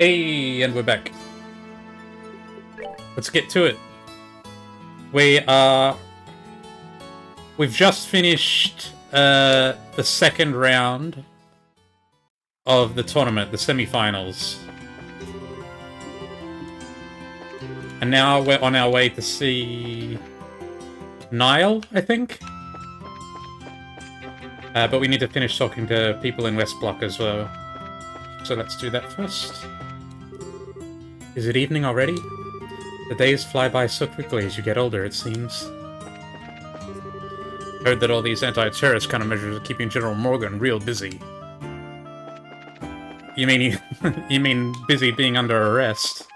Hey, and we're back. Let's get to it. We've just finished the second round of the tournament, the semi-finals. And now we're on our way to see Niall, I think? But we need to finish talking to people in West Block as well. So let's do that first. Is it evening already? The days fly by so quickly as you get older, it seems. Heard that all these anti-terrorist countermeasures are keeping General Morgan real busy. You mean you mean busy being under arrest?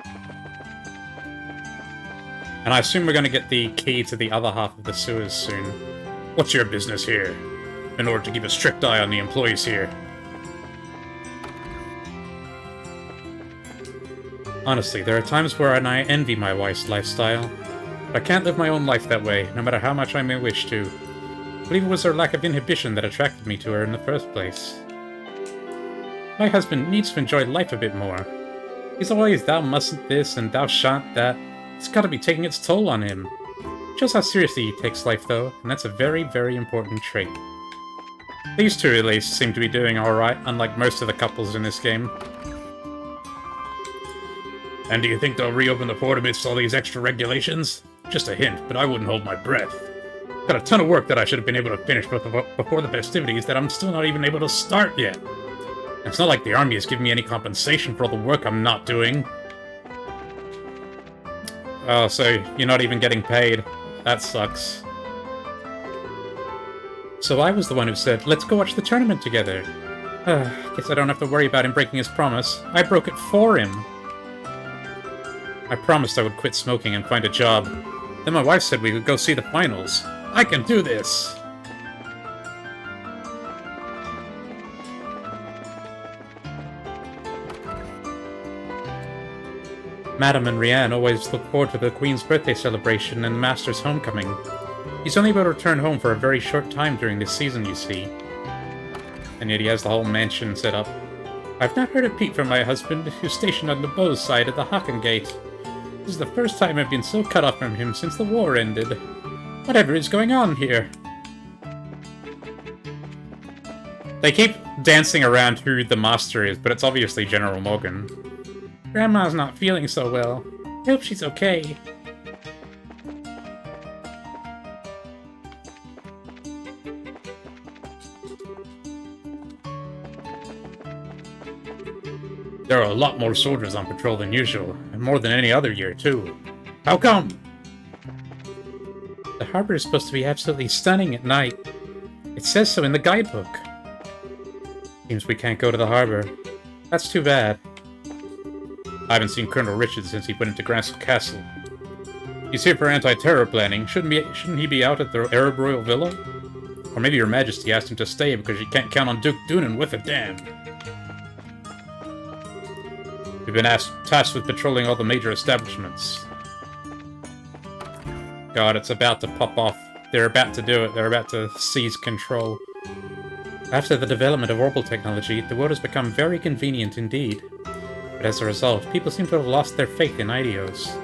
And I assume we're going to get the key to the other half of the sewers soon. What's your business here? In order to keep a strict eye on the employees here. Honestly, there are times where I envy my wife's lifestyle. But I can't live my own life that way, no matter how much I may wish to. I believe it was her lack of inhibition that attracted me to her in the first place. My husband needs to enjoy life a bit more. He's always thou mustn't this and thou shan't that. It's gotta be taking its toll on him. Shows how seriously he takes life though, and that's a very, very important trait. These two at least seem to be doing alright, unlike most of the couples in this game. And do you think they'll reopen the port amidst all these extra regulations? Just a hint, but I wouldn't hold my breath. Got a ton of work that I should have been able to finish before the festivities that I'm still not even able to start yet. It's not like the army is giving me any compensation for all the work I'm not doing. Oh, so you're not even getting paid. That sucks. So I was the one who said, let's go watch the tournament together. Guess I don't have to worry about him breaking his promise. I broke it for him. I promised I would quit smoking and find a job. Then my wife said we could go see the finals. I can do this! Madame and Rianne always look forward to the Queen's birthday celebration and the Master's homecoming. He's only able to return home for a very short time during this season, you see. And yet he has the whole mansion set up. I've not heard a peep from my husband, who's stationed on the Bow's side at the Haken Gate. This is the first time I've been so cut off from him since the war ended. Whatever is going on here? They keep dancing around who the master is, but it's obviously General Morgan. Grandma's not feeling so well. I hope she's okay. There are a lot more soldiers on patrol than usual, and more than any other year, too. How come? The harbor is supposed to be absolutely stunning at night. It says so in the guidebook. Seems we can't go to the harbor. That's too bad. I haven't seen Colonel Richard since he went into Grassel Castle. He's here for anti-terror planning. Shouldn't he be out at the Arab Royal Villa? Or maybe Your Majesty asked him to stay because you can't count on Duke Doonan with a damn. We've been tasked with patrolling all the major establishments. God, it's about to pop off. They're about to do it. They're about to seize control. After the development of orbital technology, the world has become very convenient indeed. But as a result, people seem to have lost their faith in ideals.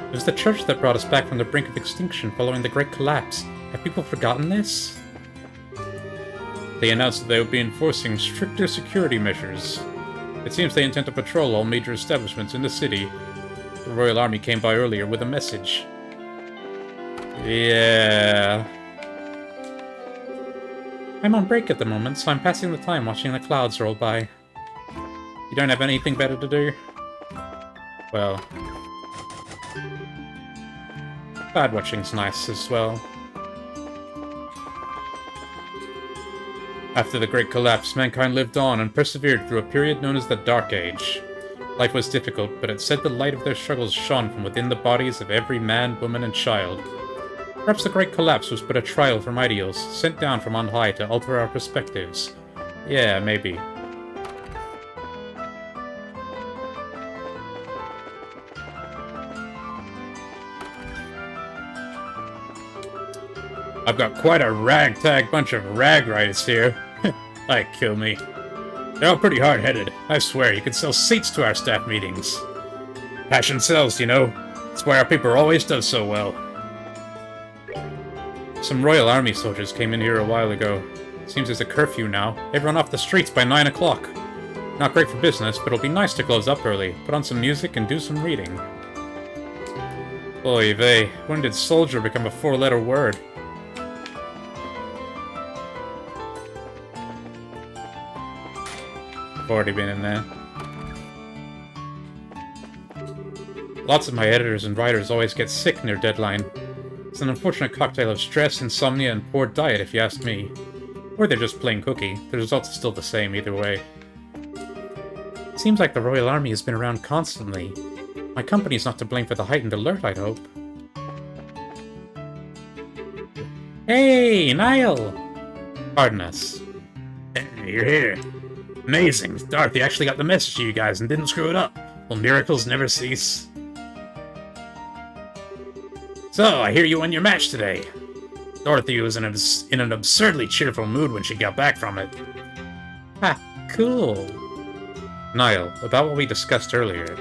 It was the church that brought us back from the brink of extinction following the Great Collapse. Have people forgotten this? They announced that they would be enforcing stricter security measures. It seems they intend to patrol all major establishments in the city. The Royal Army came by earlier with a message. Yeah. I'm on break at the moment, so I'm passing the time watching the clouds roll by. You don't have anything better to do? Well... Cloud watching's nice as well. After the Great Collapse, mankind lived on and persevered through a period known as the Dark Age. Life was difficult, but it said the light of their struggles shone from within the bodies of every man, woman, and child. Perhaps the Great Collapse was but a trial from ideals, sent down from on high to alter our perspectives. Yeah, maybe. I've got quite a ragtag bunch of rag riders here. Like, kill me. They're all pretty hard-headed. I swear, you could sell seats to our staff meetings. Passion sells, you know. That's why our paper always does so well. Some Royal Army soldiers came in here a while ago. Seems there's a curfew now. Everyone off the streets by 9 o'clock. Not great for business, but it'll be nice to close up early, put on some music, and do some reading. Oy vey, when did soldier become a 4-letter word? I've already been in there. Lots of my editors and writers always get sick near deadline. It's an unfortunate cocktail of stress, insomnia, and poor diet, if you ask me. Or they're just plain cookie. The results are still the same either way. It seems like the Royal Army has been around constantly. My company's not to blame for the heightened alert, I'd hope. Hey, Niall! Pardon us. Hey, you're here. Amazing. Dorothy actually got the message to you guys and didn't screw it up. Well, miracles never cease. So, I hear you won your match today. Dorothy was in an absurdly cheerful mood when she got back from it. Ha, cool. Niall, about what we discussed earlier.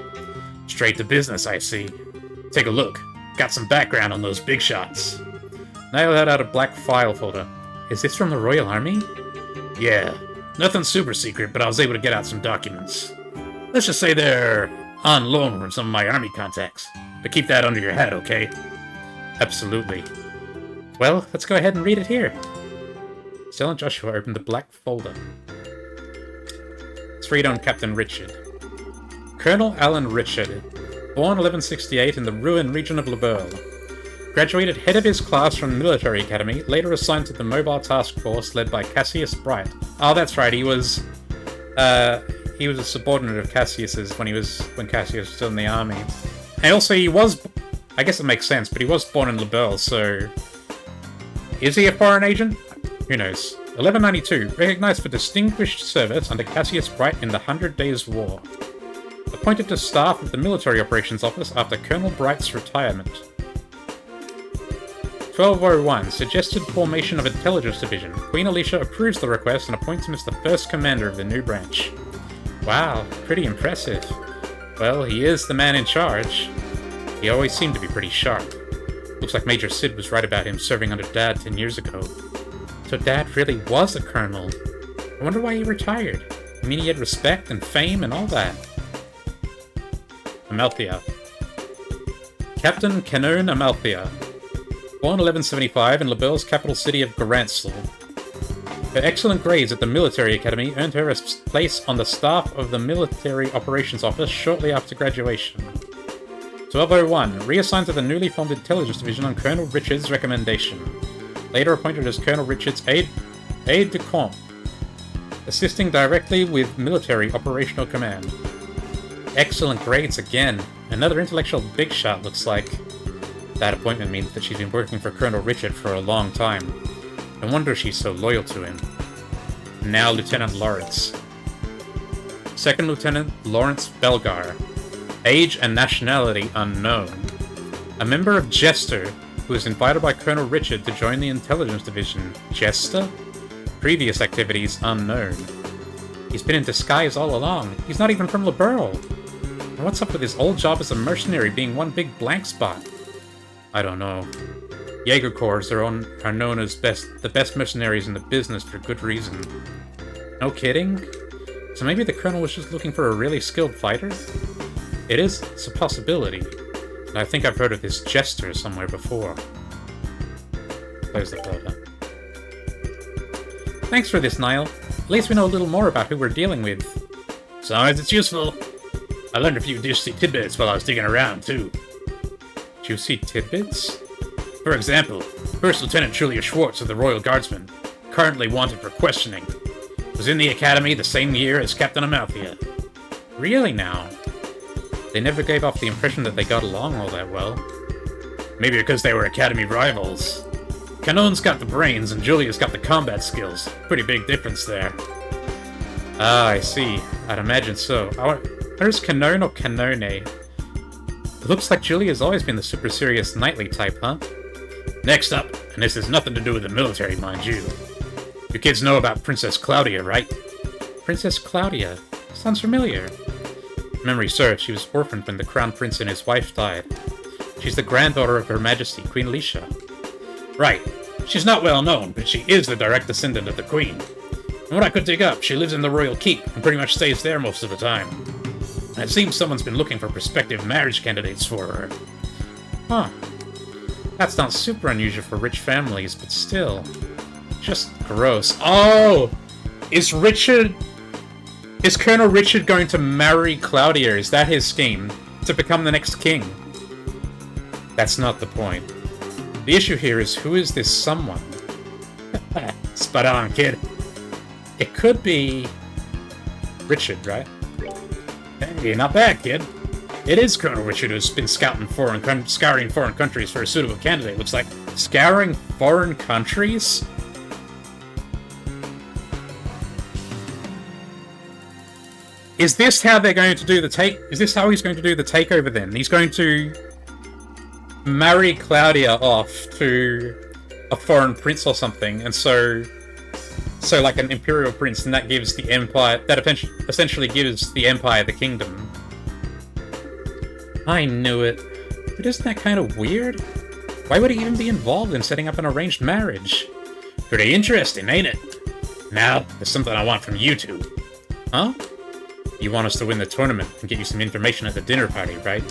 Straight to business, I see. Take a look. Got some background on those big shots. Niall had out a black file folder. Is this from the Royal Army? Yeah. Nothing super secret, but I was able to get out some documents. Let's just say they're on loan from some of my army contacts. But keep that under your hat, okay? Absolutely. Well, let's go ahead and read it here. Stella and Joshua opened the black folder. Let's read on Captain Richard. Colonel Alan Richard, born 1168 in the Rouen region of Labourle. Graduated head of his class from the military academy, later assigned to the mobile task force led by Cassius Bright. Oh, that's right, he was a subordinate of Cassius's when Cassius was still in the army. And also he was, I guess it makes sense, but he was born in Labourle, so... Is he a foreign agent? Who knows. 1192, recognized for distinguished service under Cassius Bright in the 100 Days' War. Appointed to staff of the Military Operations Office after Colonel Bright's retirement. 1201, suggested formation of Intelligence Division. Queen Alicia approves the request and appoints him as the first commander of the new branch. Wow, pretty impressive. Well, he is the man in charge. He always seemed to be pretty sharp. Looks like Major Sid was right about him serving under Dad 10 years ago. So Dad really was a colonel. I wonder why he retired. I mean, he had respect and fame and all that. Amalthea. Captain Canon Amalthea. Born 1175 in Labourle's capital city of Garansel. Her excellent grades at the Military Academy earned her a place on the staff of the Military Operations Office shortly after graduation. 1201, reassigned to the newly formed Intelligence Division on Colonel Richard's recommendation. Later appointed as Colonel Richard's aide-de-camp, assisting directly with military operational command. Excellent grades again. Another intellectual big shot, looks like. That appointment means that she's been working for Colonel Richard for a long time. No wonder she's so loyal to him. Now Lieutenant Lawrence. Second Lieutenant Lawrence Belgar. Age and nationality unknown. A member of Jester, who was invited by Colonel Richard to join the Intelligence Division. Jester? Previous activities unknown. He's been in disguise all along. He's not even from Labourle. And what's up with his old job as a mercenary being one big blank spot? I don't know. Jaeger Corps are known as the best mercenaries in the business for good reason. No kidding? So maybe the Colonel was just looking for a really skilled fighter? It's a possibility. And I think I've heard of this Jester somewhere before. Close the folder. Thanks for this, Niall. At least we know a little more about who we're dealing with. As long as it's useful. I learned a few juicy tidbits while I was digging around, too. Juicy tidbits? For example, First Lieutenant Julia Schwartz of the Royal Guardsmen, currently wanted for questioning, was in the academy the same year as Captain Amalthea. Really now? They never gave off the impression that they got along all that well. Maybe because they were academy rivals. Canon's got the brains and Julia's got the combat skills. Pretty big difference there. Ah, I see. I'd imagine so. Where's Canon or Canone? It looks like Julia's always been the super serious knightly type, huh? Next up, and this has nothing to do with the military, mind you. You kids know about Princess Claudia, right? Princess Claudia. Sounds familiar. If memory serves, she was orphaned when the Crown Prince and his wife died. She's the granddaughter of Her Majesty, Queen Lisha. Right. She's not well known, but she is the direct descendant of the Queen. From what I could dig up, she lives in the royal keep and pretty much stays there most of the time. And it seems someone's been looking for prospective marriage candidates for her. Huh. That's not super unusual for rich families, but still. Just gross. Oh! Is Colonel Richard going to marry Claudia? Is that his scheme? To become the next king? That's not the point. The issue here is, who is this someone? Spot on, kid. It could be Richard, right? Hey, not bad, kid. It is Colonel Richard who's been scouring foreign countries for a suitable candidate, looks like. Scouring foreign countries? Is this how they're going to do the Is this how he's going to do the takeover then? He's going to marry Claudia off to a foreign prince or something, and so like an imperial prince, and that gives the empire, that essentially gives the empire the kingdom. I knew it. But isn't that kind of weird? Why would he even be involved in setting up an arranged marriage? Pretty interesting, ain't it? Now, there's something I want from you two. Huh? You want us to win the tournament and get you some information at the dinner party, right?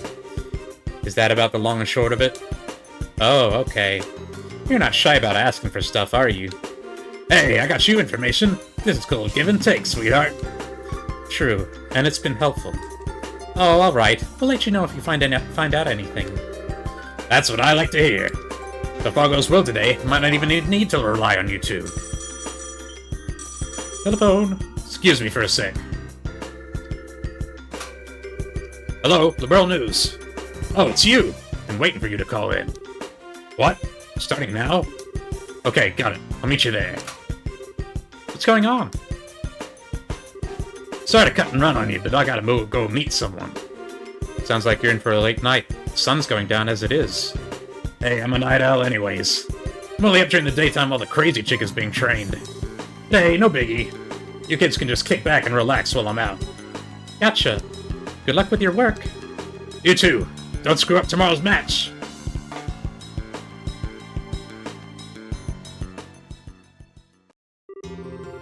Is that about the long and short of it? Oh, okay. You're not shy about asking for stuff, are you? Hey, I got you information. This is called give and take, sweetheart. True, and it's been helpful. Oh, alright. We'll let you know if you find out anything. That's what I like to hear. If all goes well today, might not even need to rely on you two. Telephone. Excuse me for a sec. Hello, Liberal News. Oh, it's you. Been waiting for you to call in. What? Starting now? Okay, got it. I'll meet you there. What's going on? Sorry to cut and run on you, but I gotta go meet someone. Sounds like you're in for a late night. The sun's going down as it is. Hey, I'm a night owl anyways. I'm only up during the daytime while the crazy chick is being trained. Hey, no biggie. You kids can just kick back and relax while I'm out. Gotcha. Good luck with your work. You too. Don't screw up tomorrow's match.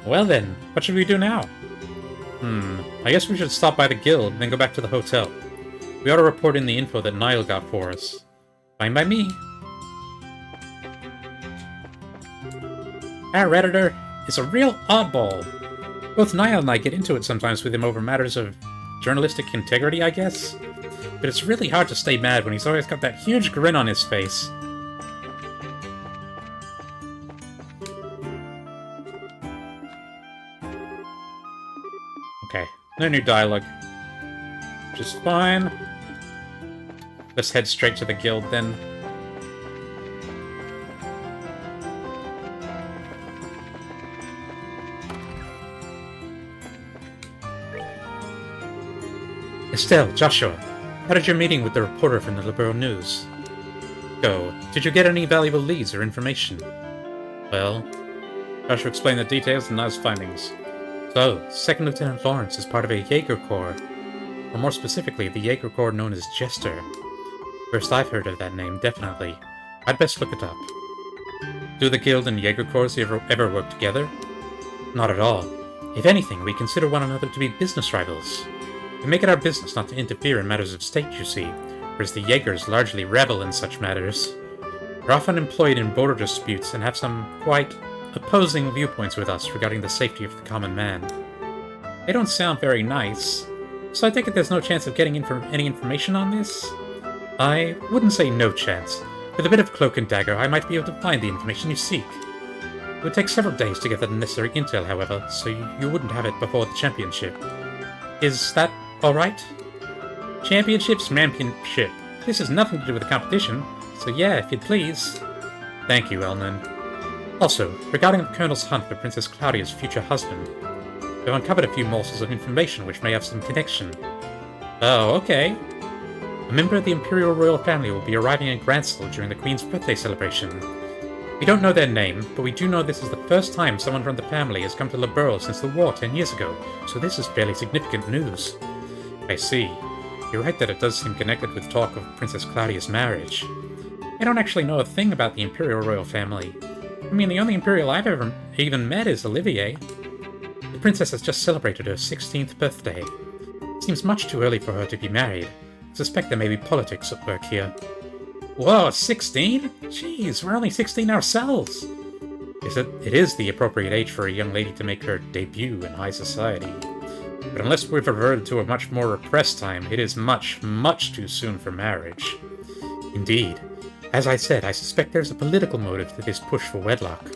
Well then, what should we do now? I guess we should stop by the guild, then go back to the hotel. We ought to report in the info that Niall got for us. Fine by me. Our Redditor is a real oddball. Both Niall and I get into it sometimes with him over matters of journalistic integrity, I guess. But it's really hard to stay mad when he's always got that huge grin on his face. Okay, no new dialogue. Which is fine. Let's head straight to the guild then. Estelle, Joshua, how did your meeting with the reporter from the Liberal News go? Did you get any valuable leads or information? Well, Joshua explained the details and Niall's findings. So, Second Lieutenant Lawrence is part of a Jaeger Corps, or more specifically, the Jaeger Corps known as Jester. First I've heard of that name, definitely. I'd best look it up. Do the Guild and Jaeger Corps ever work together? Not at all. If anything, we consider one another to be business rivals. We make it our business not to interfere in matters of state, you see, whereas the Jaegers largely revel in such matters. They're often employed in border disputes and have some quite opposing viewpoints with us regarding the safety of the common man. They don't sound very nice, so I take it there's no chance of getting any information on this? I wouldn't say no chance. With a bit of cloak and dagger, I might be able to find the information you seek. It would take several days to get the necessary intel, however, so you wouldn't have it before the championship. Is that alright? Championship. This has nothing to do with the competition, so yeah, if you'd please. Thank you, Elnan. Also, regarding the Colonel's hunt for Princess Claudia's future husband, we've uncovered a few morsels of information which may have some connection. Oh, okay. A member of the Imperial Royal Family will be arriving in Gransel during the Queen's birthday celebration. We don't know their name, but we do know this is the first time someone from the family has come to Liberl since the war 10 years ago, so this is fairly significant news. I see. You're right that it does seem connected with talk of Princess Claudia's marriage. I don't actually know a thing about the Imperial royal family. I mean, the only Imperial I've ever even met is Olivier. The princess has just celebrated her 16th birthday. It seems much too early for her to be married. I suspect there may be politics at work here. Whoa, 16? Jeez, we're only 16 ourselves! It is the appropriate age for a young lady to make her debut in high society. But unless we've reverted to a much more repressed time, it is much, much too soon for marriage. Indeed. As I said, I suspect there's a political motive to this push for wedlock.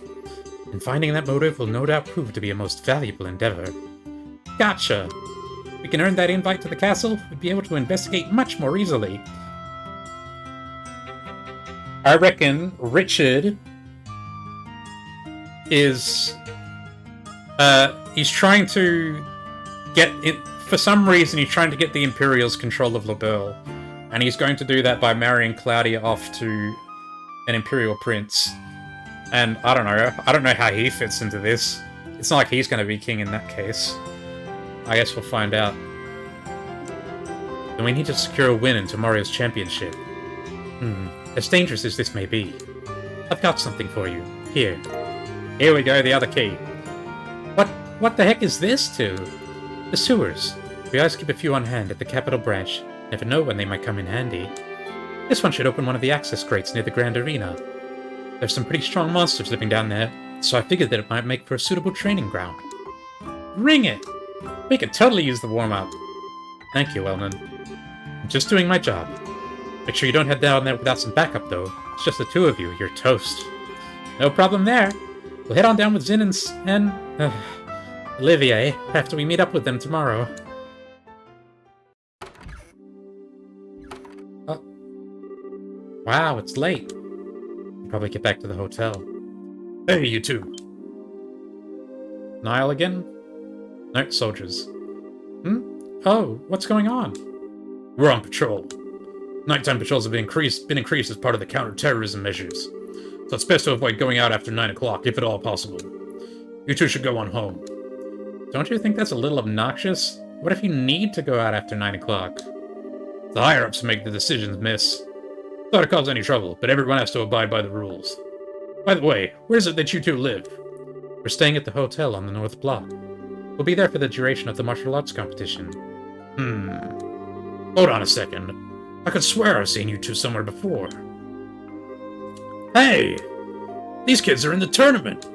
And finding that motive will no doubt prove to be a most valuable endeavor. Gotcha! If we can earn that invite to the castle, we'd be able to investigate much more easily. I reckon Richard is... he's trying to get... For some reason, he's trying to get the Imperials control of Liberl. And he's going to do that by marrying Claudia off to an Imperial prince. And I don't know how he fits into this. It's not like he's going to be king in that case. I guess we'll find out. Then we need to secure a win in tomorrow's championship. As dangerous as this may be, I've got something for you. Here. Here we go, the other key. What the heck is this to? The sewers. We always keep a few on hand at the Capital Branch. Never know when they might come in handy. This one should open one of the access grates near the Grand Arena. There's some pretty strong monsters living down there, so I figured that it might make for a suitable training ground. Ring it! We could totally use the warm-up. Thank you, Elnan. I'm just doing my job. Make sure you don't head down there without some backup, though. It's just the two of you. You're toast. No problem there. We'll head on down with Zin and Olivier after we meet up with them tomorrow. Oh. Wow, it's late. We'll probably get back to the hotel. Hey, you two. Niall again? No, soldiers. Oh, what's going on? We're on patrol. Nighttime patrols have been increased as part of the counter-terrorism measures, so it's best to avoid going out after 9 o'clock, if at all possible. You two should go on home. Don't you think that's a little obnoxious? What if you need to go out after 9 o'clock? The higher-ups make the decisions, miss. Thought it caused any trouble, but everyone has to abide by the rules. By the way, where is it that you two live? We're staying at the hotel on the North Block. We'll be there for the duration of the martial arts competition. Hold on a second. I could swear I've seen you two somewhere before. Hey! These kids are in the tournament!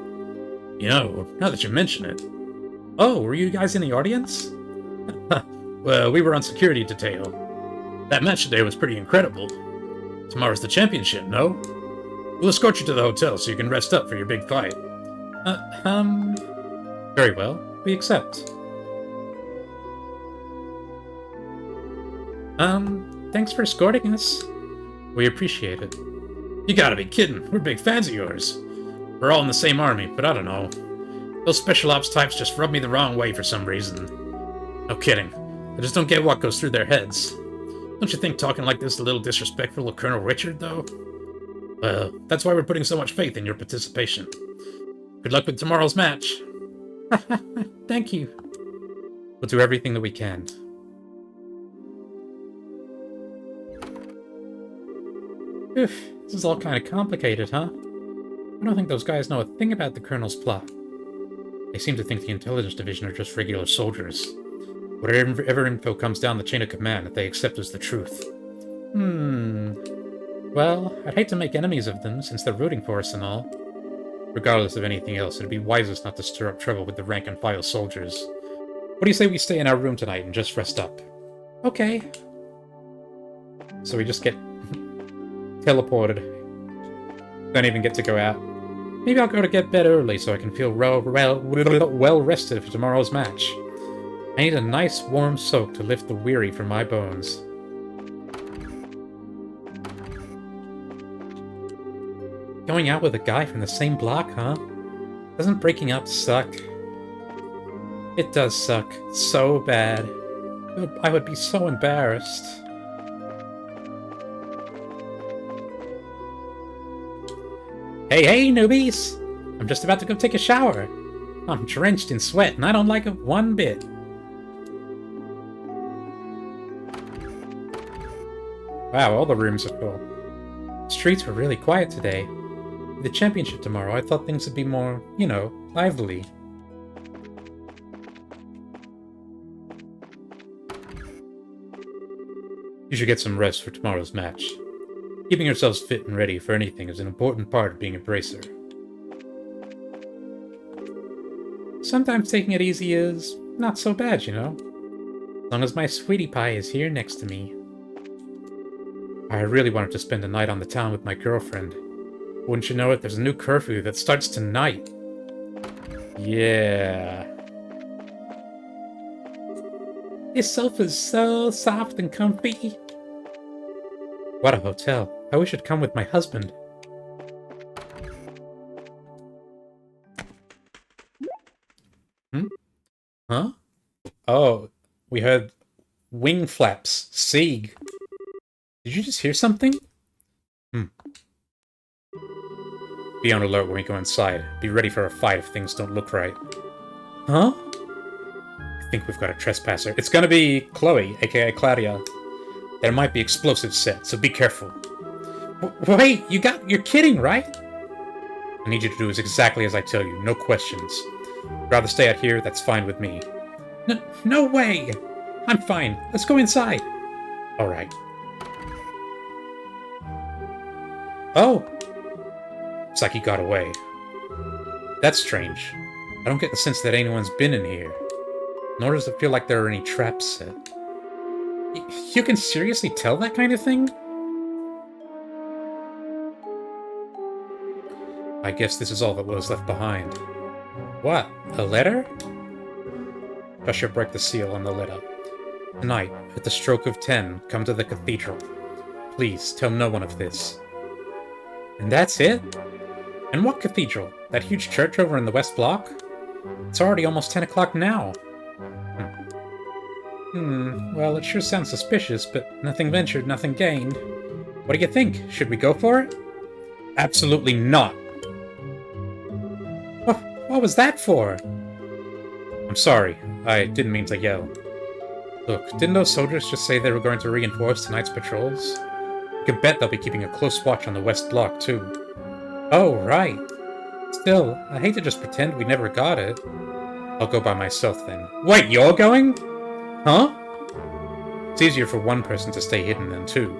You know, now that you mention it. Oh, were you guys in the audience? Well, we were on security detail. That match today was pretty incredible. Tomorrow's the championship, no? We'll escort you to the hotel so you can rest up for your big fight. Very well. We accept. Thanks for escorting us. We appreciate it. You gotta be kidding. We're big fans of yours. We're all in the same army, but I don't know. Those special ops types just rub me the wrong way for some reason. No kidding. I just don't get what goes through their heads. Don't you think talking like this is a little disrespectful of Colonel Richard, though? Well, that's why we're putting so much faith in your participation. Good luck with tomorrow's match. Thank you. We'll do everything that we can. Oof, this is all kind of complicated, huh? I don't think those guys know a thing about the Colonel's plot. They seem to think the Intelligence Division are just regular soldiers. Whatever info comes down the chain of command that they accept as the truth. Well, I'd hate to make enemies of them, since they're rooting for us and all. Regardless of anything else, it'd be wisest not to stir up trouble with the rank-and-file soldiers. What do you say we stay in our room tonight and just rest up? Okay. So we just get teleported. Don't even get to go out. Maybe I'll go to get bed early so I can feel well rested for tomorrow's match. I need a nice warm soak to lift the weary from my bones. Going out with a guy from the same block, huh? Doesn't breaking up suck? It does suck so bad. I would be so embarrassed. Hey, hey, newbies! I'm just about to go take a shower. I'm drenched in sweat, and I don't like it one bit. Wow, all the rooms are full. The streets were really quiet today. With the championship tomorrow, I thought things would be more, lively. You should get some rest for tomorrow's match. Keeping yourselves fit and ready for anything is an important part of being a bracer. Sometimes taking it easy is not so bad, As long as my sweetie pie is here next to me. I really wanted to spend a night on the town with my girlfriend. Wouldn't you know it, there's a new curfew that starts tonight. Yeah. This sofa's so soft and comfy. What a hotel. I wish I'd come with my husband. Huh? Oh, we heard wing flaps. Sieg. Did you just hear something? Be on alert when we go inside. Be ready for a fight if things don't look right. Huh? I think we've got a trespasser. It's gonna be Chloe, aka Claudia. There might be explosives set, so be careful. Wait, you're kidding, right? I need you to do exactly as I tell you, no questions. Rather stay out here, that's fine with me. No way! I'm fine. Let's go inside. Alright. Oh! Looks like he got away. That's strange. I don't get the sense that anyone's been in here. Nor does it feel like there are any traps set. You can seriously tell that kind of thing? I guess this is all that was left behind. What? A letter? Usher break the seal on the letter. Tonight, at the stroke of 10, come to the cathedral. Please, tell no one of this. And that's it? And what cathedral? That huge church over in the West Block? It's already almost 10 o'clock now. Well, it sure sounds suspicious, but nothing ventured, nothing gained. What do you think? Should we go for it? Absolutely not! What was that for? I'm sorry. I didn't mean to yell. Look, didn't those soldiers just say they were going to reinforce tonight's patrols? You can bet they'll be keeping a close watch on the West Block, too. Oh, right. Still, I hate to just pretend we never got it. I'll go by myself, then. Wait, you're going? Huh? It's easier for one person to stay hidden than two.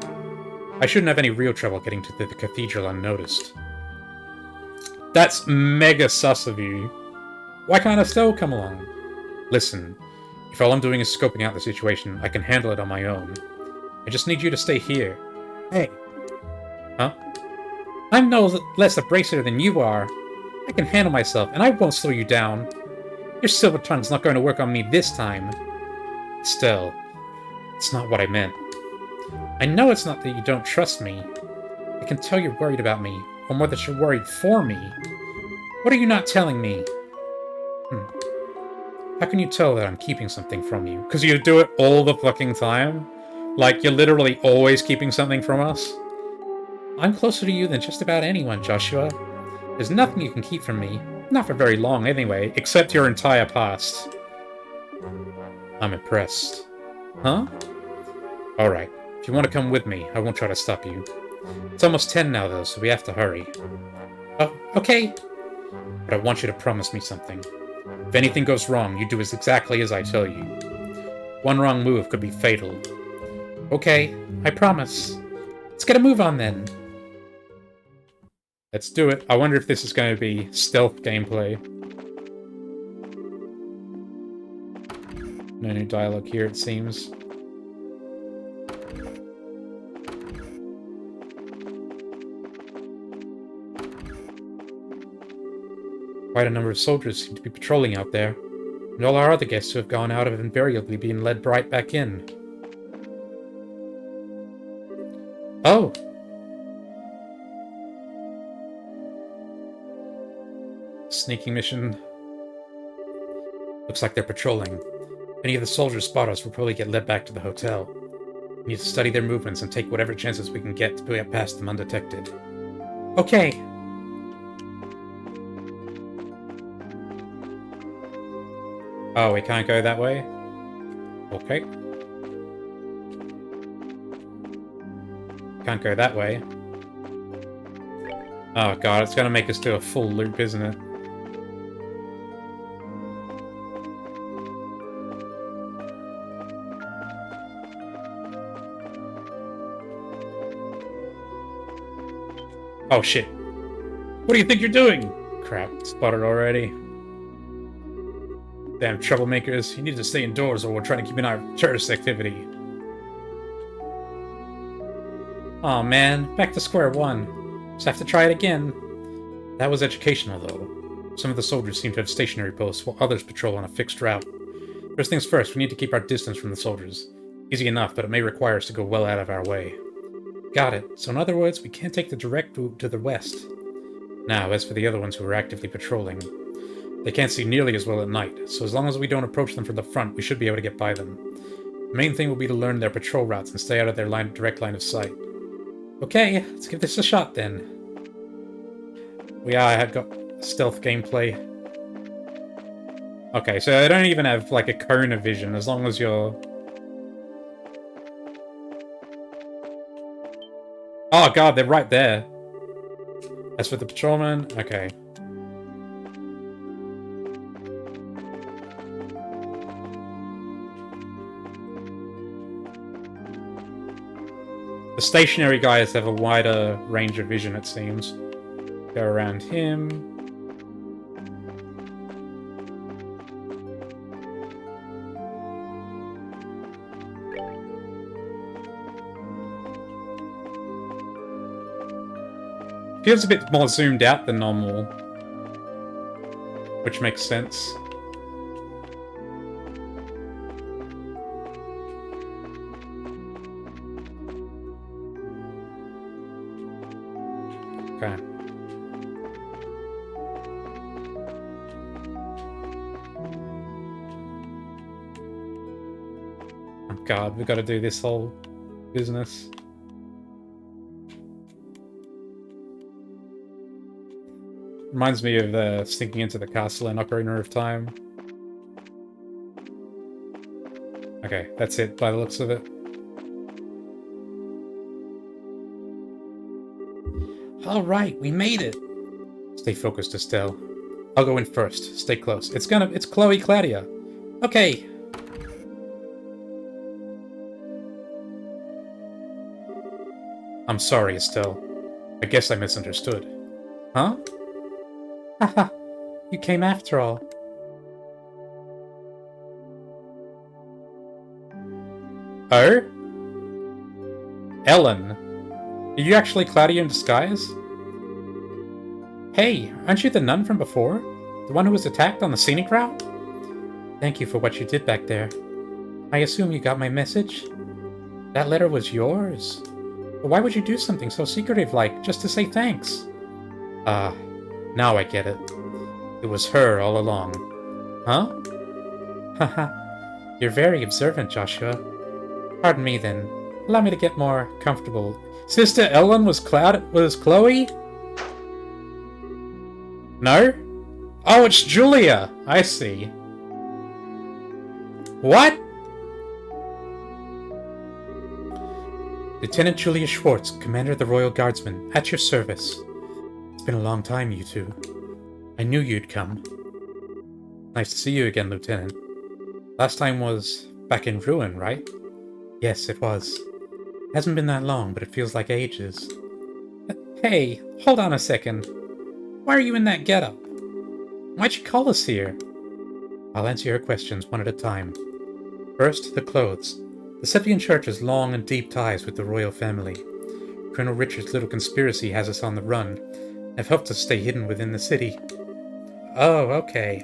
I shouldn't have any real trouble getting to the cathedral unnoticed. That's mega sus of you. Why can't Estelle come along? Listen, if all I'm doing is scoping out the situation, I can handle it on my own. I just need you to stay here. Hey. Huh? I'm no less a bracer than you are. I can handle myself, and I won't slow you down. Your silver tongue's not going to work on me this time. Estelle, it's not what I meant. I know it's not that you don't trust me. I can tell you're worried about me, or more that you're worried for me. What are you not telling me? How can you tell that I'm keeping something from you? Because you do it all the fucking time? Like, you're literally always keeping something from us? I'm closer to you than just about anyone, Joshua. There's nothing you can keep from me. Not for very long, anyway, except your entire past. I'm impressed. Huh? Alright, if you want to come with me, I won't try to stop you. It's almost 10 now, though, so we have to hurry. Oh, okay. But I want you to promise me something. If anything goes wrong, you do exactly as I tell you. One wrong move could be fatal. Okay, I promise. Let's get a move on, then. Let's do it. I wonder if this is going to be stealth gameplay. No new dialogue here, it seems. Quite a number of soldiers seem to be patrolling out there, and all our other guests who have gone out have invariably been led right back in. Oh! Sneaking mission. Looks like they're patrolling. If any of the soldiers spot us, we'll probably get led back to the hotel. We need to study their movements and take whatever chances we can get to get past them undetected. Okay! Oh, we can't go that way? Okay. Can't go that way. Oh god, it's gonna make us do a full loop, isn't it? Oh shit. What do you think you're doing? Crap, spotted already. Damn troublemakers. You need to stay indoors or we're trying to keep an eye on terrorist activity. Oh man, back to square one. Just have to try it again. That was educational, though. Some of the soldiers seem to have stationary posts, while others patrol on a fixed route. First things first, we need to keep our distance from the soldiers. Easy enough, but it may require us to go well out of our way. Got it. So in other words, we can't take the direct route to the west. Now, as for the other ones who are actively patrolling, they can't see nearly as well at night, so as long as we don't approach them from the front, we should be able to get by them. The main thing will be to learn their patrol routes and stay out of their direct line of sight. Okay, let's give this a shot then. I have got stealth gameplay. Okay, so I don't even have, like, a cone of vision, as long as you're... Oh god, they're right there. As for the patrolman, okay. The stationary guys have a wider range of vision, it seems. Go around him. Feels a bit more zoomed out than normal, which makes sense. Okay. Oh god, we've got to do this whole business. Reminds me of sneaking into the castle in Ocarina of Time. Okay, that's it by the looks of it. Alright, we made it! Stay focused, Estelle. I'll go in first. Stay close. It's Chloe Claudia. Okay! I'm sorry, Estelle. I guess I misunderstood. Huh? Haha, you came after all. Oh? Ellen? Are you actually Claudia in disguise? Hey, aren't you the nun from before? The one who was attacked on the scenic route? Thank you for what you did back there. I assume you got my message? That letter was yours? But why would you do something so secretive-like, just to say thanks? Ah, now I get it. It was her all along. Huh? Haha. You're very observant, Joshua. Pardon me, then. Allow me to get more comfortable. Sister Ellen was Chloe? No? Oh, it's Julia! I see. What? Lieutenant Julia Schwartz, Commander of the Royal Guardsmen, at your service. It's been a long time, you two. I knew you'd come. Nice to see you again, Lieutenant. Last time was back in Ruin, right? Yes, it was. Hasn't been that long, but it feels like ages. Hey, hold on a second. Why are you in that getup? Why'd you call us here? I'll answer your questions one at a time. First, the clothes. The Seppian Church has long and deep ties with the royal family. Colonel Richard's little conspiracy has us on the run, and have helped us stay hidden within the city. Oh, okay.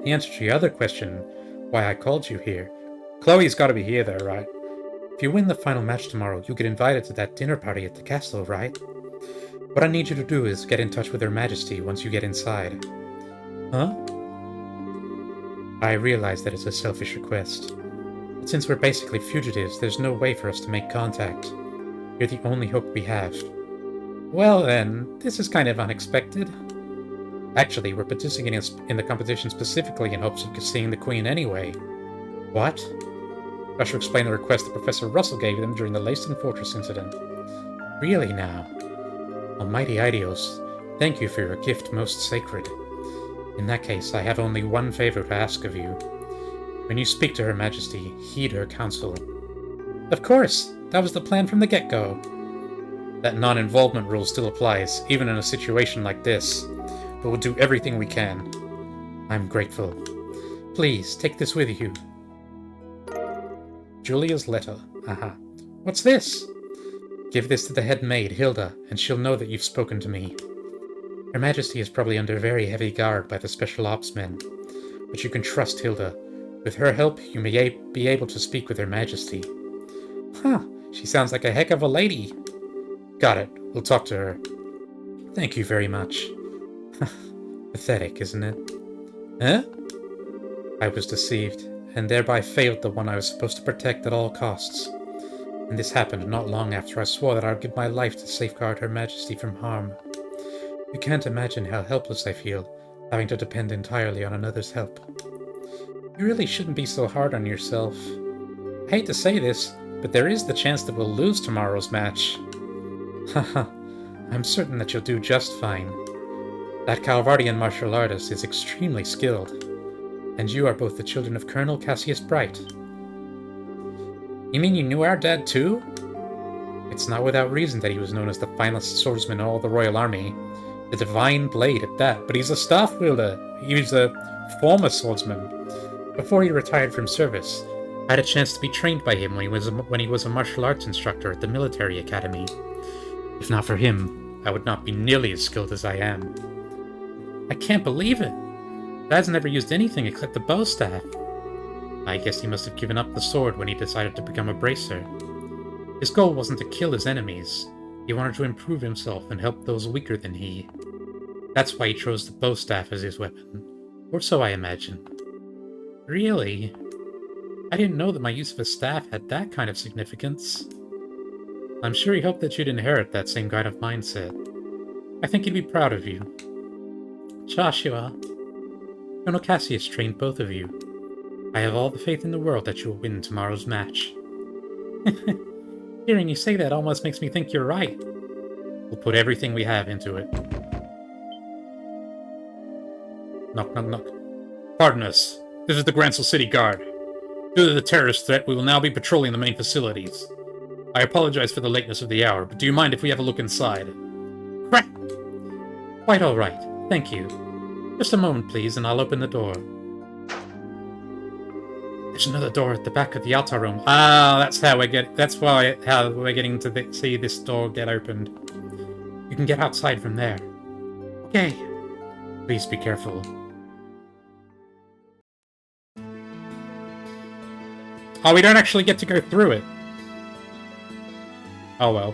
The answer to your other question, why I called you here. Chloe's gotta be here, though, right? If you win the final match tomorrow, you'll get invited to that dinner party at the castle, right? What I need you to do is get in touch with Her Majesty once you get inside. Huh? I realize that it's a selfish request. But since we're basically fugitives, there's no way for us to make contact. You're the only hope we have. Well then, this is kind of unexpected. Actually, we're participating in the competition specifically in hopes of seeing the Queen anyway. What? Joshua explained the request that Professor Russell gave them during the Lacen Fortress incident. Really now? Almighty Idios, thank you for your gift most sacred. In that case, I have only one favor to ask of you. When you speak to Her Majesty, heed her counsel. Of course! That was the plan from the get-go. That non-involvement rule still applies, even in a situation like this. But we'll do everything we can. I'm grateful. Please, take this with you. Julia's letter. Aha. What's this? Give this to the head maid, Hilda, and she'll know that you've spoken to me. Her Majesty is probably under very heavy guard by the Special Ops men, but you can trust Hilda. With her help, you may be able to speak with Her Majesty. Huh, she sounds like a heck of a lady. Got it, we'll talk to her. Thank you very much. Pathetic, isn't it? Huh? I was deceived, and thereby failed the one I was supposed to protect at all costs. And this happened not long after I swore that I would give my life to safeguard Her Majesty from harm. You can't imagine how helpless I feel, having to depend entirely on another's help. You really shouldn't be so hard on yourself. I hate to say this, but there is the chance that we'll lose tomorrow's match. Haha, I'm certain that you'll do just fine. That Calvardian martial artist is extremely skilled, and you are both the children of Colonel Cassius Bright. You mean you knew our dad too? It's not without reason that he was known as the finest swordsman in all the Royal Army. The Divine Blade at that, but he's a staff wielder. He was a former swordsman. Before he retired from service, I had a chance to be trained by him when he was a martial arts instructor at the military academy. If not for him, I would not be nearly as skilled as I am. I can't believe it! Dad's never used anything except the bow staff. I guess he must have given up the sword when he decided to become a bracer. His goal wasn't to kill his enemies. He wanted to improve himself and help those weaker than he. That's why he chose the bow staff as his weapon. Or so I imagine. Really? I didn't know that my use of a staff had that kind of significance. I'm sure he hoped that you'd inherit that same kind of mindset. I think he'd be proud of you. Joshua, Colonel Cassius trained both of you. I have all the faith in the world that you will win tomorrow's match. Hearing you say that almost makes me think you're right. We'll put everything we have into it. Knock, knock, knock. Pardon us. This is the Grancel City Guard. Due to the terrorist threat, we will now be patrolling the main facilities. I apologize for the lateness of the hour, but do you mind if we have a look inside? Crap! Quite all right. Thank you. Just a moment, please, and I'll open the door. There's another door at the back of the altar room. Ah, that's how we're getting to see this door get opened. You can get outside from there. Okay. Please be careful. Oh, we don't actually get to go through it. Oh well.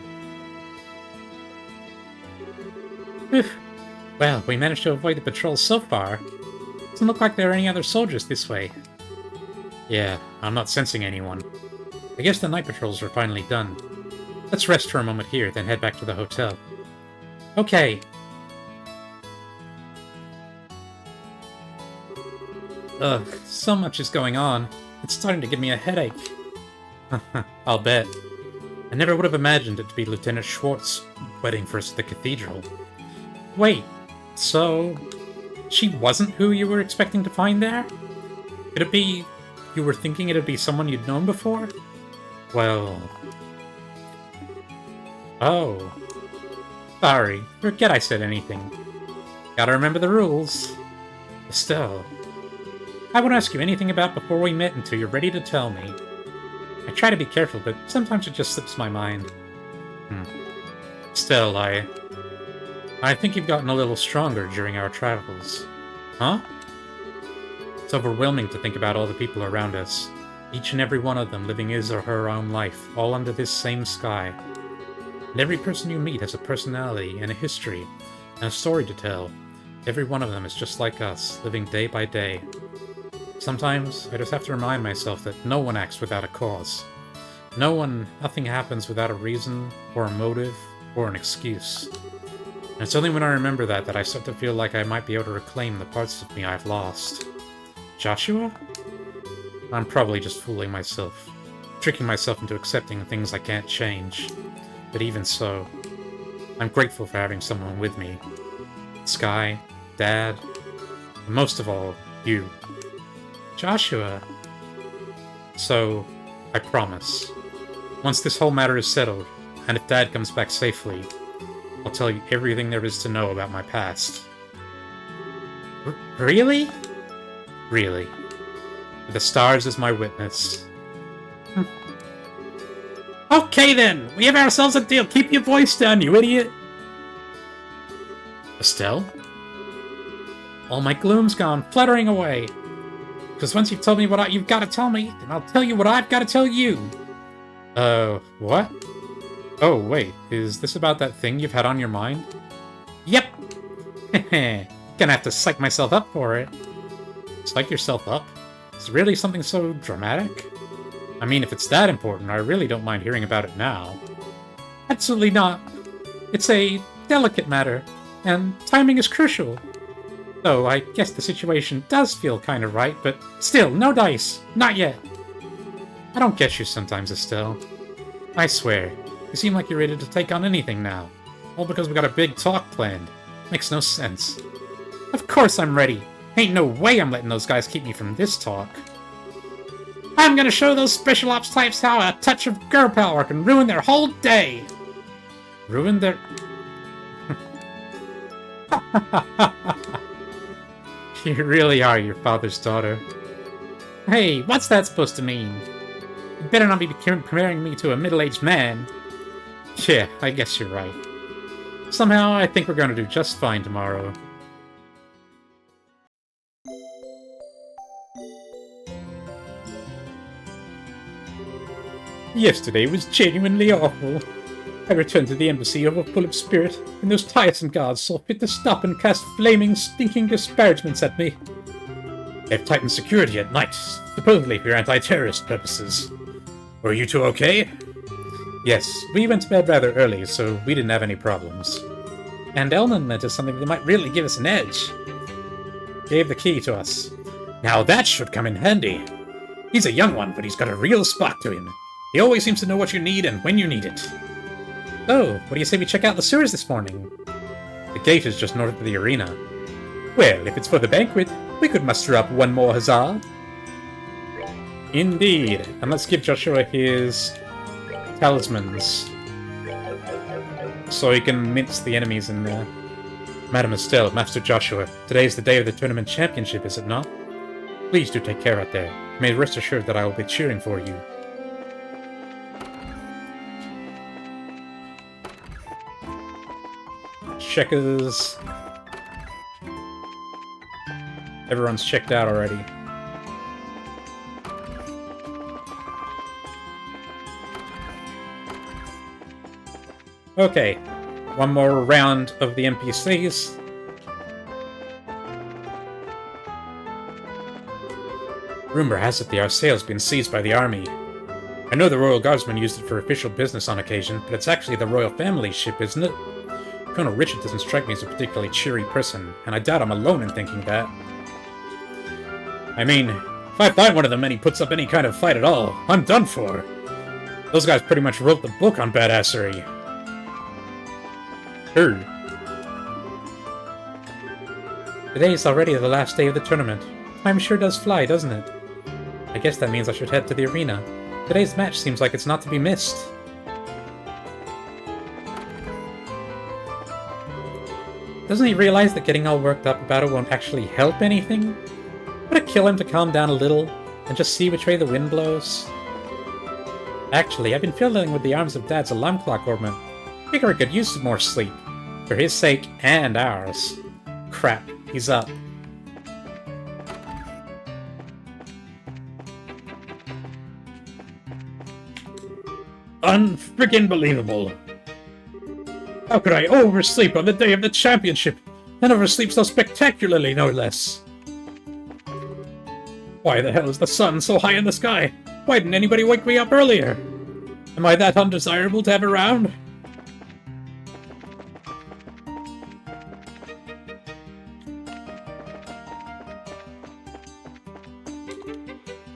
Whew. Well, we managed to avoid the patrols so far. Doesn't look like there are any other soldiers this way. Yeah, I'm not sensing anyone. I guess the night patrols are finally done. Let's rest for a moment here, then head back to the hotel. Okay. Ugh, so much is going on. It's starting to give me a headache. I'll bet. I never would have imagined it to be Lieutenant Schwartz wedding for us at the cathedral. Wait, so she wasn't who you were expecting to find there? Could it be you were thinking it'd be someone you'd known before? Well... Oh. Sorry, forget I said anything. Gotta remember the rules. Estelle, I won't ask you anything about before we met until you're ready to tell me. I try to be careful, but sometimes it just slips my mind. Still, I think you've gotten a little stronger during our travels. Huh? It's overwhelming to think about all the people around us. Each and every one of them living his or her own life, all under this same sky. And every person you meet has a personality and a history, and a story to tell. Every one of them is just like us, living day by day. Sometimes I just have to remind myself that no one acts without a cause. Nothing happens without a reason, or a motive, or an excuse. And it's only when I remember that I start to feel like I might be able to reclaim the parts of me I've lost. Joshua? I'm probably just fooling myself, tricking myself into accepting things I can't change. But even so, I'm grateful for having someone with me. Sky, Dad, and most of all, you. Joshua. So, I promise, once this whole matter is settled, and if Dad comes back safely, I'll tell you everything there is to know about my past. Really? Really. With the stars as my witness. Okay then, we have ourselves a deal. Keep your voice down, you idiot. Estelle? All my gloom's gone, fluttering away. Because once you've told me what you've got to tell me, then I'll tell you what I've got to tell you. What? Oh, wait, is this about that thing you've had on your mind? Yep. Gonna have to psych myself up for it. Psych yourself up? Is it really something so dramatic? I mean, if it's that important, I really don't mind hearing about it now. Absolutely not. It's a delicate matter, and timing is crucial. Though I guess the situation does feel kind of right, but still, no dice. Not yet. I don't get you sometimes, Estelle. I swear, you seem like you're ready to take on anything now. All because we got a big talk planned. Makes no sense. Of course I'm ready. Ain't no way I'm letting those guys keep me from this talk. I'm gonna show those special ops types how a touch of girl power can ruin their whole day. Ruin their... You really are your father's daughter. Hey, what's that supposed to mean? You better not be comparing me to a middle-aged man. Yeah, I guess you're right. Somehow, I think we're going to do just fine tomorrow. Yesterday was genuinely awful. I returned to the embassy overfull of spirit, and those tiresome guards saw fit to stop and cast flaming, stinking disparagements at me. They've tightened security at night, supposedly for anti-terrorist purposes. Were you two okay? Yes, we went to bed rather early, so we didn't have any problems. And Elman lent us something that might really give us an edge. Gave the key to us. Now that should come in handy. He's a young one, but he's got a real spark to him. He always seems to know what you need and when you need it. So, what do you say we check out the sewers this morning? The gate is just north of the arena. Well, if it's for the banquet, we could muster up one more huzzah. Indeed, and let's give Joshua his talismans, so he can mince the enemies in there. Madam Estelle, Master Joshua, today is the day of the tournament championship, is it not? Please do take care out there. You may rest assured that I will be cheering for you. Checkers. Everyone's checked out already. Okay, one more round of the NPCs. Rumor has it the Arsail has been seized by the army. I know the Royal Guardsmen used it for official business on occasion, but it's actually the Royal Family's ship, isn't it? Colonel Richard doesn't strike me as a particularly cheery person, and I doubt I'm alone in thinking that. I mean, if I find one of them and he puts up any kind of fight at all, I'm done for. Those guys pretty much wrote the book on badassery. Today is already the last day of the tournament. Time sure does fly, doesn't it? I guess that means I should head to the arena. Today's match seems like it's not to be missed. Doesn't he realize that getting all worked up about it won't actually help anything? Would it kill him to calm down a little, and just see which way the wind blows? Actually, I've been fiddling with the arms of Dad's alarm clock ornament. Figure I could use some more sleep. For his sake, and ours. Crap, he's up. Unfreaking believable. How could I oversleep on the day of the championship? And oversleep so spectacularly, no less. Why the hell is the sun so high in the sky? Why didn't anybody wake me up earlier? Am I that undesirable to have around?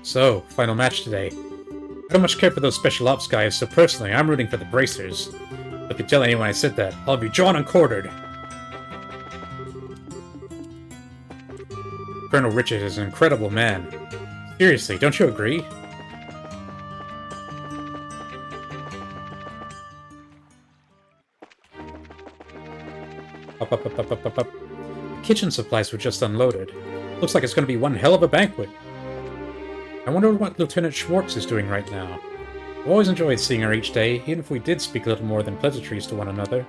So, final match today. I don't much care for those special ops guys, so personally, I'm rooting for the bracers. If you tell anyone I said that, I'll be drawn and quartered. Colonel Richard is an incredible man. Seriously, don't you agree? Up. Kitchen supplies were just unloaded. Looks like it's going to be one hell of a banquet. I wonder what Lieutenant Schwartz is doing right now. I've always enjoyed seeing her each day, even if we did speak little more than pleasantries to one another.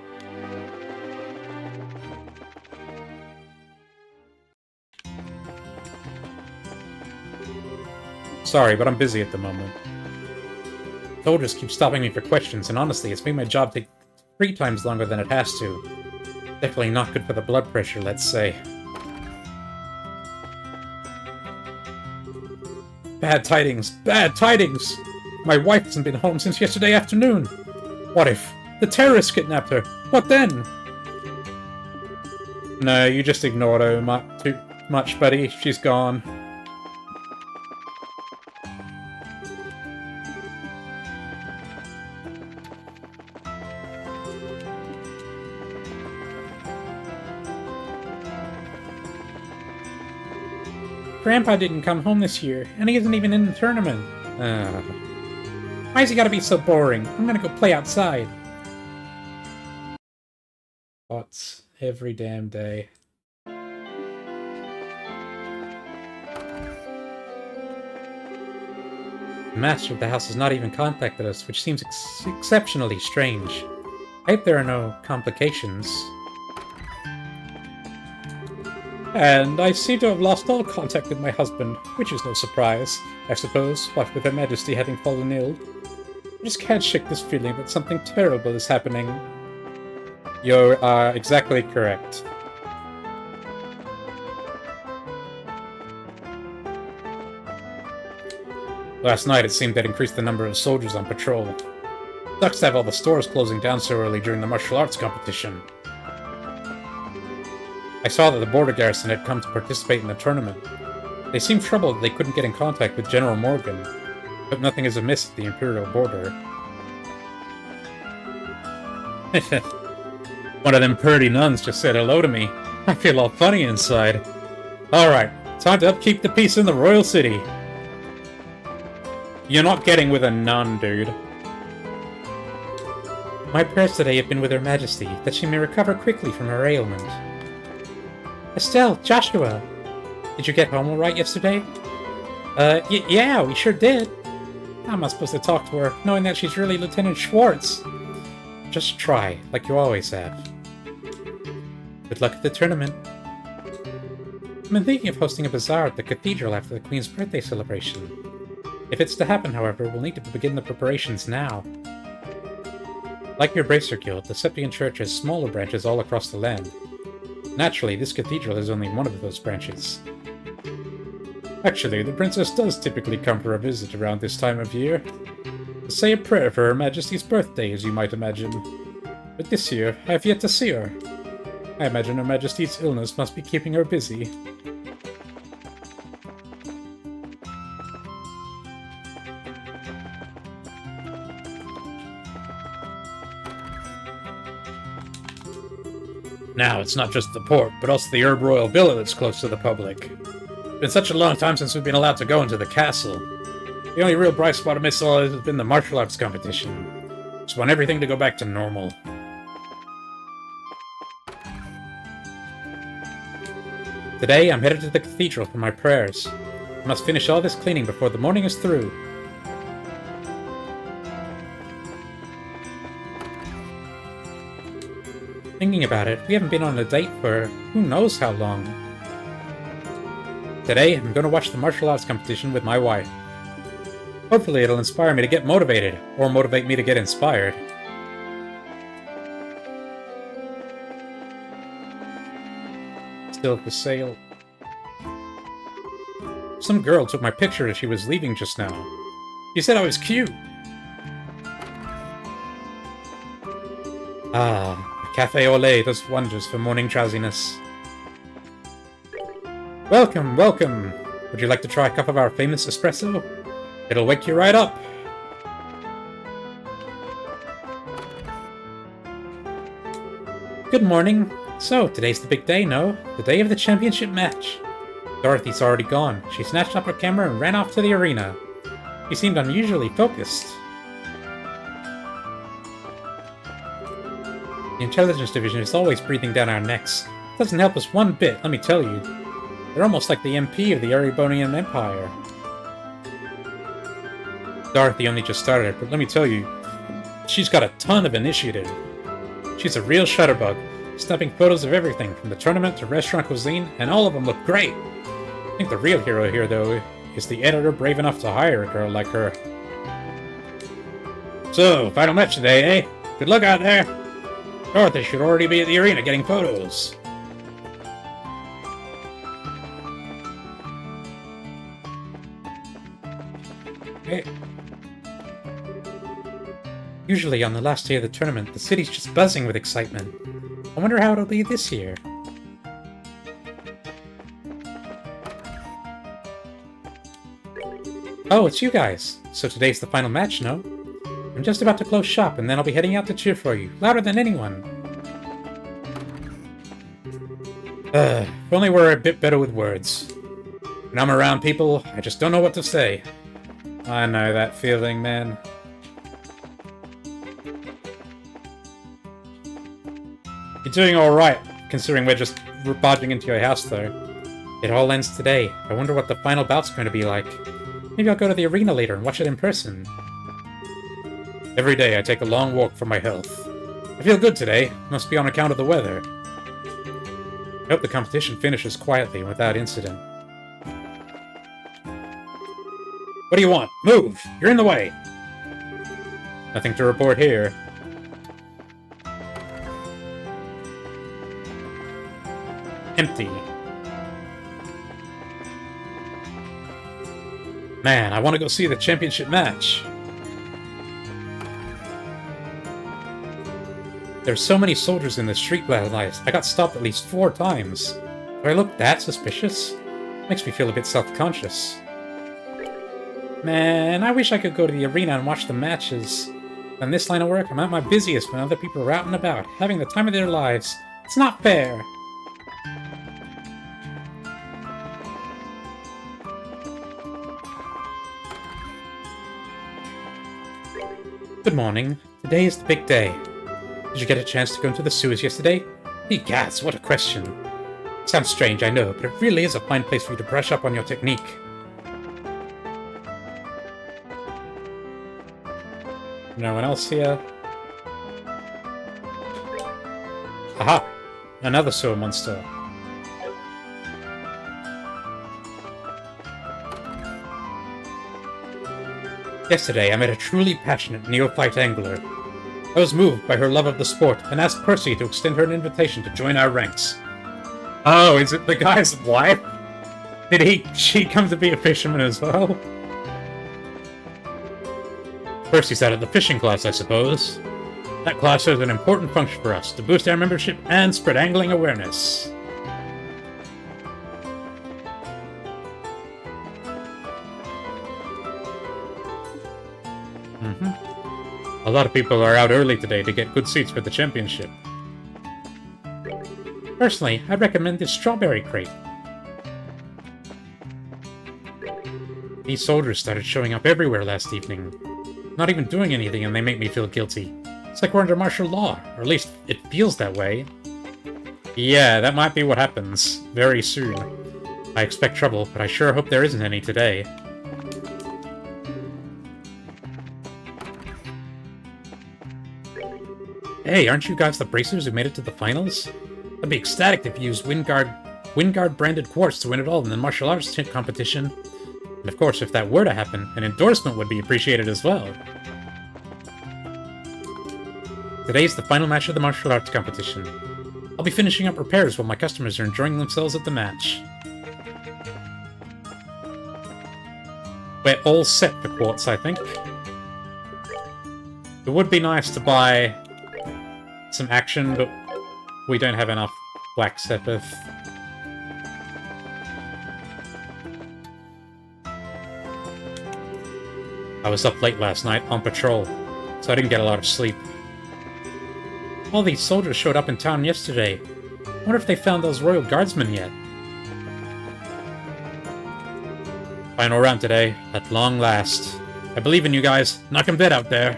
Sorry, but I'm busy at the moment. Soldiers keep stopping me for questions, and honestly, it's made my job take 3 times longer than it has to. Definitely not good for the blood pressure, let's say. Bad tidings! Bad tidings! My wife hasn't been home since yesterday afternoon! What if the terrorists kidnapped her? What then? No, you just ignored her too much, buddy. She's gone. Grandpa didn't come home this year, and he isn't even in the tournament. Why's he gotta be so boring? I'm gonna go play outside. Thoughts every damn day. The master of the house has not even contacted us, which seems exceptionally strange. I hope there are no complications. And I seem to have lost all contact with my husband, which is no surprise, I suppose, what with Her Majesty having fallen ill. I just can't shake this feeling that something terrible is happening. You are exactly correct. Last night it seemed they'd increased the number of soldiers on patrol. Sucks to have all the stores closing down so early during the martial arts competition. I saw that the border garrison had come to participate in the tournament. They seemed troubled that they couldn't get in contact with General Morgan, but nothing is amiss at the Imperial border. One of them purty nuns just said hello to me. I feel all funny inside. Alright, time to upkeep the peace in the royal city. You're not getting with a nun, dude. My prayers today have been with Her Majesty, that she may recover quickly from her ailment. Estelle, Joshua! Did you get home alright yesterday? Yeah, we sure did. How am I supposed to talk to her, knowing that she's really Lieutenant Schwartz? Just try, like you always have. Good luck at the tournament. I've been thinking of hosting a bazaar at the cathedral after the Queen's birthday celebration. If it's to happen, however, we'll need to begin the preparations now. Like your Bracer Guild, the Septian Church has smaller branches all across the land. Naturally, this cathedral is only one of those branches. Actually, the princess does typically come for a visit around this time of year. To say a prayer for Her Majesty's birthday, as you might imagine. But this year, I have yet to see her. I imagine Her Majesty's illness must be keeping her busy. Now, it's not just the port, but also the Herb Royal Villa that's close to the public. It's been such a long time since we've been allowed to go into the castle. The only real bright spot amidst all this has been the martial arts competition. Just want everything to go back to normal. Today, I'm headed to the cathedral for my prayers. I must finish all this cleaning before the morning is through. Thinking about it, we haven't been on a date for who knows how long. Today, I'm going to watch the martial arts competition with my wife. Hopefully it'll inspire me to get motivated, or motivate me to get inspired. Still for sale. Some girl took my picture as she was leaving just now. She said I was cute. Ah. Cafe au lait does wonders for morning drowsiness. Welcome, welcome! Would you like to try a cup of our famous espresso? It'll wake you right up. Good morning. So, today's the big day, no? The day of the championship match. Dorothy's already gone. She snatched up her camera and ran off to the arena. She seemed unusually focused. The intelligence division is always breathing down our necks. It doesn't help us one bit, let me tell you. They're almost like the MP of the Erebonian Empire. Dorothy only just started, but let me tell you, she's got a ton of initiative. She's a real shutterbug, snapping photos of everything, from the tournament to restaurant cuisine, and all of them look great. I think the real hero here, though, is the editor brave enough to hire a girl like her. So, final match today, eh? Good luck out there! Dorothy should already be at the arena getting photos. Hey. Usually on the last day of the tournament, the city's just buzzing with excitement. I wonder how it'll be this year. Oh, it's you guys. So today's the final match, no? I'm just about to close shop, and then I'll be heading out to cheer for you, louder than anyone. If only we're a bit better with words. When I'm around people, I just don't know what to say. I know that feeling, man. You're doing alright, considering we're just barging into your house, though. It all ends today. I wonder what the final bout's going to be like. Maybe I'll go to the arena later and watch it in person. Every day I take a long walk for my health. I feel good today. Must be on account of the weather. I hope the competition finishes quietly and without incident. What do you want? Move! You're in the way! Nothing to report here. Empty. Man, I want to go see the championship match. There's so many soldiers in the street last night. I got stopped at least 4 times. Do I look that suspicious? Makes me feel a bit self-conscious. Man, I wish I could go to the arena and watch the matches. On this line of work, I'm at my busiest when other people are out and about, having the time of their lives. It's not fair. Good morning. Today is the big day. Did you get a chance to go into the sewers yesterday? Egad, what a question. Sounds strange, I know, but it really is a fine place for you to brush up on your technique. No one else here? Aha! Another sewer monster. Yesterday, I met a truly passionate neophyte angler. I was moved by her love of the sport and asked Percy to extend her an invitation to join our ranks. Oh, is it the guy's wife? Did she come to be a fisherman as well? Percy's out of the fishing class, I suppose. That class has an important function for us, to boost our membership and spread angling awareness. A lot of people are out early today to get good seats for the championship. Personally, I'd recommend this strawberry crate. These soldiers started showing up everywhere last evening. Not even doing anything and they make me feel guilty. It's like we're under martial law, or at least it feels that way. Yeah, that might be what happens very soon. I expect trouble, but I sure hope there isn't any today. Hey, aren't you guys the Bracers who made it to the finals? I'd be ecstatic if you used Wingard branded quartz to win it all in the martial arts competition. And of course, if that were to happen, an endorsement would be appreciated as well. Today's the final match of the martial arts competition. I'll be finishing up repairs while my customers are enjoying themselves at the match. We're all set for quartz, I think. It would be nice to buy some action, but we don't have enough Black Sepith. I was up late last night on patrol, so I didn't get a lot of sleep. All these soldiers showed up in town yesterday. I wonder if they found those Royal Guardsmen yet. Final round today, at long last. I believe in you guys. Knock 'em dead out there.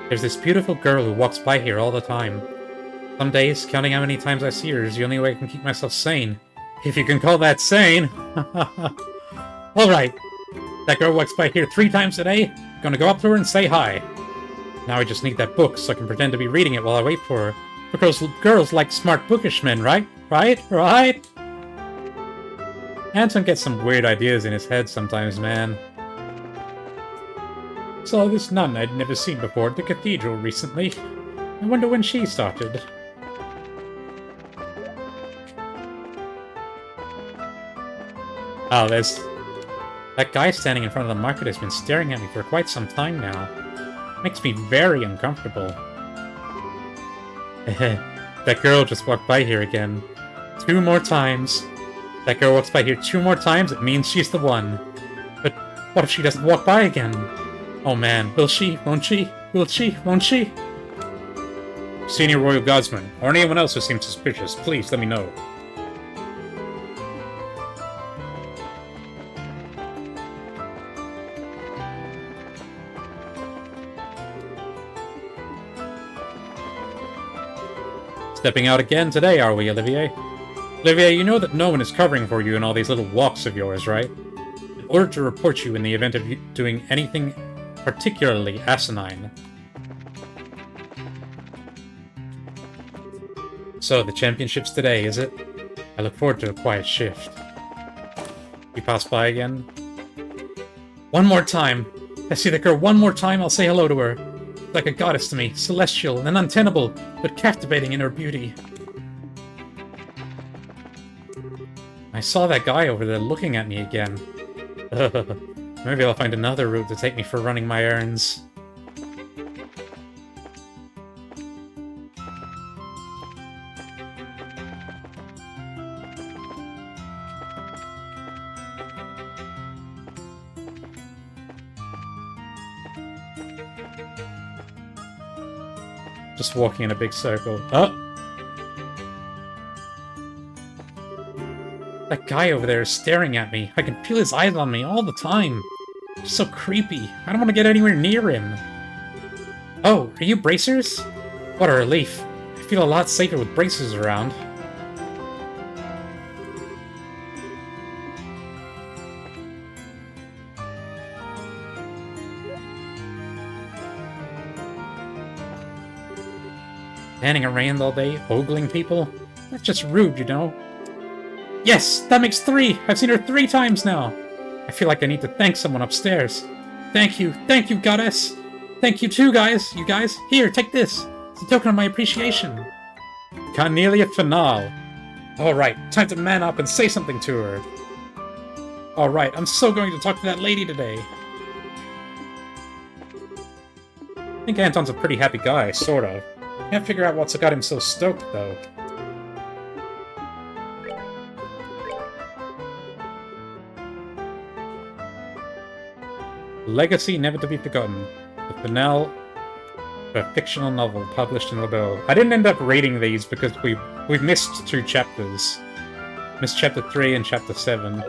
There's this beautiful girl who walks by here all the time. Some days, counting how many times I see her is the only way I can keep myself sane. If you can call that sane. Alright. That girl walks by here 3 times a day. Gonna go up to her and say hi. Now I just need that book so I can pretend to be reading it while I wait for her. Because girls like smart bookish men, right? Right? Anton gets some weird ideas in his head sometimes, man. Saw this nun I'd never seen before at the cathedral recently. I wonder when she started. Oh, there's... That guy standing in front of the market has been staring at me for quite some time now. Makes me very uncomfortable. That girl just walked by here again. 2 more times. That girl walks by here 2 more times, it means she's the one. But what if she doesn't walk by again? Oh man, will she? Won't she? Will she? Won't she? Senior Royal Guardsman, or anyone else who seems suspicious, please let me know. Stepping out again today, are we, Olivier? Olivier, you know that no one is covering for you in all these little walks of yours, right? In order to report you in the event of you doing anything particularly asinine. So, the championship's today, is it? I look forward to a quiet shift. You pass by again? One more time! I see the girl one more time, I'll say hello to her. Like a goddess to me, celestial and untenable, but captivating in her beauty. I saw that guy over there looking at me again. Maybe I'll find another route to take me for running my errands. Just walking in a big circle. Oh! That guy over there is staring at me. I can feel his eyes on me all the time. It's so creepy. I don't want to get anywhere near him. Oh, are you bracers? What a relief. I feel a lot safer with bracers around. Standing around all day, ogling people? That's just rude, you know? Yes! That makes 3! I've seen her 3 times now! I feel like I need to thank someone upstairs. Thank you, goddess! Thank you too, guys! You guys, here, take this! It's a token of my appreciation! Cornelia Finale. Alright, time to man up and say something to her. Alright, I'm so going to talk to that lady today. I think Anton's a pretty happy guy, sort of. Can't figure out what's got him so stoked, though. Legacy Never to be Forgotten. The finale of a fictional novel published in Labelle. I didn't end up reading these because we've missed 2 chapters. Missed chapter 3 and chapter 7.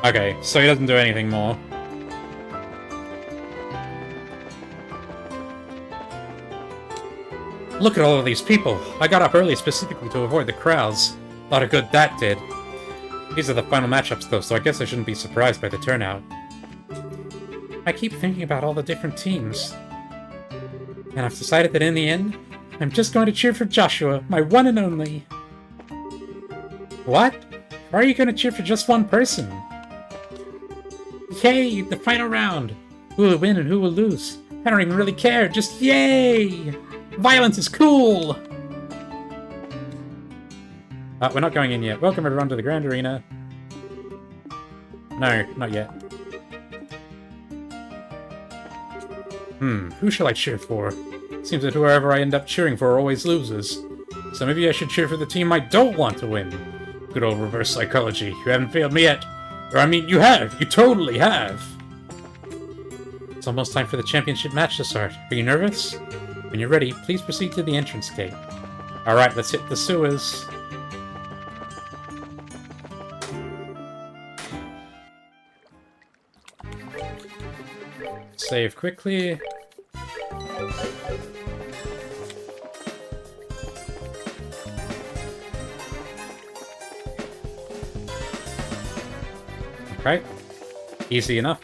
Okay, so he doesn't do anything more. Look at all of these people. I got up early specifically to avoid the crowds. A lot of good that did. These are the final matchups though, so I guess I shouldn't be surprised by the turnout. I keep thinking about all the different teams. And I've decided that in the end, I'm just going to cheer for Joshua, my one and only. What? Why are you going to cheer for just one person? Yay! The final round! Who will win and who will lose? I don't even really care, just yay! Violence is cool! We're not going in yet. Welcome everyone to the Grand Arena. No, not yet. Who shall I cheer for? Seems that whoever I end up cheering for always loses. So maybe I should cheer for the team I don't want to win. Good old reverse psychology. You haven't failed me yet. Or I mean, you have. You totally have. It's almost time for the championship match to start. Are you nervous? When you're ready, please proceed to the entrance gate. Alright, let's hit the sewers. Save quickly. Okay. Easy enough.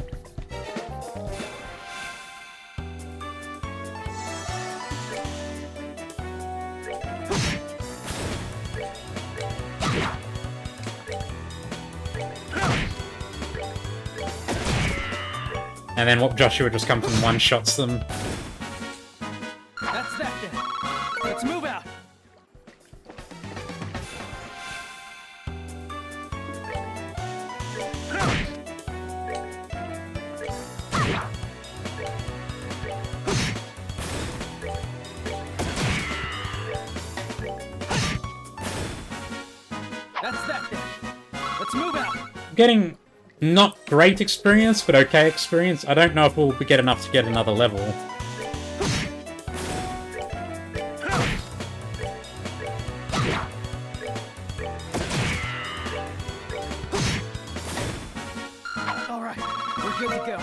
And then what Joshua just comes and one-shots them. That's that then. Let's move out. That's that then. Let's move out. Getting not great experience, but okay experience. I don't know if we'll get enough to get another level. All right, we're good to go.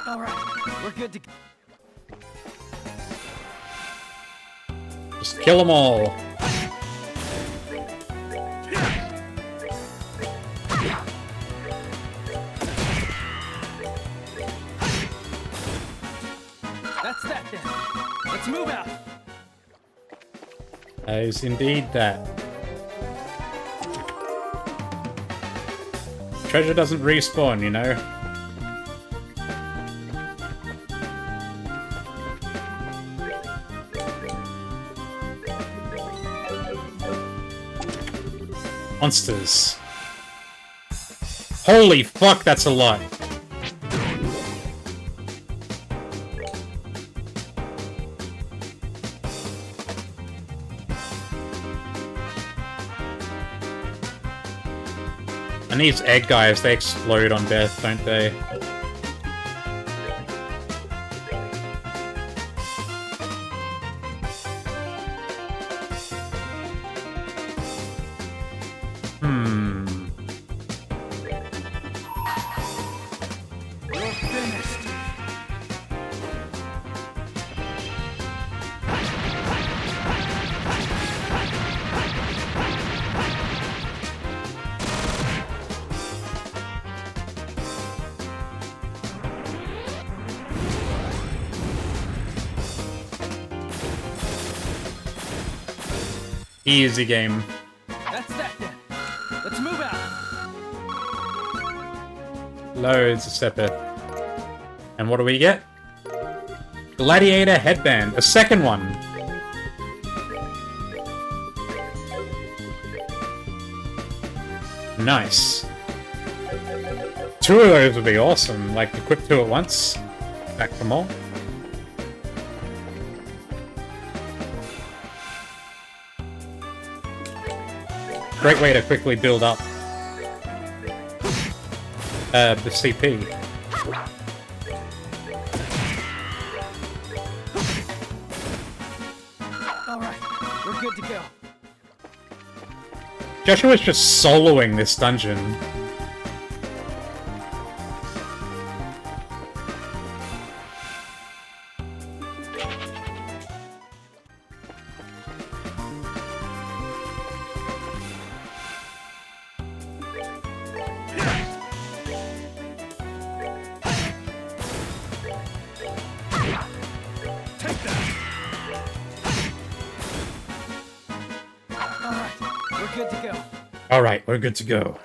All right, we're good to go. Just kill them all. That's that then. Let's move out. That is indeed that. Treasure doesn't respawn, you know? Monsters. Holy fuck, that's a lot. And these egg guys, they explode on death, don't they? You're finished. Easy game. That's that then. Let's move out. Loads of Sepith. And what do we get? Gladiator headband. A second one. Nice. Two of those would be awesome. Like, equip two at once. Back for more. Great way to quickly build up the CP. All right, we're good to go. Joshua's just soloing this dungeon. Take that. All right, good to go. Alright, we're good to go.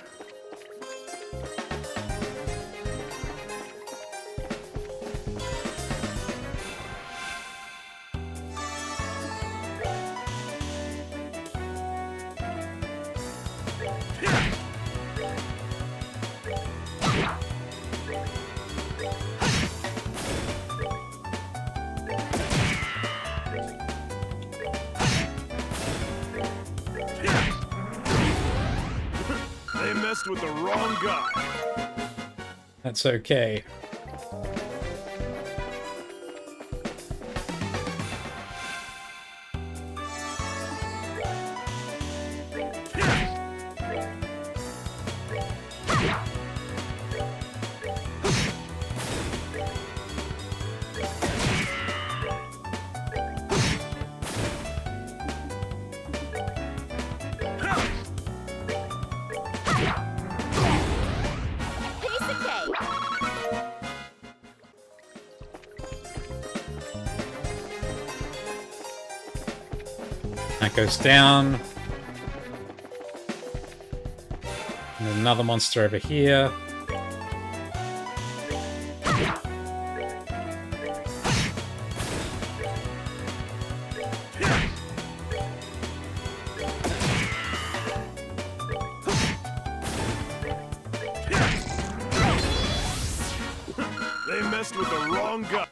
They messed with the wrong guy. That's okay. Piece of cake. That goes down. And another monster over here. They messed with the wrong guy.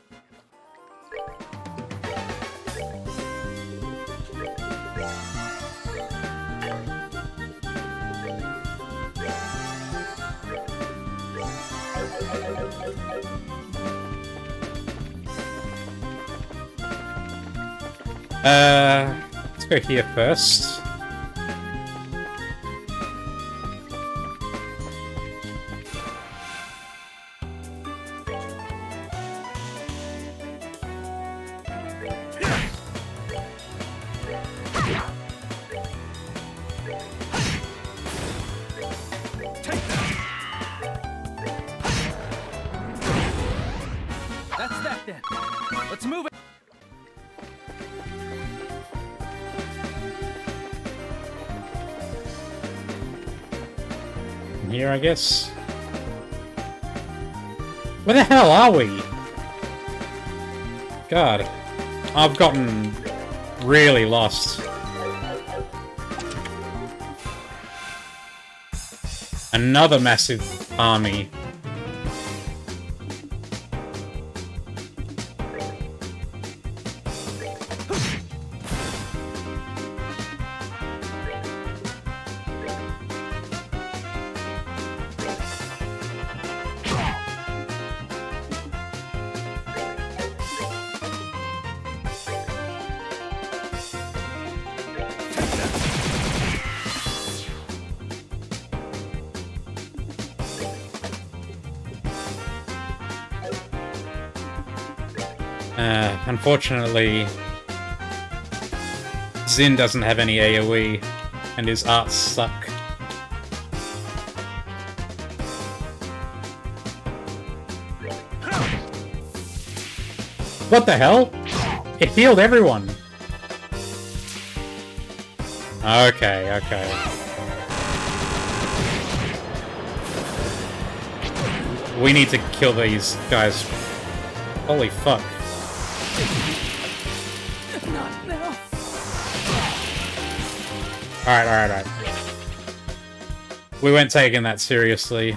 Let's go here first. That's that then. Let's move it. Here, I guess. Where the hell are we? God. I've gotten really lost. Another massive army. Unfortunately, Zin doesn't have any AoE, and his arts suck. What the hell? It healed everyone! Okay, okay. We need to kill these guys. Holy fuck. Not now. Alright. We weren't taking that seriously.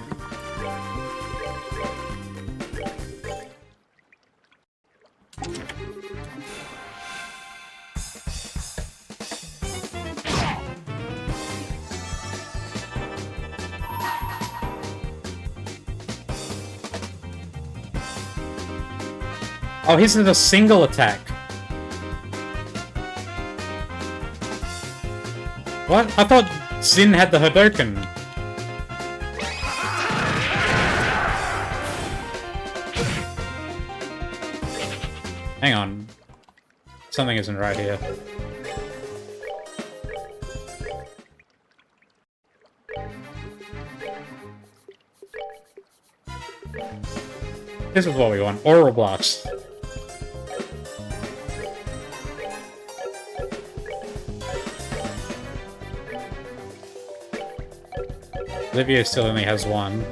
Oh, his is a single attack. What? I thought Zin had the Hadoken. Hang on. Something isn't right here. This is what we want. Oral Blast. Olivia still only has one.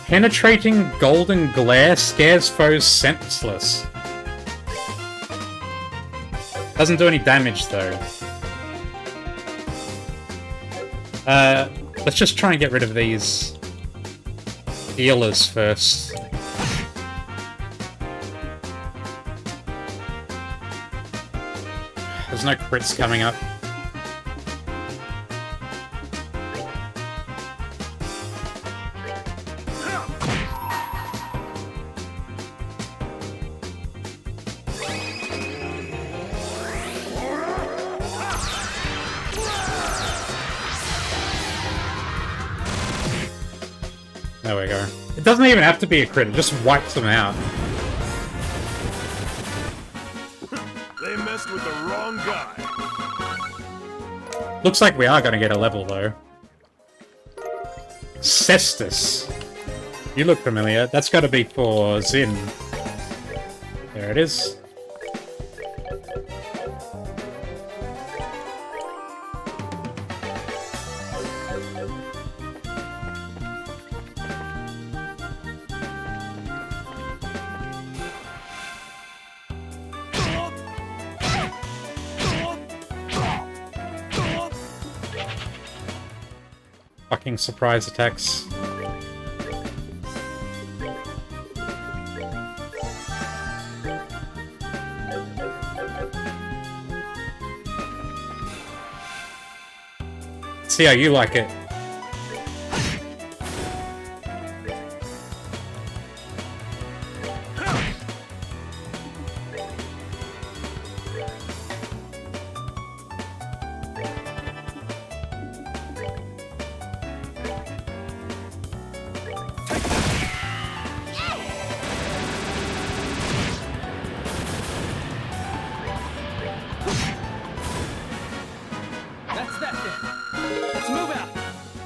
Penetrating golden glare scares foes senseless. Doesn't do any damage, though. Let's just try and get rid of these healers first. There's no crits coming up. There we go. It doesn't even have to be a crit, it just wipes them out. They messed with the wrong guy. Looks like we are gonna get a level, though. Cestus. You look familiar. That's gotta be for Zin. There it is. Fucking surprise attacks. See how you like it.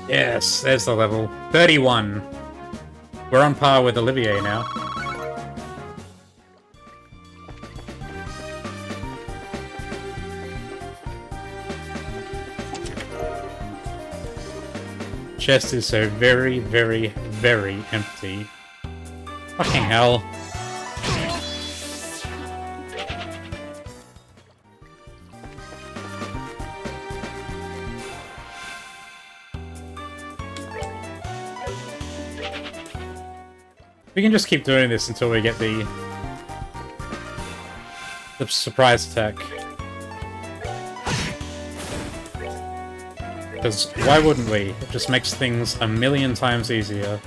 Yes, there's the level. 31. We're on par with Olivier now. Chest is so very, very, very empty. Fucking hell. We can just keep doing this until we get the surprise attack. Because why wouldn't we? It just makes things a million times easier.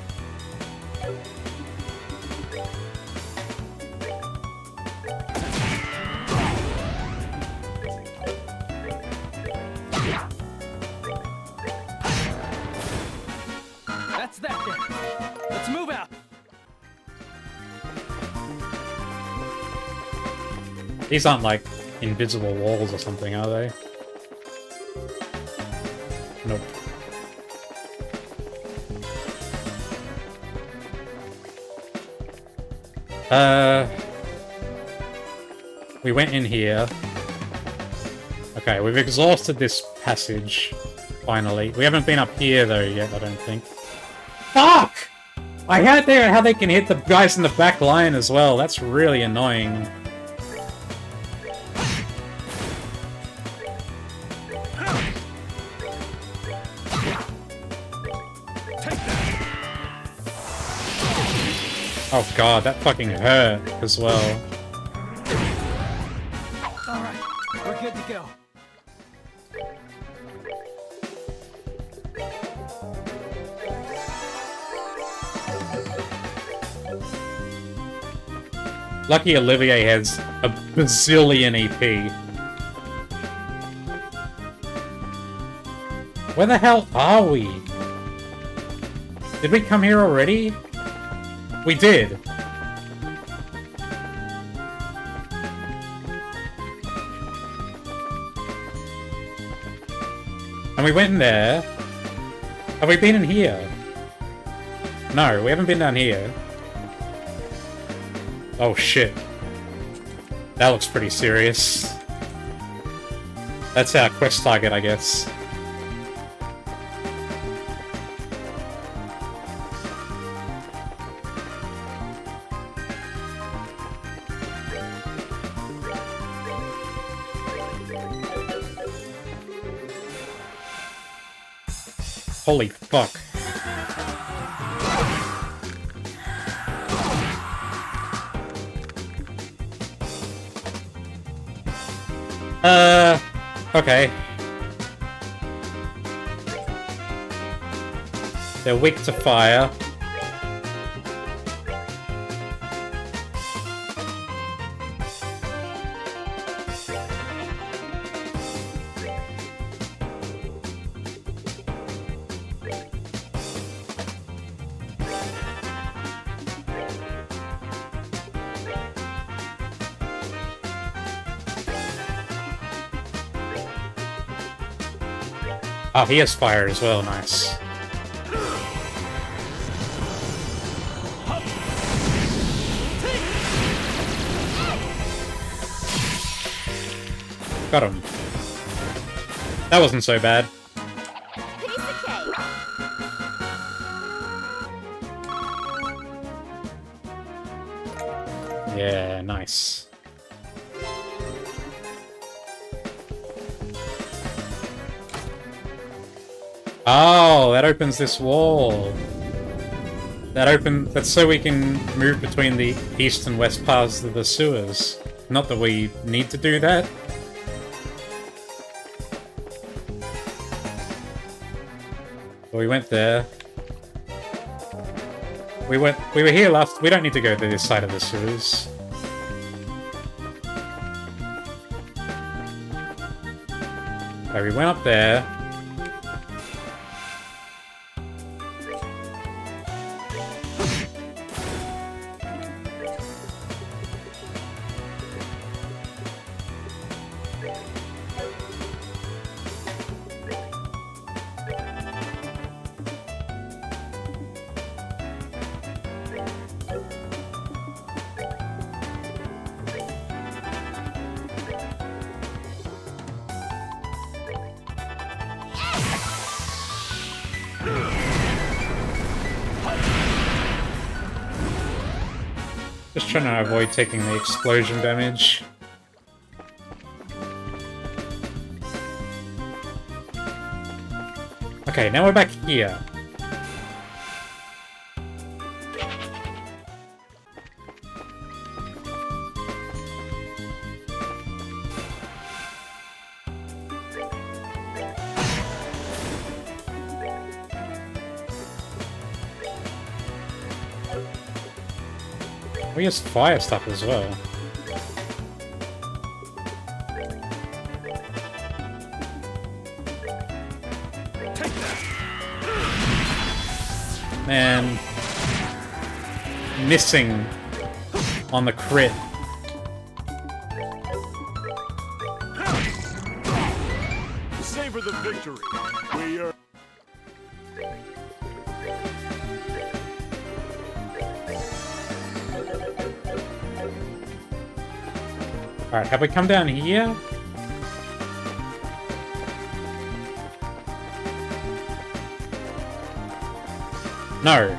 That's that then. Let's move out. These aren't like invisible walls or something, are they? Nope. We went in here. Okay, we've exhausted this passage, finally. We haven't been up here, though, yet, I don't think. Fuck! I had there how they can hit the guys in the back line as well. That's really annoying. Oh god, that fucking hurt as well. Alright, we're good to go. Lucky Olivier has a bazillion EP. Where the hell are we? Did we come here already? We did. we went in there. Have we been in here? No, we haven't been down here. Oh shit. That looks pretty serious. That's our quest target, I guess. Holy fuck. Okay. They're weak to fire. Oh, he has fire as well, nice. Got him. That wasn't so bad. Piece of cake. Yeah, nice. Oh, that opens this wall. That's so we can move between the east and west paths of the sewers. Not that we need to do that. But we went there. We were here last. We don't need to go to this side of the sewers. Okay, we went up there. Just trying to avoid taking the explosion damage. Okay, now we're back here. We use fire stuff as well. Man, missing on the crit. Savor the victory. We are. Alright, have we come down here? No.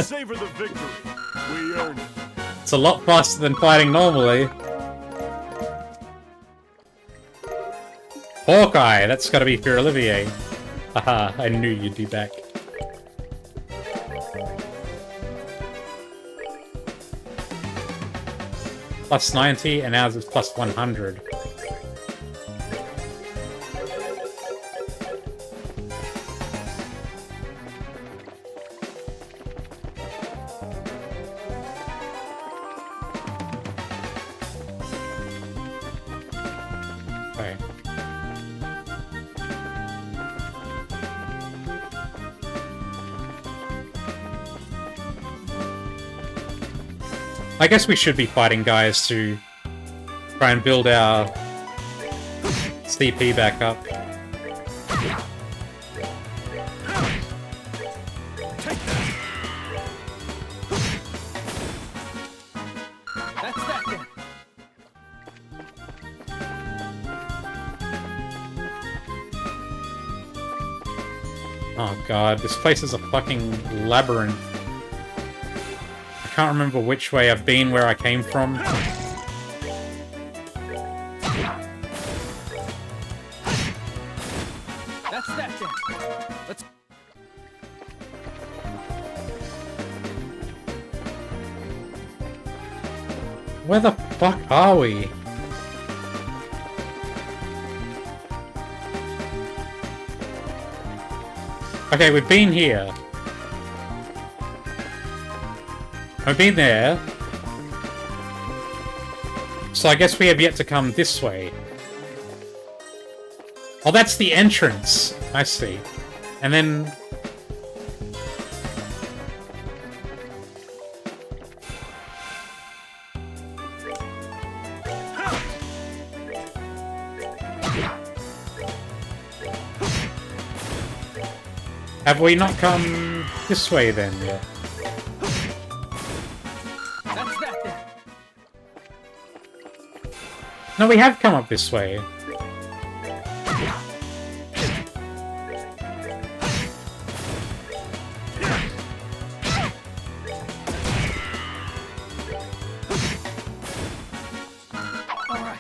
Savor the victory. We earned it. It's a lot faster than fighting normally. Hawkeye, that's gotta be for Olivier. Haha, I knew you'd be back. Plus 90, and ours is plus 100. Okay. I guess we should be fighting guys to try and build our CP back up. That's that then. Oh god, this place is a fucking labyrinth. I can't remember which way I've been, where I came from. That's that then. Let's. Where the fuck are we? Okay, we've been here. I've been there. So I guess we have yet to come this way. Oh, that's the entrance. I see. And then... have we not come this way then yet? That's that then. No, we have come up this way. All right.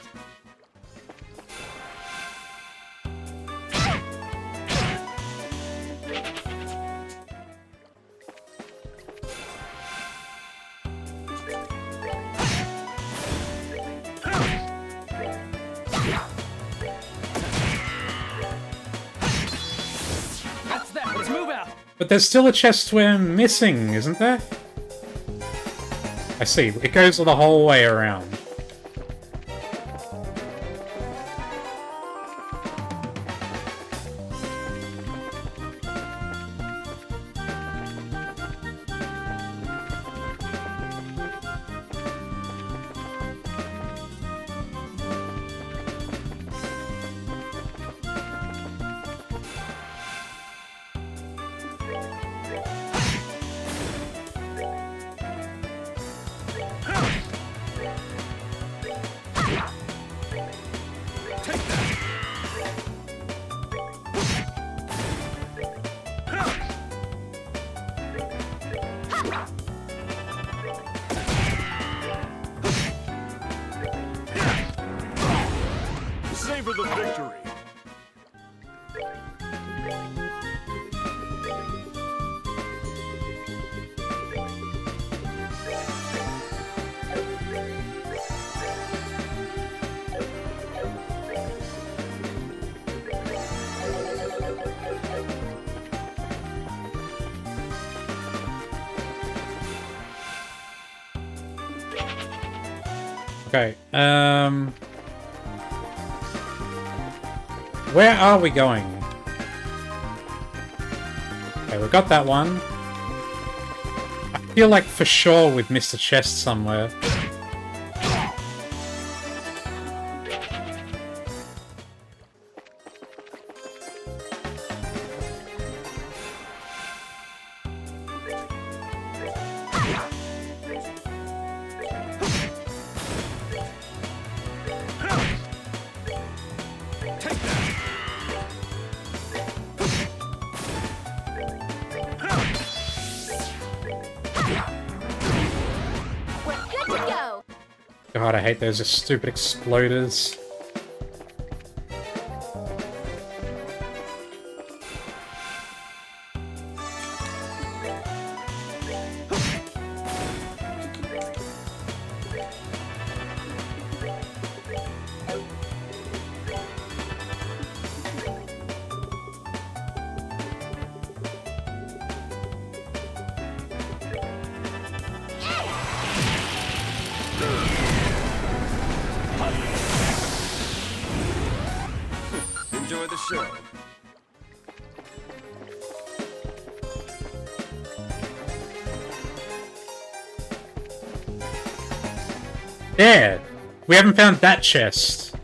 That's that. Let's move out. But there's still a chest we're missing, isn't there? I see. It goes the whole way around. Savor the victory. Okay, where are we going? Okay, we got that one. I feel like for sure we've missed a chest somewhere. We're good to go. God, I hate those stupid exploders. enjoy the show. There! We haven't found that chest.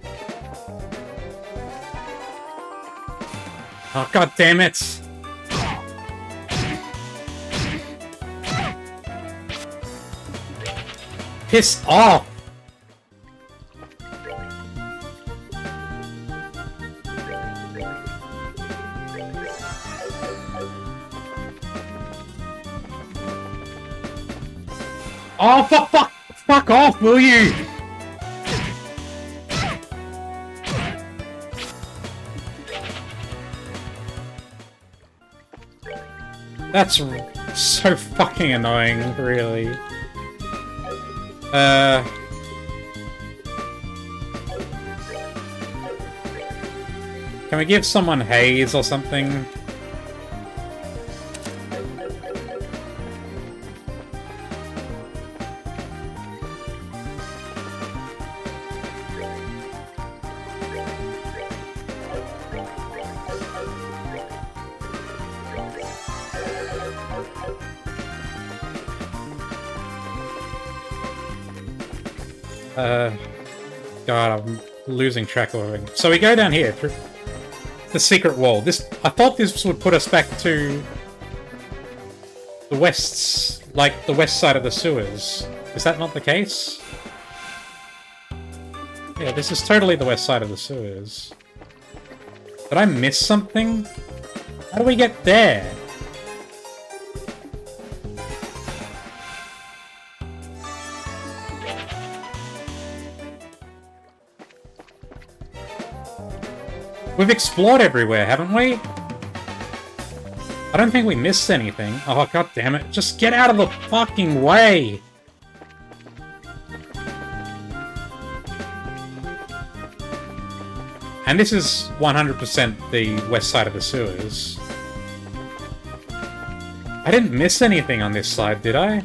Oh, god damn it! Piss off! Oh, fuck off, will you? That's so fucking annoying, really. Can we give someone haze or something? God, I'm losing track of everything. So we go down here through the secret wall. I thought this would put us back to the the west side of the sewers. Is that not the case? Yeah, this is totally the west side of the sewers. Did I miss something? How do we get there? We've explored everywhere, haven't we? I don't think we missed anything. Oh, god damn it. Just get out of the fucking way! And this is 100% the west side of the sewers. I didn't miss anything on this side, did I?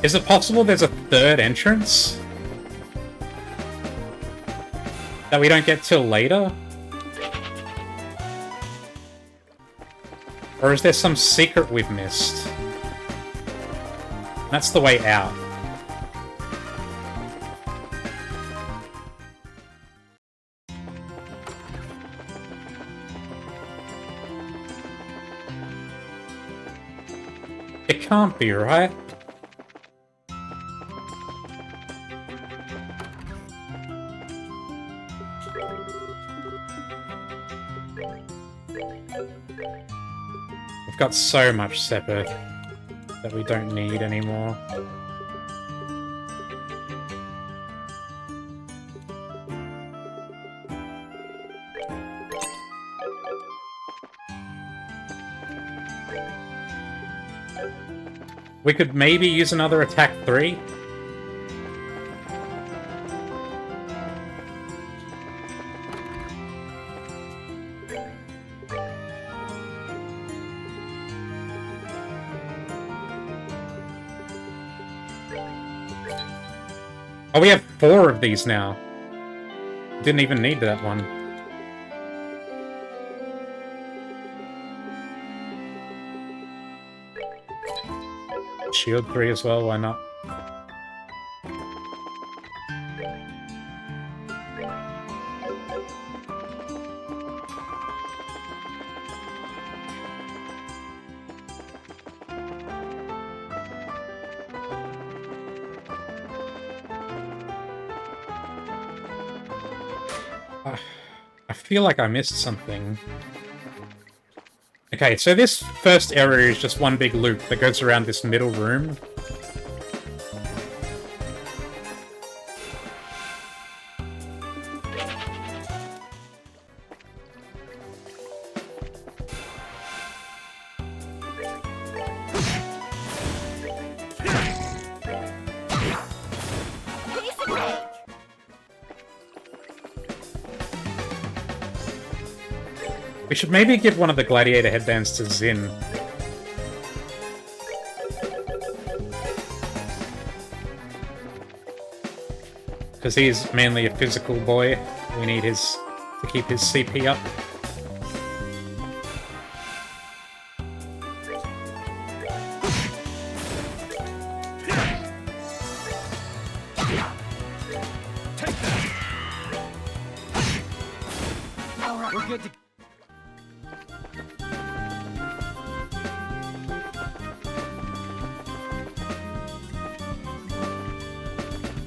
Is it possible there's a third entrance? That we don't get till later? Or is there some secret we've missed? That's the way out. It can't be, right? We've got so much Sepith that we don't need anymore. We could maybe use another attack 3. Oh, we have 4 of these now. Didn't even need that one. Shield 3 as well, why not? I feel like I missed something. Okay, so this first area is just one big loop that goes around this middle room. We should maybe give one of the gladiator headbands to Zin. Because he's mainly a physical boy. We need his to keep his CP up. Alright, we're good to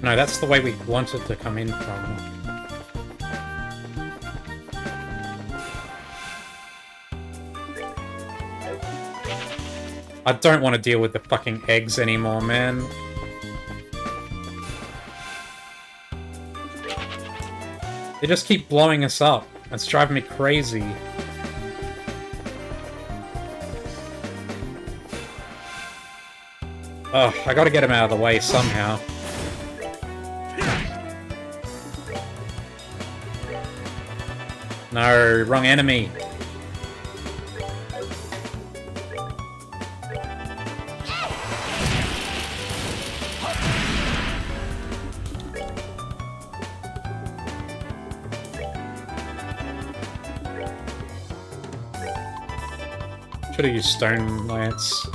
No, that's the way we wanted to come in from. I don't want to deal with the fucking eggs anymore, man. They just keep blowing us up. It's driving me crazy. Ugh, I gotta get him out of the way somehow. No, wrong enemy. Should have used Stone Lance.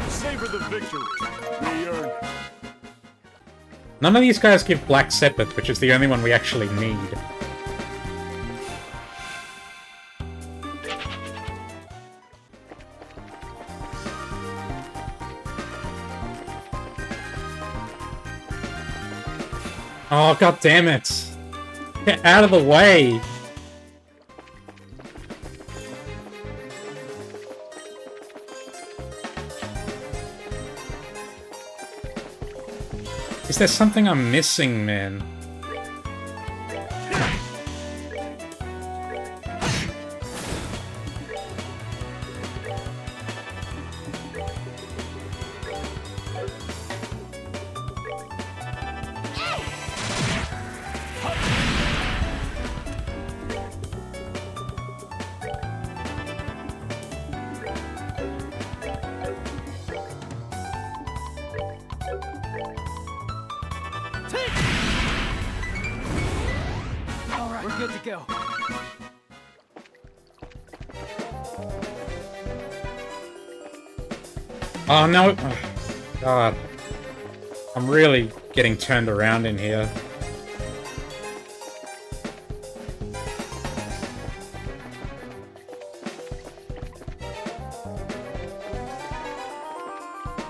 Savor the victory. We earned it. None of these guys give Black Sepith, which is the only one we actually need. Oh, god damn it! Get out of the way! Is there something I'm missing, man? Alright, we're good to go. Oh no! Oh, god. I'm really getting turned around in here.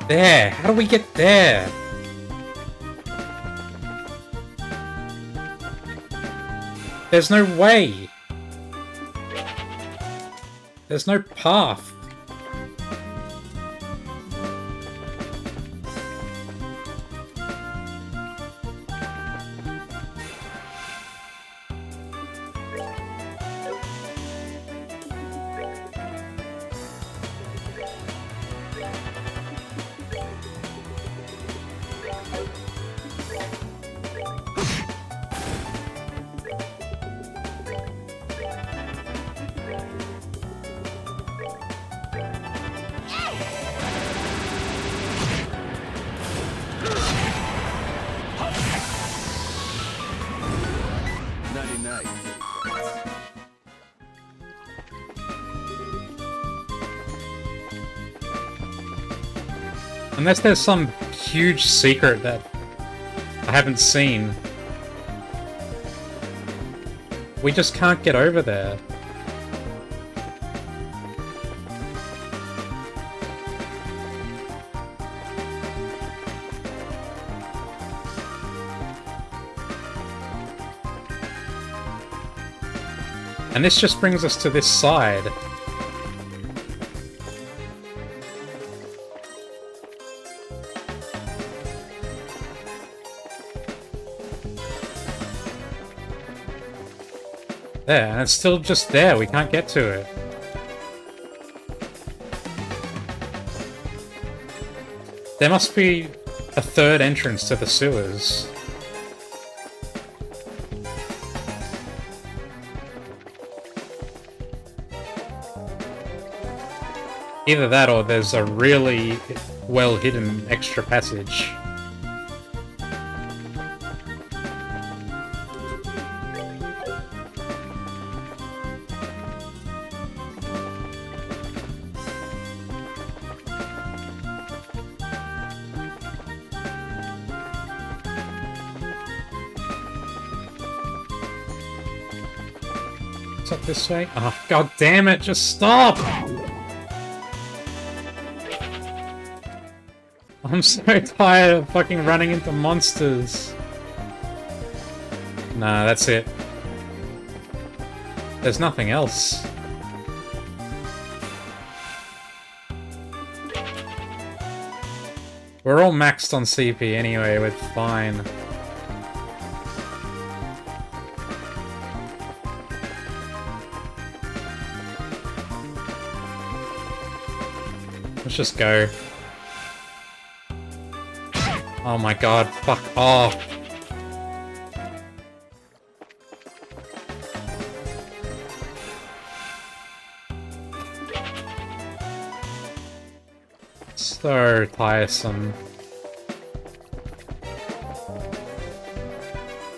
There! How do we get there? There's no way! There's no path. Unless there's some huge secret that I haven't seen. We just can't get over there. And this just brings us to this side. There, and it's still just there. We can't get to it. There must be a third entrance to the sewers. Either that or there's a really well-hidden extra passage. Up this way? Oh, god damn it, just stop! I'm so tired of fucking running into monsters. Nah, that's it. There's nothing else. We're all maxed on CP anyway, we're fine. Let's just go. Oh my god, fuck off. So tiresome.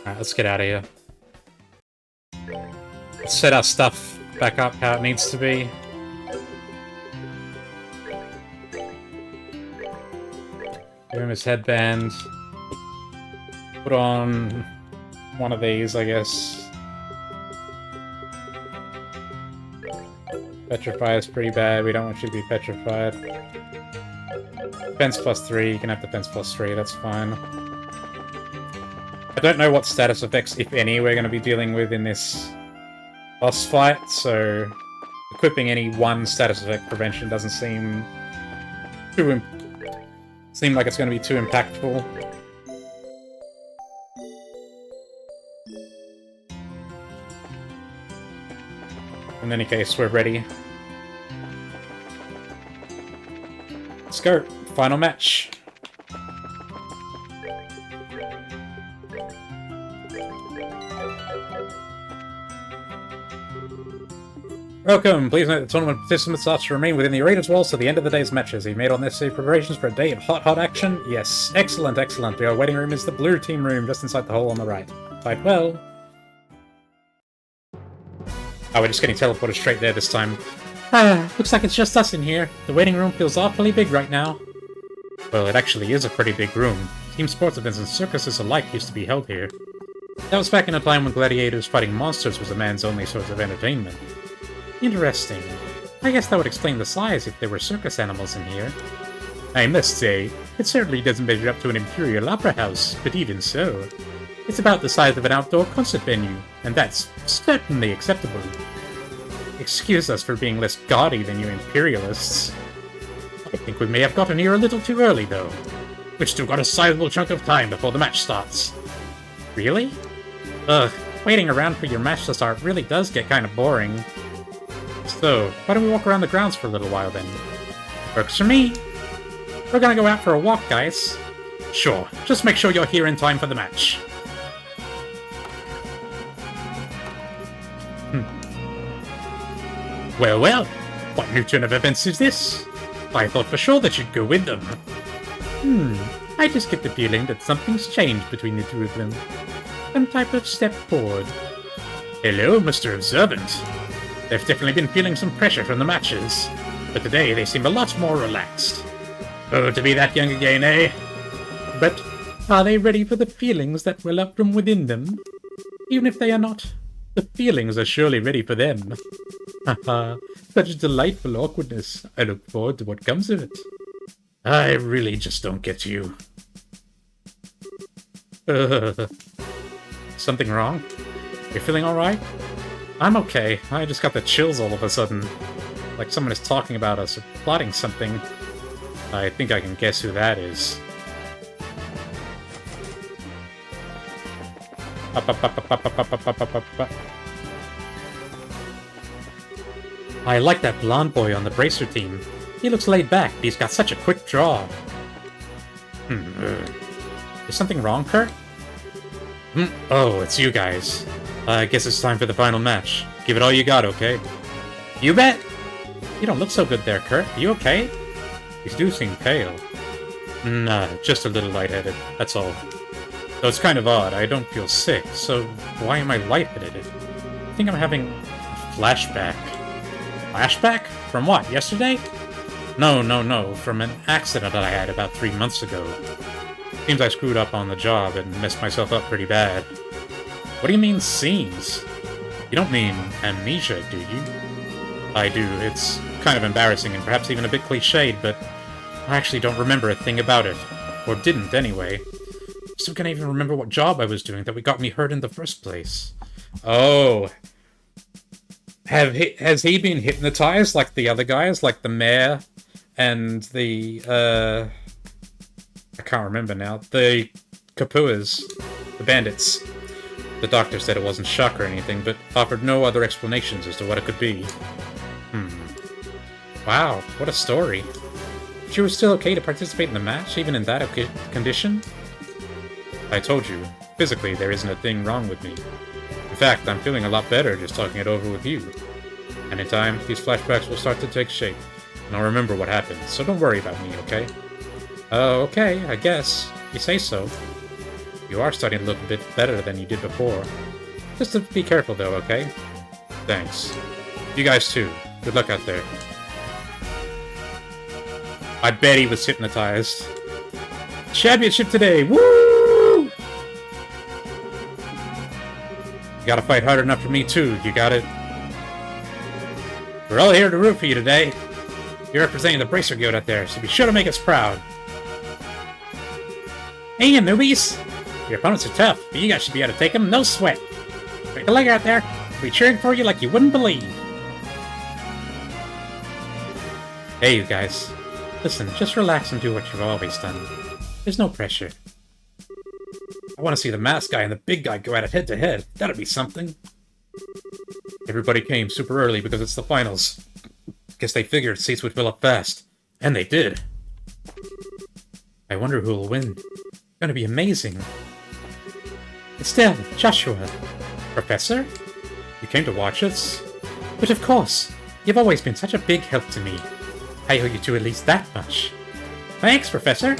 Alright, let's get out of here. Let's set our stuff back up how it needs to be. Give him his headband. Put on one of these, I guess. Petrify is pretty bad. We don't want you to be petrified. Defense +3. You can have defense +3. That's fine. I don't know what status effects, if any, we're going to be dealing with in this boss fight, so equipping any one status effect prevention doesn't seem like it's going to be too impactful. In any case, we're ready. Let's go. Final match. Welcome! Please note the tournament participants are to remain within the arena's walls to the end of the day's matches. Have you made all necessary preparations for a day of hot action? Yes. Excellent, excellent. Your waiting room is the blue team room, just inside the hole on the right. Quite well. Oh, we're just getting teleported straight there this time. Looks like it's just us in here. The waiting room feels awfully big right now. Well, it actually is a pretty big room. Team sports events and circuses alike used to be held here. That was back in a time when gladiators fighting monsters was a man's only source of entertainment. Interesting. I guess that would explain the size if there were circus animals in here. I must say, it certainly doesn't measure up to an imperial opera house, but even so. It's about the size of an outdoor concert venue, and that's certainly acceptable. Excuse us for being less gaudy than you imperialists. I think we may have gotten here a little too early, though. We've still got a sizable chunk of time before the match starts. Really? Ugh, waiting around for your match to start really does get kind of boring. So, why don't we walk around the grounds for a little while then? Works for me! We're gonna go out for a walk, guys. Sure, just make sure you're here in time for the match. Well, well, what new turn of events is this? I thought for sure that you'd go with them. I just get the feeling that something's changed between the two of them. Some type of step forward. Hello, Mr. Observant. They've definitely been feeling some pressure from the matches, but today they seem a lot more relaxed. Oh, to be that young again, eh? But are they ready for the feelings that well up from within them? Even if they are not, the feelings are surely ready for them. Haha, such delightful awkwardness. I look forward to what comes of it. I really just don't get you. Something wrong? You feeling alright? I'm okay. I just got the chills all of a sudden. Like someone is talking about us or plotting something. I think I can guess who that is. I like that blonde boy on the bracer team. He looks laid back, but he's got such a quick draw. Is something wrong, Kurt? Oh, it's you guys. I guess it's time for the final match. Give it all you got, okay? You bet! You don't look so good there, Kurt. Are you okay? You do seem pale. Nah, just a little lightheaded, that's all. Though it's kind of odd, I don't feel sick, so why am I lightheaded? I think I'm having a flashback. Flashback? From what, yesterday? No, from an accident that I had about 3 months ago. Seems I screwed up on the job and messed myself up pretty bad. What do you mean, seems? You don't mean amnesia, do you? I do. It's kind of embarrassing and perhaps even a bit cliched, but I actually don't remember a thing about it. Or didn't, anyway. Still can't even remember what job I was doing that got me hurt in the first place. Oh. Has he been hypnotized like the other guys? Like the mayor and the, I can't remember now. The Kapuas. The bandits. The doctor said it wasn't shock or anything, but offered no other explanations as to what it could be. Wow, what a story. She was still okay to participate in the match, even in that condition? I told you, physically there isn't a thing wrong with me. In fact, I'm feeling a lot better just talking it over with you. And in time, these flashbacks will start to take shape, and I'll remember what happened, so don't worry about me, okay? Okay, I guess. You say so. You are starting to look a bit better than you did before. Just to be careful though, okay? Thanks. You guys too. Good luck out there. I bet he was hypnotized. Championship today! Woo! You gotta fight hard enough for me too, you got it? We're all here to root for you today. You're representing the Bracer Guild out there, so be sure to make us proud. Hey, you newbies! Your opponents are tough, but you guys should be able to take them, no sweat. Break a leg out there. We'll be cheering for you like you wouldn't believe. Hey, you guys. Listen, just relax and do what you've always done. There's no pressure. I want to see the masked guy and the big guy go at it head to head. That'd be something. Everybody came super early because it's the finals. Guess they figured seats would fill up fast. And they did. I wonder who will win. It's gonna be amazing. Estelle, Joshua. Professor? You came to watch us? But of course. You've always been such a big help to me. I owe you two at least that much. Thanks, Professor.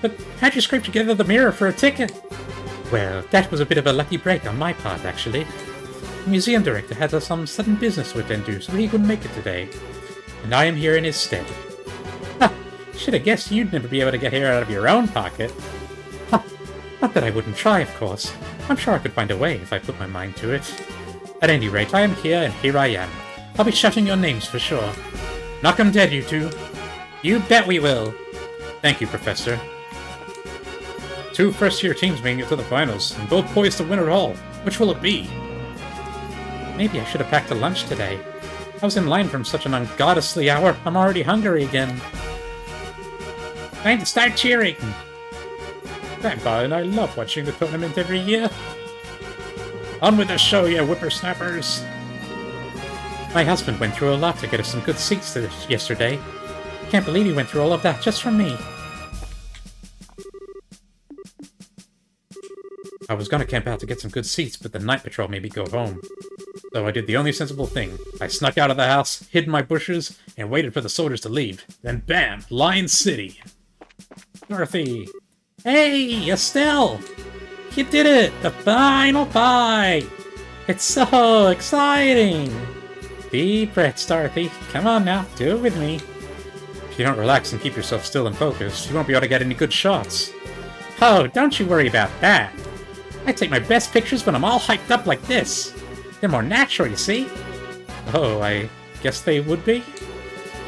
But how'd you scrape together the mirror for a ticket? Well, that was a bit of a lucky break on my part, actually. The museum director had some sudden business to attend to, so he couldn't make it today. And I am here in his stead. Ha! Should have guessed you'd never be able to get here out of your own pocket. Ha! Not that I wouldn't try, of course. I'm sure I could find a way if I put my mind to it. At any rate, I am here, and here I am. I'll be shouting your names for sure. Knock 'em dead, you two. You bet we will. Thank you, Professor. Two first-year teams making it to the finals, and both poised to win it all. Which will it be? Maybe I should have packed a lunch today. I was in line from such an ungoddessly hour, I'm already hungry again. Time to start cheering! Grandpa and I love watching the tournament every year. On with the show, you whippersnappers! My husband went through a lot to get us some good seats yesterday. Can't believe he went through all of that just for me. I was gonna camp out to get some good seats, but the night patrol made me go home. So I did the only sensible thing. I snuck out of the house, hid in my bushes, and waited for the soldiers to leave. Then bam! Lion City! Dorothy! Hey, Estelle! You did it! The final fight! It's so exciting! Deep breaths, Dorothy. Come on now, do it with me. If you don't relax and keep yourself still and focused, you won't be able to get any good shots. Oh, don't you worry about that. I take my best pictures when I'm all hyped up like this. They're more natural, you see. Oh, I guess they would be?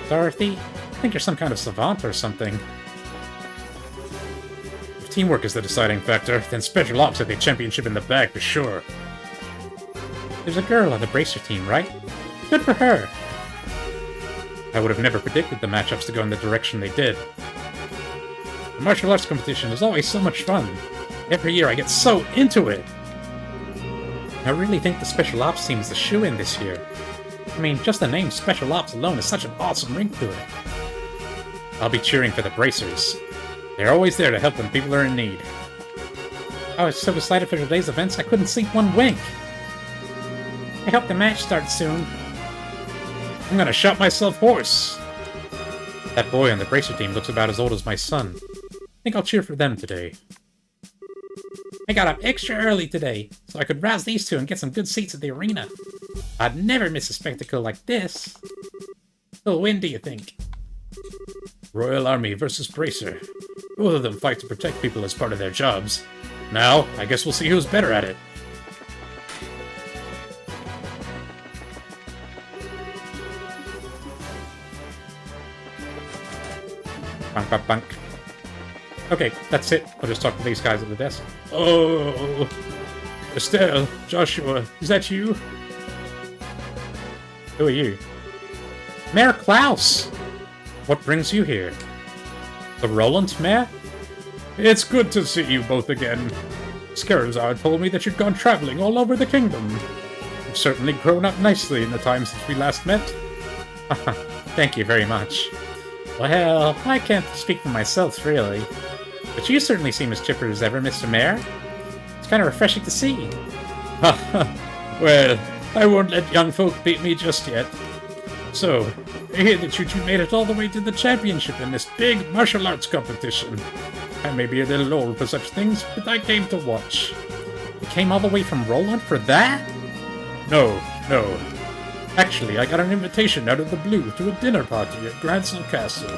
Dorothy, I think you're some kind of savant or something. If teamwork is the deciding factor, then Special Ops have the championship in the bag for sure. There's a girl on the Bracer team, right? Good for her. I would have never predicted the matchups to go in the direction they did. The martial arts competition is always so much fun. Every year I get so into it. I really think the Special Ops team is the shoo-in this year. I mean, just the name Special Ops alone is such an awesome ring to it. I'll be cheering for the Bracers. They're always there to help when people are in need. I was so excited for today's events I couldn't sleep one wink. I hope the match starts soon. I'm gonna shot myself hoarse. That boy on the bracer team looks about as old as my son. I think I'll cheer for them today. I got up extra early today, so I could rouse these two and get some good seats at the arena. I'd never miss a spectacle like this. Who'll win, do you think? Royal Army versus Bracer. Both of them fight to protect people as part of their jobs. Now, I guess we'll see who's better at it. Bunk, bunk, bunk. Okay, that's it. I'll just talk to these guys at the desk. Oh, Estelle, Joshua, is that you? Who are you? Mayor Klaus! What brings you here? The Roland, Mayor? It's good to see you both again. Scarazar told me that you'd gone traveling all over the kingdom. You've certainly grown up nicely in the time since we last met. Thank you very much. Well, I can't speak for myself, really. But you certainly seem as chipper as ever, Mr. Mayor. It's kind of refreshing to see. Well, I won't let young folk beat me just yet. So, I hear that you two made it all the way to the championship in this big martial arts competition. I may be a little old for such things, but I came to watch. You came all the way from Roland for that? No. Actually, I got an invitation out of the blue to a dinner party at Gransel Castle.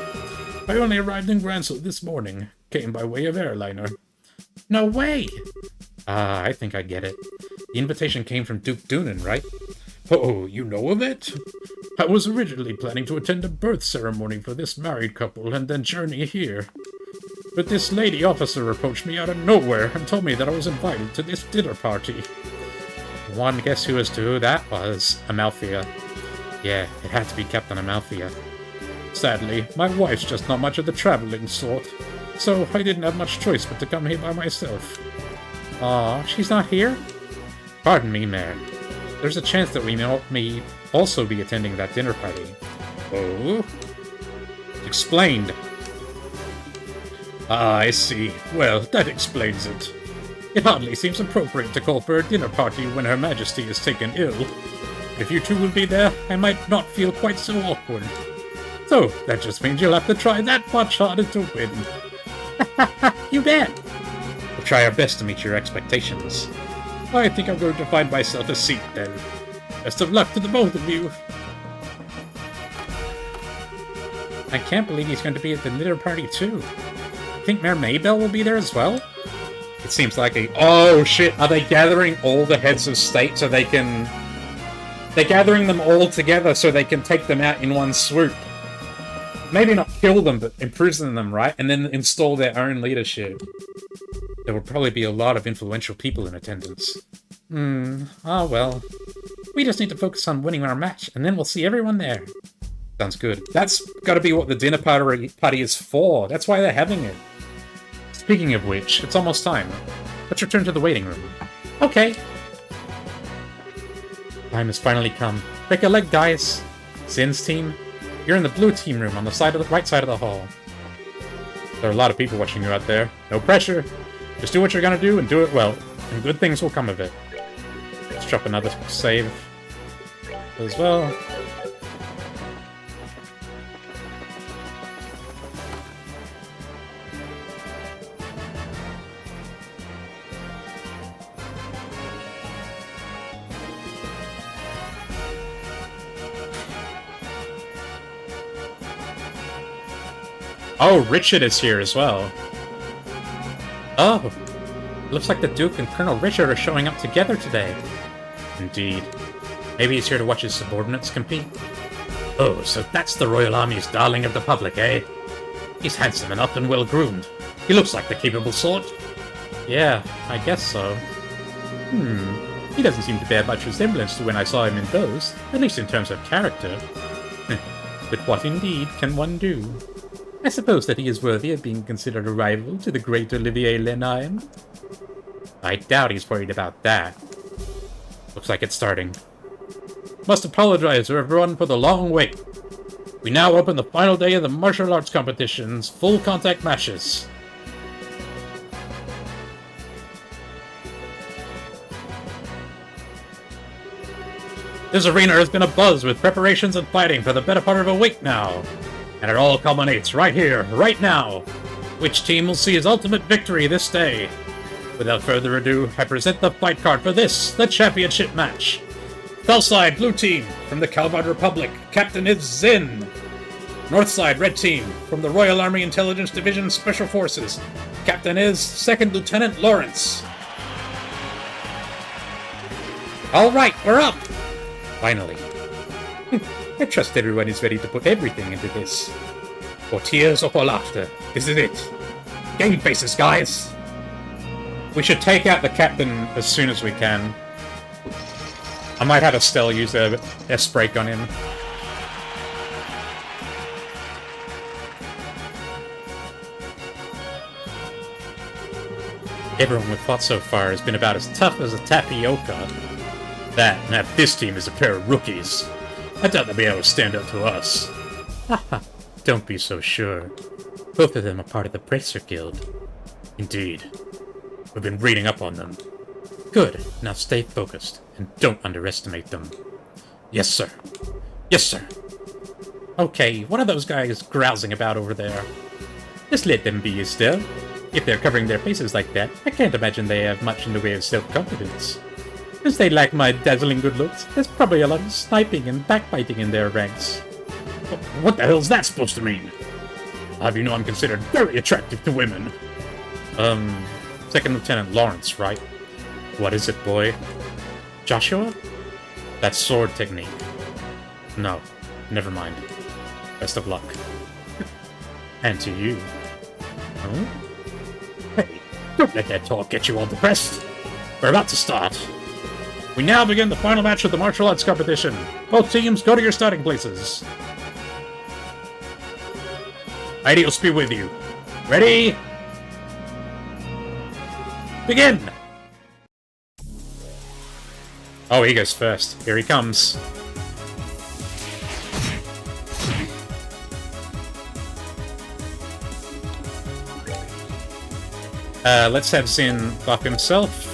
I only arrived in Gransel this morning. Came by way of airliner. No way! I think I get it. The invitation came from Duke Doonan, right? Oh, you know of it? I was originally planning to attend a birth ceremony for this married couple and then journey here. But this lady officer approached me out of nowhere and told me that I was invited to this dinner party. One guess who as to who that was? Amalthea. Yeah, it had to be Captain Amalthea. Sadly, my wife's just not much of the traveling sort, so I didn't have much choice but to come here by myself. Aw, she's not here? Pardon me, Mayor. There's a chance that we may also be attending that dinner party. Oh? Explained. Ah, I see. Well, that explains it. It hardly seems appropriate to call for a dinner party when Her Majesty is taken ill. If you two will be there, I might not feel quite so awkward. So, that just means you'll have to try that much harder to win. You bet! We'll try our best to meet your expectations. I think I'm going to find myself a seat then. Best of luck to the both of you. I can't believe he's going to be at the dinner party too. Think Mayor Maybell will be there as well? It seems like a... Oh shit, are they gathering all the heads of state so they can... They're gathering them all together so they can take them out in one swoop. Maybe not kill them, but imprison them, right? And then install their own leadership. There will probably be a lot of influential people in attendance. Ah well. We just need to focus on winning our match, and then we'll see everyone there. Sounds good. That's gotta be what the dinner party is for. That's why they're having it. Speaking of which, it's almost time. Let's return to the waiting room. Okay. Time has finally come. Break a leg, guys. Sin's team, you're in the blue team room on the right side of the hall. There are a lot of people watching you out there. No pressure. Just do what you're gonna do and do it well, and good things will come of it. Let's drop another save as well. Oh, Richard is here as well. Oh, looks like the Duke and Colonel Richard are showing up together today. Indeed. Maybe he's here to watch his subordinates compete. Oh, so that's the Royal Army's darling of the public, eh? He's handsome enough and well-groomed. He looks like the capable sort. Yeah, I guess so. He doesn't seem to bear much resemblance to when I saw him in those, at least in terms of character. But what indeed can one do? I suppose that he is worthy of being considered a rival to the great Olivier Lenine. I doubt he's worried about that. Looks like it's starting. Must apologize to everyone for the long wait. We now open the final day of the martial arts competition's full contact matches. This arena has been abuzz with preparations and fighting for the better part of a week now. And it all culminates right here, right now. Which team will see his ultimate victory this day? Without further ado, I present the fight card for this, the championship match. Fellside, blue team, from the Calvard Republic, captain is Zin. Northside, red team, from the Royal Army Intelligence Division Special Forces, captain is Second Lieutenant Lawrence. Alright, we're up! Finally. I trust everyone is ready to put everything into this. For tears or for laughter, this is it. Game faces, guys! We should take out the captain as soon as we can. I might have Estelle use a S-break on him. Everyone we've fought so far has been about as tough as a tapioca. That, and if this team is a pair of rookies, I doubt they'll be able to stand up to us. Haha, don't be so sure. Both of them are part of the Bracer Guild. Indeed. We've been reading up on them. Good, now stay focused, and don't underestimate them. Yes, sir. Yes, sir. Okay, what are those guys grousing about over there? Just let them be, Estelle. If they're covering their faces like that, I can't imagine they have much in the way of self-confidence. As they lack my dazzling good looks, there's probably a lot of sniping and backbiting in their ranks. What the hell's that supposed to mean? I'll have you know I'm considered very attractive to women. Second Lieutenant Lawrence, right? What is it, boy? Joshua? That's sword technique. No, never mind. Best of luck. And to you. Huh? Hey, don't let that talk get you all depressed. We're about to start. We now begin the final match of the martial arts competition. Both teams, go to your starting places. Ideals be with you. Ready? Begin! Oh, he goes first. Here he comes. Let's have Zin buff himself.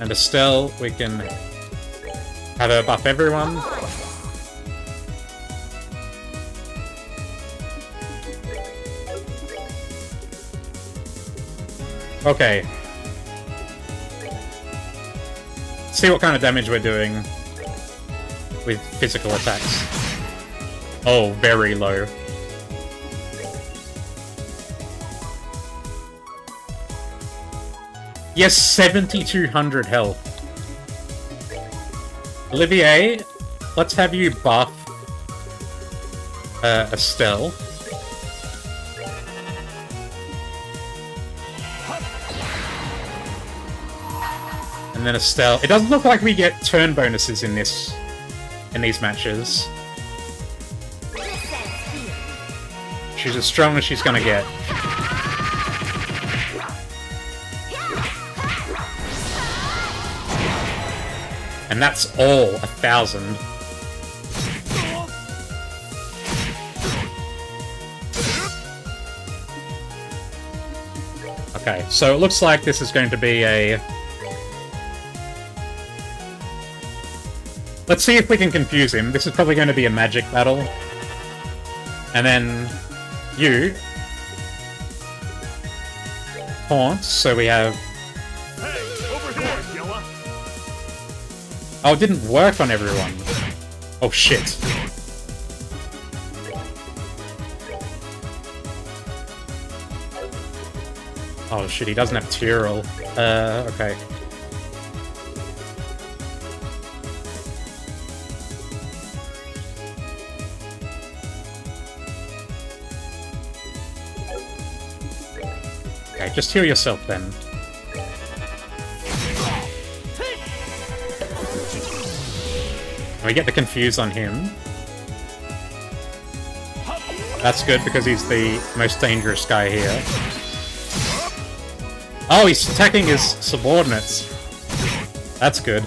And Estelle, we can have her buff everyone. Okay. See what kind of damage we're doing with physical attacks. Oh, very low. Yes, 7,200 health. Olivier, let's have you buff Estelle. And then Estelle. It doesn't look like we get turn bonuses in these matches. She's as strong as she's gonna get. And that's all 1,000. Okay, so it looks like this is going to be a... Let's see if we can confuse him. This is probably going to be a magic battle. And then you taunt, so we have... Hey, over here, Gilla. Oh, it didn't work on everyone. Oh shit. Oh shit, he doesn't have Tyrrell. Okay. Okay, just heal yourself then. We get the confuse on him. That's good because he's the most dangerous guy here. Oh, he's attacking his subordinates. That's good.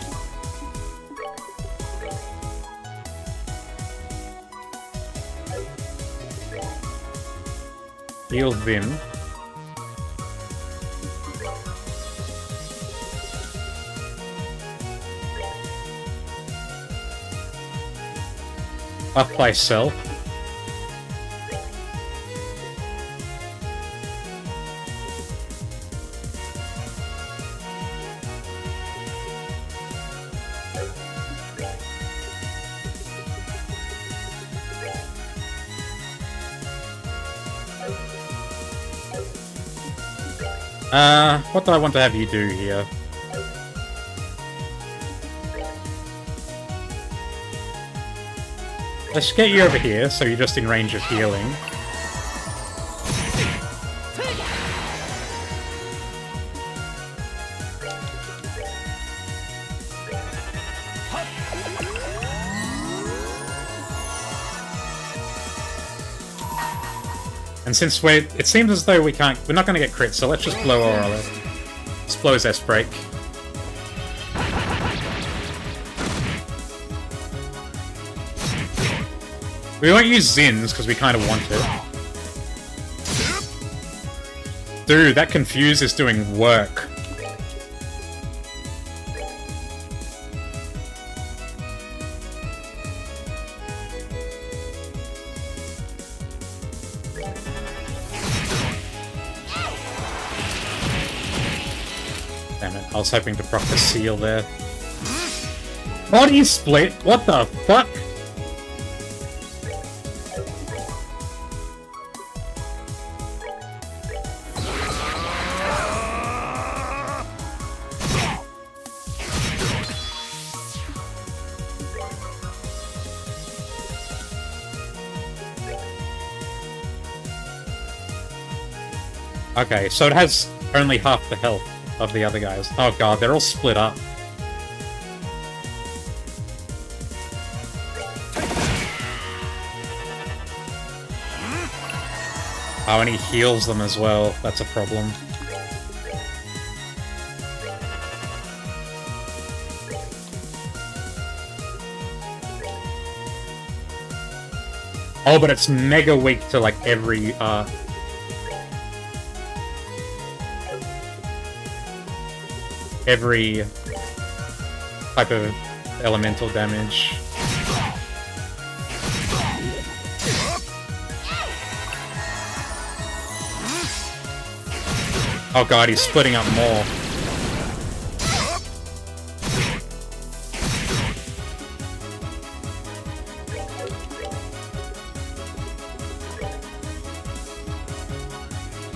Heal Vim. Buff by self. What do I want to have you do here? Let's get you over here, so you're just in range of healing. And since it seems as though we're not going to get crit, so let's just blow Aurora. Let's blow his S-Break. We won't use Zins, because we kind of want it. Dude, that Confuse is doing work. Damn it, I was hoping to proc the seal there. Body split? What the fuck? Okay, so it has only half the health of the other guys. Oh god, they're all split up. Oh, and he heals them as well. That's a problem. Oh, but it's mega weak to, like, every type of elemental damage. Oh god, he's splitting up more.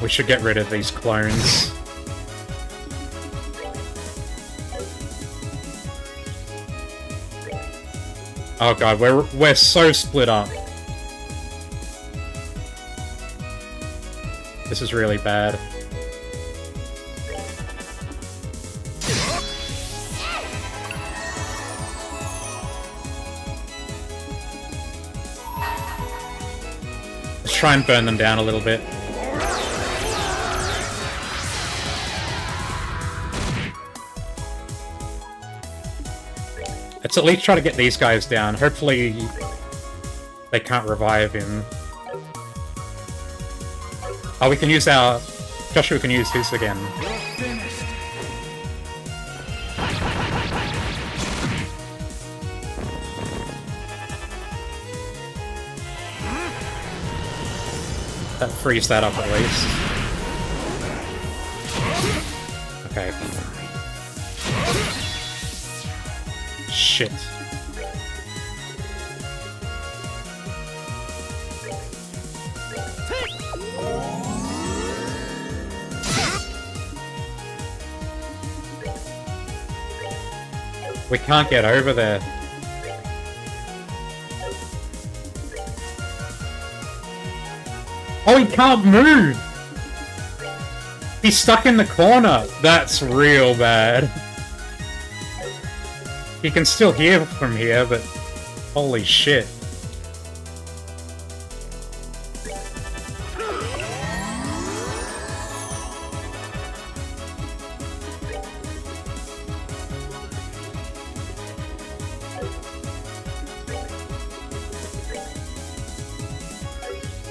We should get rid of these clones. Oh god, we're so split up. This is really bad. Let's try and burn them down a little bit. Let's at least try to get these guys down. Hopefully they can't revive him. Oh, we can use our... Joshua can use his again. That frees that up at least. Okay. Shit. We can't get over there. Oh, he can't move! He's stuck in the corner! That's real bad. He can still hear from here, but holy shit.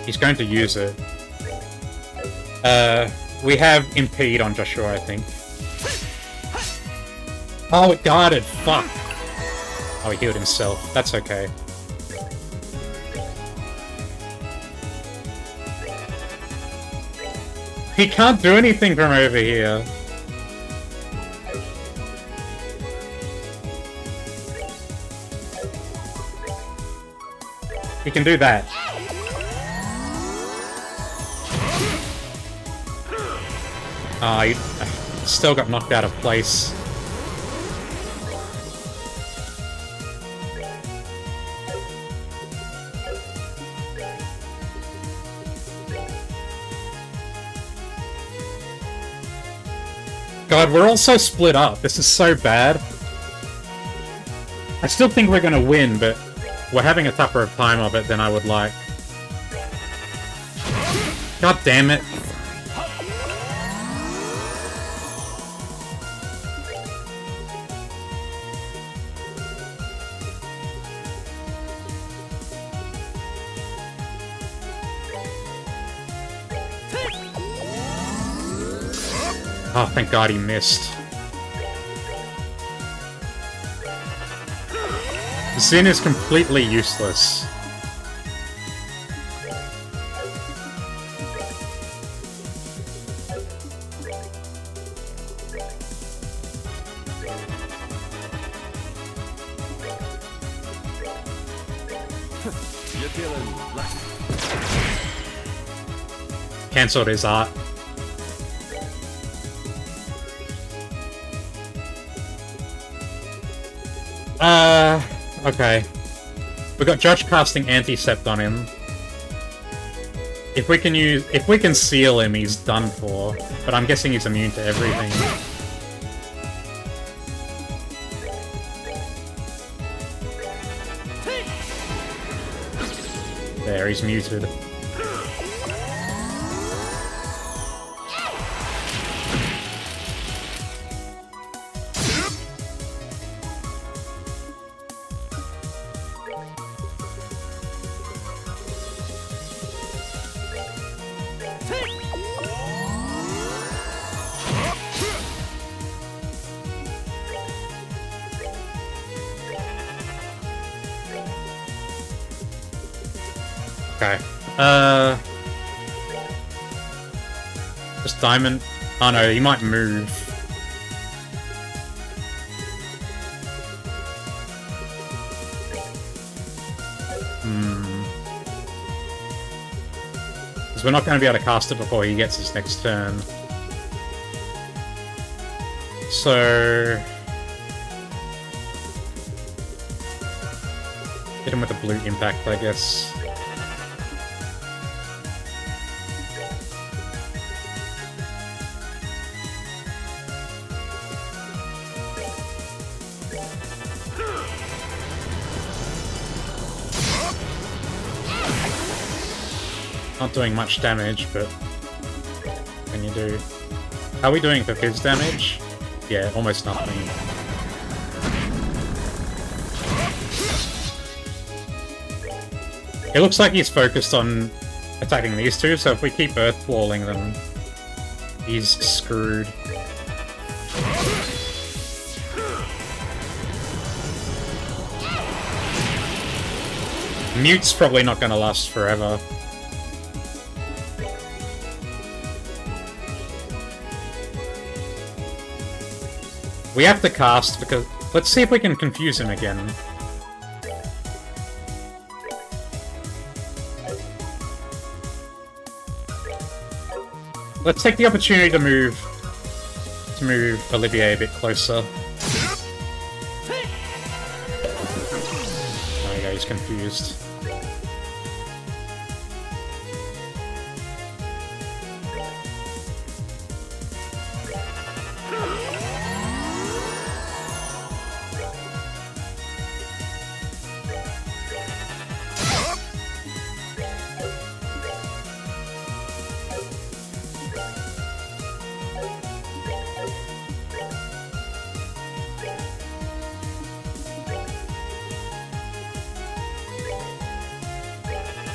He's going to use it. We have Impede on Joshua, I think. Oh, it guarded! Fuck! Oh, he healed himself. That's okay. He can't do anything from over here. He can do that. He still got knocked out of place. God, we're all so split up. This is so bad. I still think we're gonna win, but we're having a tougher time of it than I would like. God damn it. Oh, thank God he missed. Xin is completely useless. You're feeling lucky. Cancelled his art. Okay. We got Judge casting Anticept on him. If we can seal him, he's done for. But I'm guessing he's immune to everything. There, he's muted. Okay. Just Diamond. Oh no, he might move. Because we're not going to be able to cast it before he gets his next turn. So... hit him with a blue impact, I guess. Not doing much damage, but what can you do? How are we doing for Fizz damage? Yeah, almost nothing. It looks like he's focused on attacking these two, so if we keep Earth Walling them, he's screwed. Mute's probably not going to last forever. We have to cast because... let's see if we can confuse him again. Let's take the opportunity to move Olivier a bit closer. There we go, he's confused.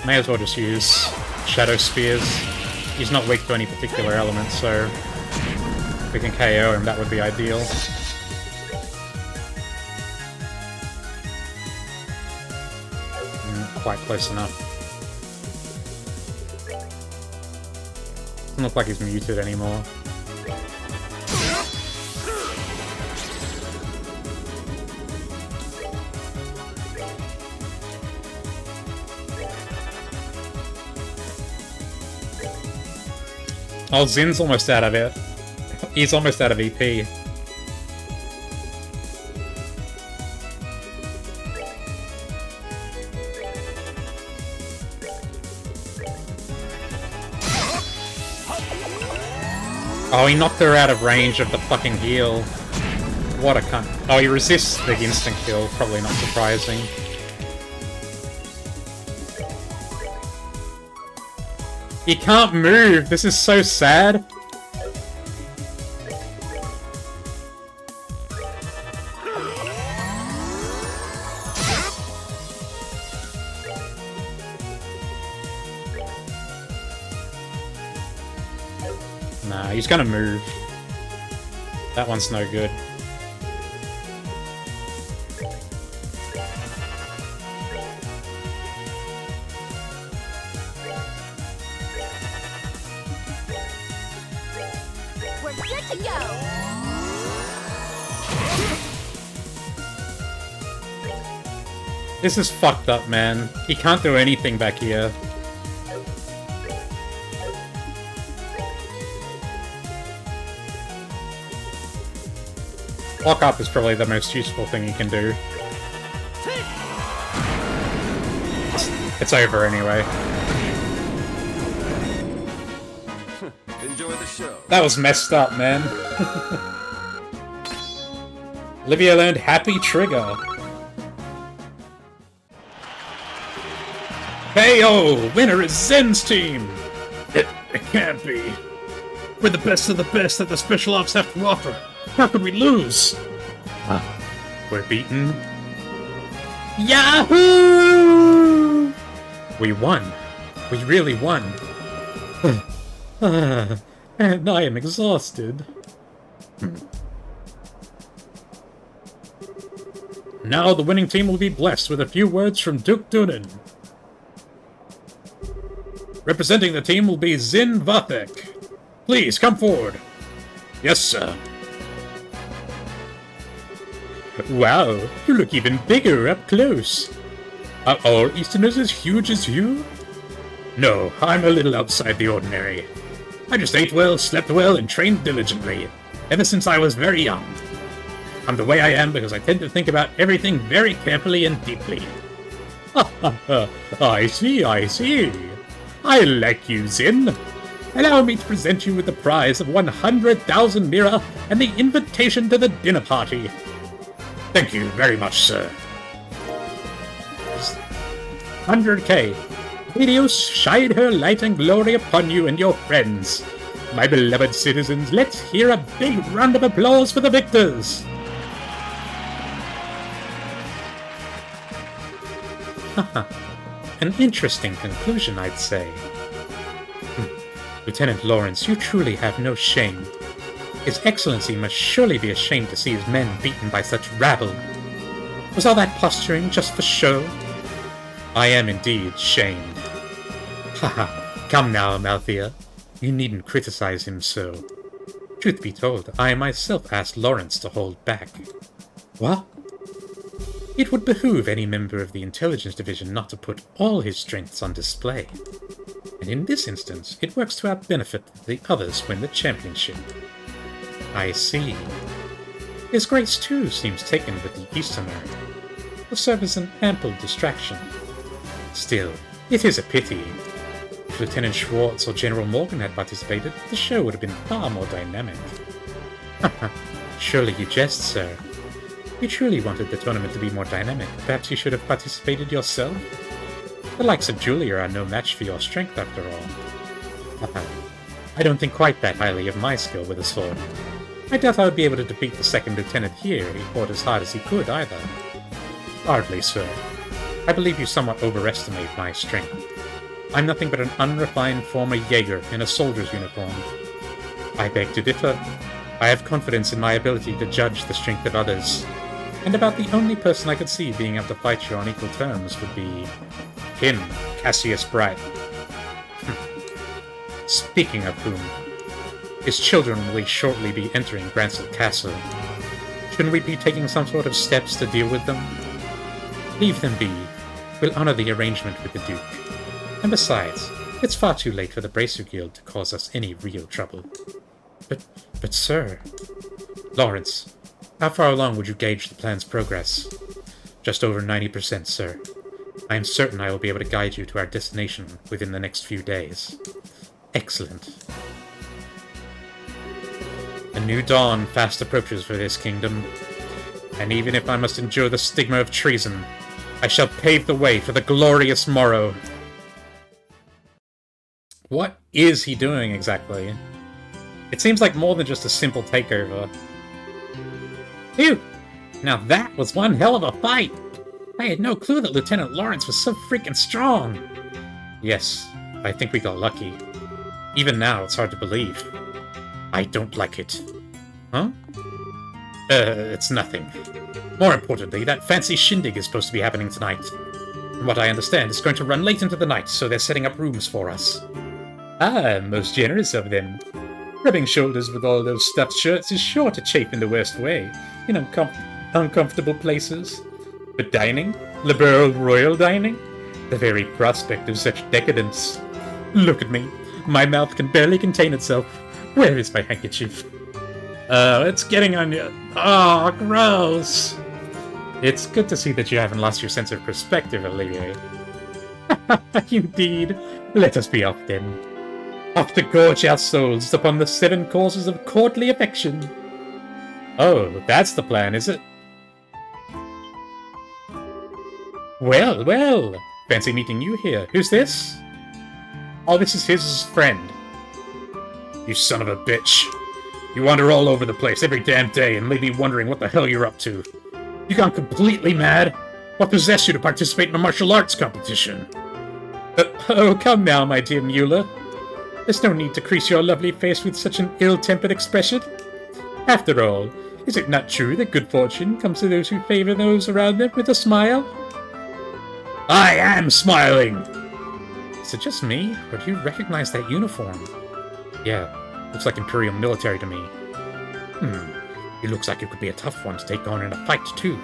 May as well just use Shadow Spears. He's not weak to any particular element, so if we can KO him, that would be ideal. Quite close enough. Doesn't look like he's muted anymore. Oh, Zin's almost out of it. He's almost out of EP. Oh, he knocked her out of range of the fucking heal. What a cunt. Oh, he resists the instant kill. Probably not surprising. He can't move! This is so sad! Nah, he's gonna move. That one's no good. We're good to go. This is fucked up, man. He can't do anything back here. Lock up is probably the most useful thing he can do. It's over anyway. Enjoy the show. That was messed up, man. Olivia learned Happy Trigger. Hey-oh! Winner is Zen's team! It can't be. We're the best of the best that the Special Ops have to offer. How could we lose? We're beaten. Yahoo! We won. We really won. And I am exhausted. Now the winning team will be blessed with a few words from Duke Dunan. Representing the team will be Zin Vathek. Please, come forward. Yes, sir. Wow, you look even bigger up close. Are all Easterners as huge as you? No, I'm a little outside the ordinary. I just ate well, slept well, and trained diligently, ever since I was very young. I'm the way I am because I tend to think about everything very carefully and deeply. I see, I see. I like you, Zin. Allow me to present you with the prize of 100,000 Mira and the invitation to the dinner party. Thank you very much, sir. 100k. Helios shine her light and glory upon you and your friends. My beloved citizens, let's hear a big round of applause for the victors. An interesting conclusion, I'd say. Lieutenant Lawrence, you truly have no shame. His Excellency must surely be ashamed to see his men beaten by such rabble. Was all that posturing just for show? I am indeed shamed. Haha, come now, Amalthea. You needn't criticize him so. Truth be told, I myself asked Lawrence to hold back. What? It would behoove any member of the Intelligence Division not to put all his strengths on display. And in this instance, it works to our benefit that the others win the championship. I see. His Grace, too, seems taken with the Easterner. Will serve as an ample distraction. Still, it is a pity. If Lieutenant Schwartz or General Morgan had participated, the show would have been far more dynamic. Surely you jest, sir. You truly wanted the tournament to be more dynamic. Perhaps you should have participated yourself? The likes of Julia are no match for your strength, after all. I don't think quite that highly of my skill with a sword. I doubt I would be able to defeat the second lieutenant here if he fought as hard as he could, either. Hardly, sir. I believe you somewhat overestimate my strength. I'm nothing but an unrefined former Jaeger in a soldier's uniform. I beg to differ. I have confidence in my ability to judge the strength of others. And about the only person I could see being able to fight you on equal terms would be him, Cassius Bright. Speaking of whom, his children will shortly be entering Gransel Castle. Shouldn't we be taking some sort of steps to deal with them? Leave them be. We'll honor the arrangement with the Duke. And besides, it's far too late for the Bracer Guild to cause us any real trouble. But sir... Lawrence, how far along would you gauge the plan's progress? Just over 90%, sir. I am certain I will be able to guide you to our destination within the next few days. Excellent. A new dawn fast approaches for this kingdom, and even if I must endure the stigma of treason, I shall pave the way for the glorious morrow. What is he doing exactly? It seems like more than just a simple takeover. Phew! Now that was one hell of a fight! I had no clue that Lieutenant Lawrence was so freaking strong! Yes, I think we got lucky. Even now, it's hard to believe. I don't like it. Huh? It's nothing. More importantly, that fancy shindig is supposed to be happening tonight. From what I understand, it's going to run late into the night, so they're setting up rooms for us. Ah, most generous of them. Rubbing shoulders with all those stuffed shirts is sure to chafe in the worst way, in uncomfortable places. But dining? Liberal royal dining? The very prospect of such decadence. Look at me. My mouth can barely contain itself. Where is my handkerchief? It's getting on you. Oh, gross. It's good to see that you haven't lost your sense of perspective, Olivier. Indeed. Let us be off then. Off to gorge our souls upon the 7 courses of courtly affection. Oh, that's the plan, is it? Well, well. Fancy meeting you here. Who's this? Oh, this is his friend. You son of a bitch. You wander all over the place every damn day and leave me wondering what the hell you're up to. You gone completely mad? What possessed you to participate in a martial arts competition? Oh, come now, my dear Mueller. There's no need to crease your lovely face with such an ill-tempered expression. After all, is it not true that good fortune comes to those who favor those around them with a smile? I am smiling! Is it just me, or do you recognize that uniform? Yeah, looks like Imperial military to me. It looks like it could be a tough one to take on in a fight, too.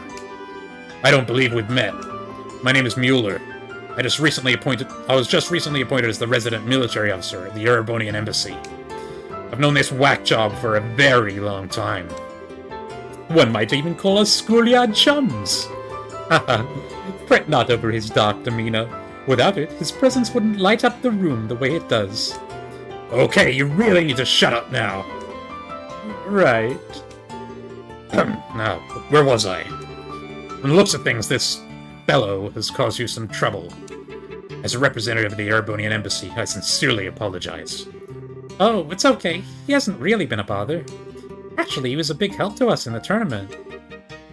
I don't believe we've met. My name is Mueller. I was just recently appointed as the resident military officer at the Erebonian Embassy. I've known this whack job for a very long time. One might even call us schoolyard chums. Haha, fret not over his dark demeanor. Without it, his presence wouldn't light up the room the way it does. Okay, you really need to shut up now. Right. Now, where was I? From the looks of things, this fellow has caused you some trouble. As a representative of the Erebonian Embassy, I sincerely apologize. Oh, it's okay. He hasn't really been a bother. Actually, he was a big help to us in the tournament.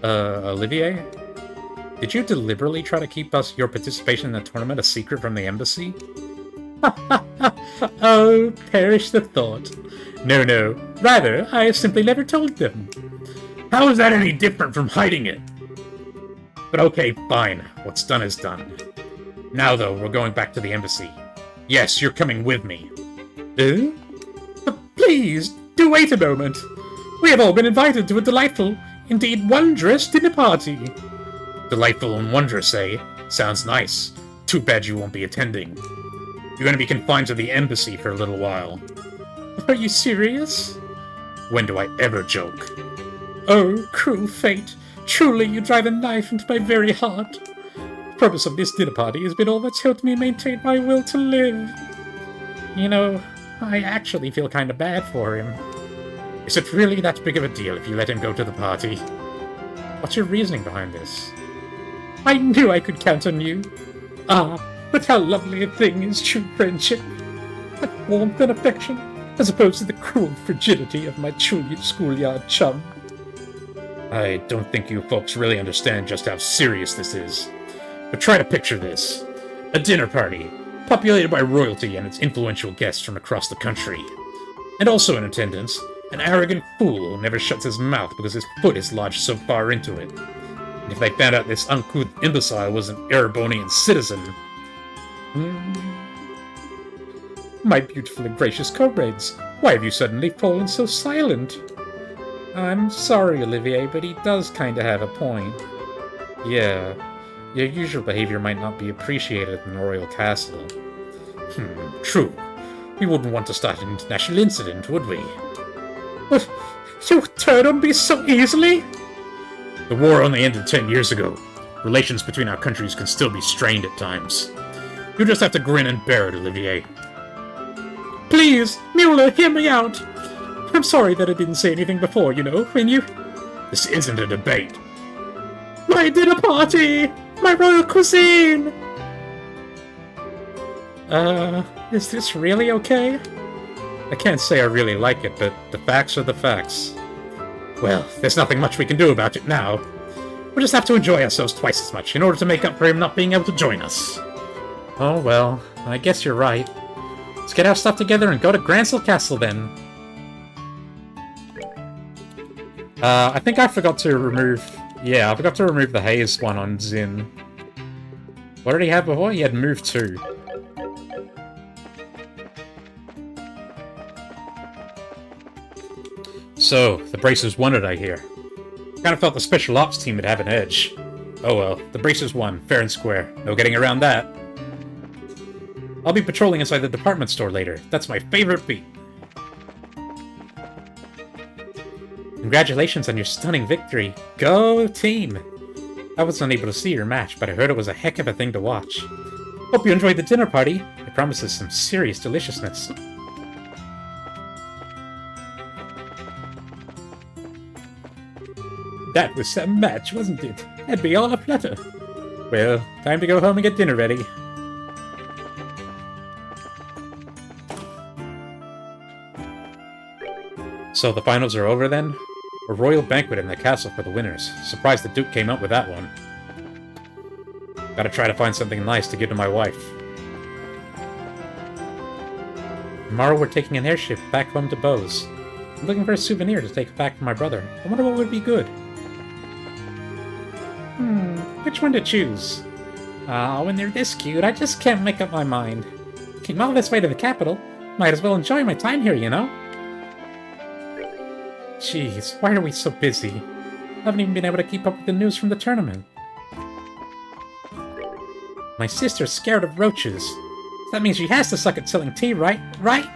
Olivier? Did you deliberately try to keep your participation in the tournament a secret from the Embassy? Oh, perish the thought. No. Rather, I have simply never told them. How is that any different from hiding it? But okay, fine. What's done is done. Now, though, we're going back to the Embassy. Yes, you're coming with me. But please, do wait a moment. We have all been invited to a delightful, indeed wondrous dinner party. Delightful and wondrous, eh? Sounds nice. Too bad you won't be attending. You're going to be confined to the Embassy for a little while. Are you serious? When do I ever joke? Oh, cruel fate. Truly, you drive a knife into my very heart. The purpose of this dinner party has been all that's helped me maintain my will to live. You know, I actually feel kind of bad for him. Is it really that big of a deal if you let him go to the party? What's your reasoning behind this? I knew I could count on you. Ah, but how lovely a thing is true friendship. That warmth and affection, as opposed to the cruel frigidity of my truly schoolyard chum. I don't think you folks really understand just how serious this is. But try to picture this. A dinner party, populated by royalty and its influential guests from across the country. And also in attendance, an arrogant fool who never shuts his mouth because his foot is lodged so far into it. And if they found out this uncouth imbecile was an Erebonian citizen... My beautiful and gracious comrades, why have you suddenly fallen so silent? I'm sorry, Olivier, but he does kinda have a point. Yeah, your usual behavior might not be appreciated in the royal castle. True. We wouldn't want to start an international incident, would we? But you turn on me so easily? The war only ended 10 years ago. Relations between our countries can still be strained at times. You just have to grin and bear it, Olivier. Please, Mueller, hear me out. I'm sorry that I didn't say anything before, you know, when you... This isn't a debate. My dinner party! My royal cuisine! Is this really okay? I can't say I really like it, but the facts are the facts. Well, there's nothing much we can do about it now. We'll just have to enjoy ourselves twice as much in order to make up for him not being able to join us. Oh well, I guess you're right. Let's get our stuff together and go to Gransel Castle then. I think I forgot to remove... Yeah, I forgot to remove the haze one on Zin. What did he have before? He had move 2. So, the Bracers won it, I hear. Kind of thought the Special Ops team would have an edge. Oh well, the Bracers won, fair and square. No getting around that. I'll be patrolling inside the department store later. That's my favorite beat. Congratulations on your stunning victory. Go team! I was unable to see your match, but I heard it was a heck of a thing to watch. Hope you enjoyed the dinner party. It promises some serious deliciousness. That was some match, wasn't it? Had me all aflutter. Well, time to go home and get dinner ready. So the finals are over then? A royal banquet in the castle for the winners. Surprised the Duke came up with that one. Gotta try to find something nice to give to my wife. Tomorrow we're taking an airship back home to Bose. I'm looking for a souvenir to take back for my brother. I wonder what would be good. Which one to choose? When they're this cute, I just can't make up my mind. Came all this way to the capital. Might as well enjoy my time here, you know? Jeez, why are we so busy? Haven't even been able to keep up with the news from the tournament. My sister's scared of roaches. That means she has to suck at selling tea, right? Right?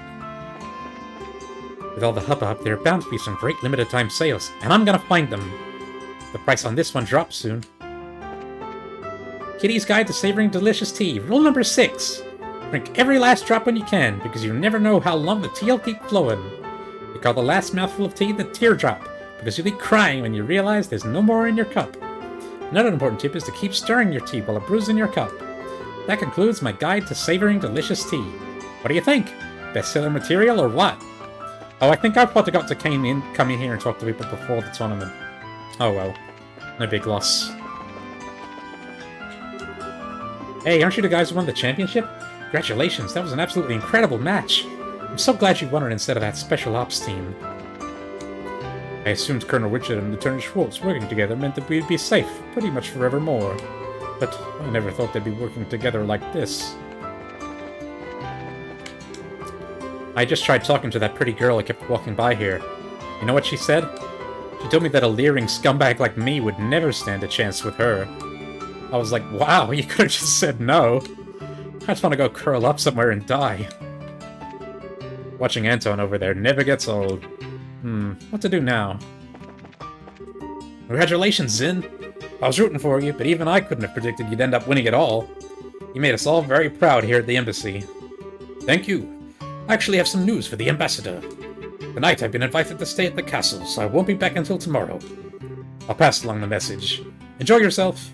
With all the hubbub, there are bound to be some great limited-time sales, and I'm gonna find them. The price on this one drops soon. Kitty's Guide to Savoring Delicious Tea. Rule number 6. Drink every last drop when you can, because you never know how long the tea'll keep flowing. They call the last mouthful of tea the teardrop, because you'll be crying when you realize there's no more in your cup. Another important tip is to keep stirring your tea while it brews in your cup. That concludes my guide to savoring delicious tea. What do you think? Bestseller material or what? Oh, I think I forgot to come in here and talk to people before the tournament. Oh well. No big loss. Hey, aren't you the guys who won the championship? Congratulations, that was an absolutely incredible match. I'm so glad you won it instead of that special ops team. I assumed Colonel Richard and Lieutenant Schwartz working together meant that we'd be safe, pretty much forevermore. But I never thought they'd be working together like this. I just tried talking to that pretty girl I kept walking by here. You know what she said? She told me that a leering scumbag like me would never stand a chance with her. I was like, wow, you could have just said no. I just want to go curl up somewhere and die. Watching Anton over there never gets old. What to do now? Congratulations, Zin! I was rooting for you, but even I couldn't have predicted you'd end up winning it all. You made us all very proud here at the embassy. Thank you. I actually have some news for the ambassador. Tonight I've been invited to stay at the castle, so I won't be back until tomorrow. I'll pass along the message. Enjoy yourself!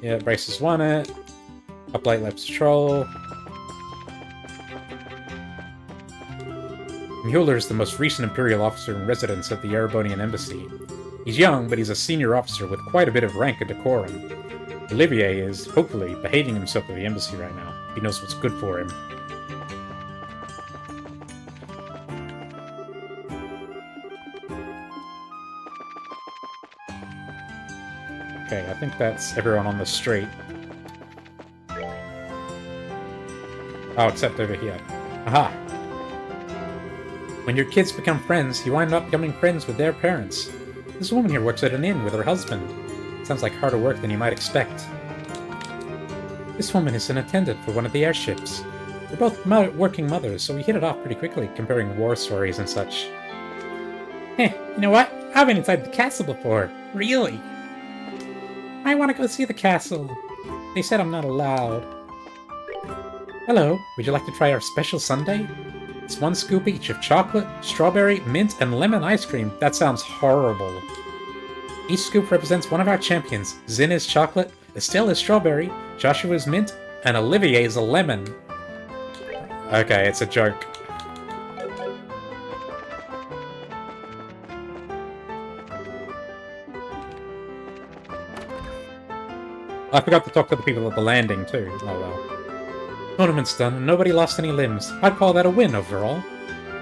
Yeah, Braces won it. Uplight Labs Troll. Mueller is the most recent Imperial officer in residence at the Erebonian Embassy. He's young, but he's a senior officer with quite a bit of rank and decorum. Olivier is, hopefully, behaving himself at the embassy right now. He knows what's good for him. Okay, I think that's everyone on the street. Oh, except over here. Aha! When your kids become friends, you wind up becoming friends with their parents. This woman here works at an inn with her husband. Sounds like harder work than you might expect. This woman is an attendant for one of the airships. We're both working mothers, so we hit it off pretty quickly, comparing war stories and such. Heh, you know what? I've been inside the castle before. Really? I want to go see the castle. They said I'm not allowed. Hello, would you like to try our special sundae? It's 1 scoop each of chocolate, strawberry, mint, and lemon ice cream. That sounds horrible. Each scoop represents one of our champions. Zin is chocolate, Estelle is strawberry, Joshua is mint, and Olivier is a lemon. Okay, it's a joke. I forgot to talk to the people at the landing, too. Oh well. Tournament's done, and nobody lost any limbs. I'd call that a win overall.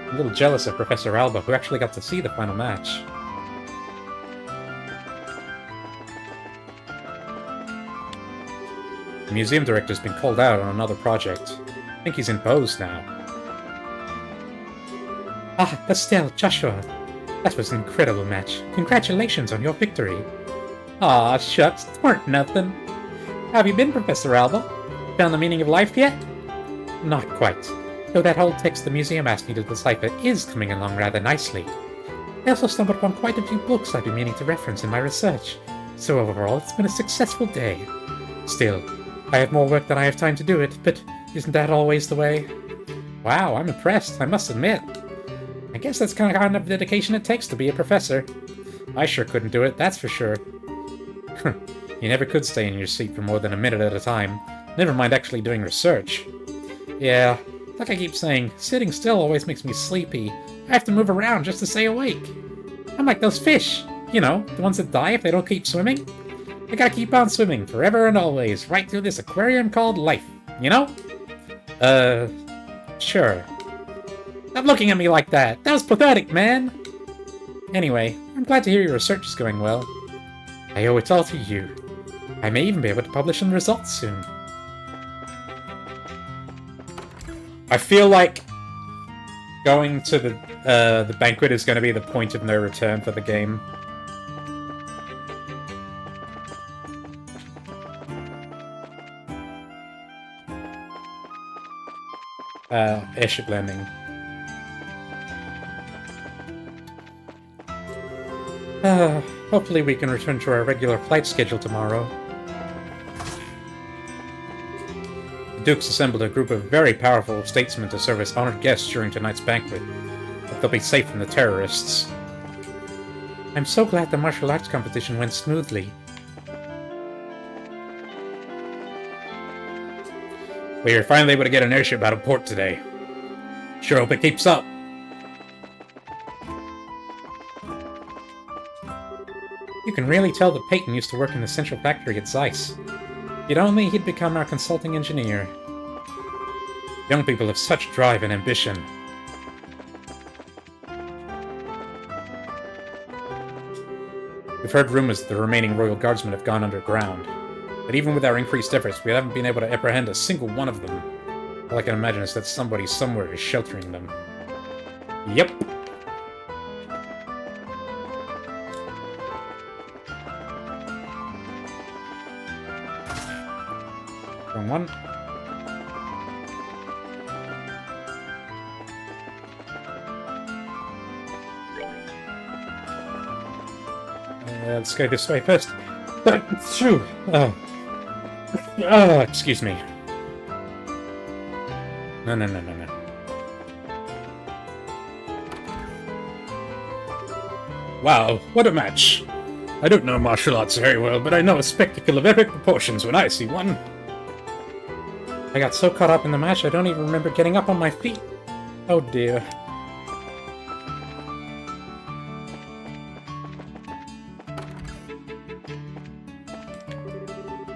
I'm a little jealous of Professor Alba, who actually got to see the final match. The museum director's been called out on another project. I think he's in pose now. Ah, Estelle, Joshua. That was an incredible match. Congratulations on your victory. Aw, shucks, it weren't nothing. How have you been, Professor Alba? Found the meaning of life yet? Not quite. Though that whole text the museum asked me to decipher is coming along rather nicely. I also stumbled upon quite a few books I've been meaning to reference in my research. So overall, it's been a successful day. Still, I have more work than I have time to do it, but isn't that always the way? Wow, I'm impressed, I must admit. I guess that's kind of dedication it takes to be a professor. I sure couldn't do it, that's for sure. You never could stay in your seat for more than a minute at a time, never mind actually doing research. Yeah, like I keep saying, sitting still always makes me sleepy. I have to move around just to stay awake. I'm like those fish, you know, the ones that die if they don't keep swimming. I gotta keep on swimming, forever and always, right through this aquarium called life, you know? Sure. Stop looking at me like that! That was pathetic, man! Anyway, I'm glad to hear your research is going well. I owe it all to you. I may even be able to publish some results soon. I feel like going to the banquet is going to be the point of no return for the game. Airship landing. Hopefully we can return to our regular flight schedule tomorrow. The Dukes assembled a group of very powerful statesmen to serve as honored guests during tonight's banquet. But they'll be safe from the terrorists. I'm so glad the martial arts competition went smoothly. We were finally able to get an airship out of port today. Sure hope it keeps up. You can really tell that Peyton used to work in the central factory at Zeiss. If only he'd become our consulting engineer. Young people have such drive and ambition. We've heard rumors that the remaining Royal Guardsmen have gone underground. But even with our increased efforts, we haven't been able to apprehend a single one of them. All I can imagine is that somebody somewhere is sheltering them. Yep. Wrong one. Let's go this way first. Phew. Excuse me. No. Wow, what a match! I don't know martial arts very well, but I know a spectacle of epic proportions when I see one. I got so caught up in the match I don't even remember getting up on my feet. Oh dear.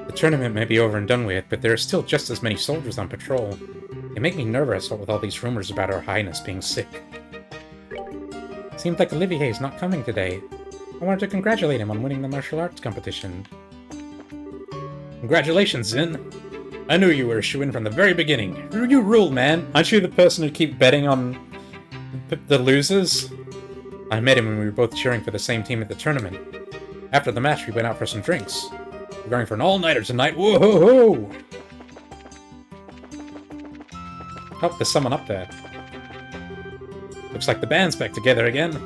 The tournament may be over and done with, but there are still just as many soldiers on patrol. They make me nervous, what with all these rumors about Her Highness being sick. Seems like Olivier's not coming today. I wanted to congratulate him on winning the martial arts competition. Congratulations, Zin. I knew you were a shoo-in from the very beginning. You rule, man. Aren't you the person who keep betting on the losers? I met him when we were both cheering for the same team at the tournament. After the match, we went out for some drinks. We're going for an all-nighter tonight. Whoa-ho-ho! Oh, there's someone up there. Looks like the band's back together again.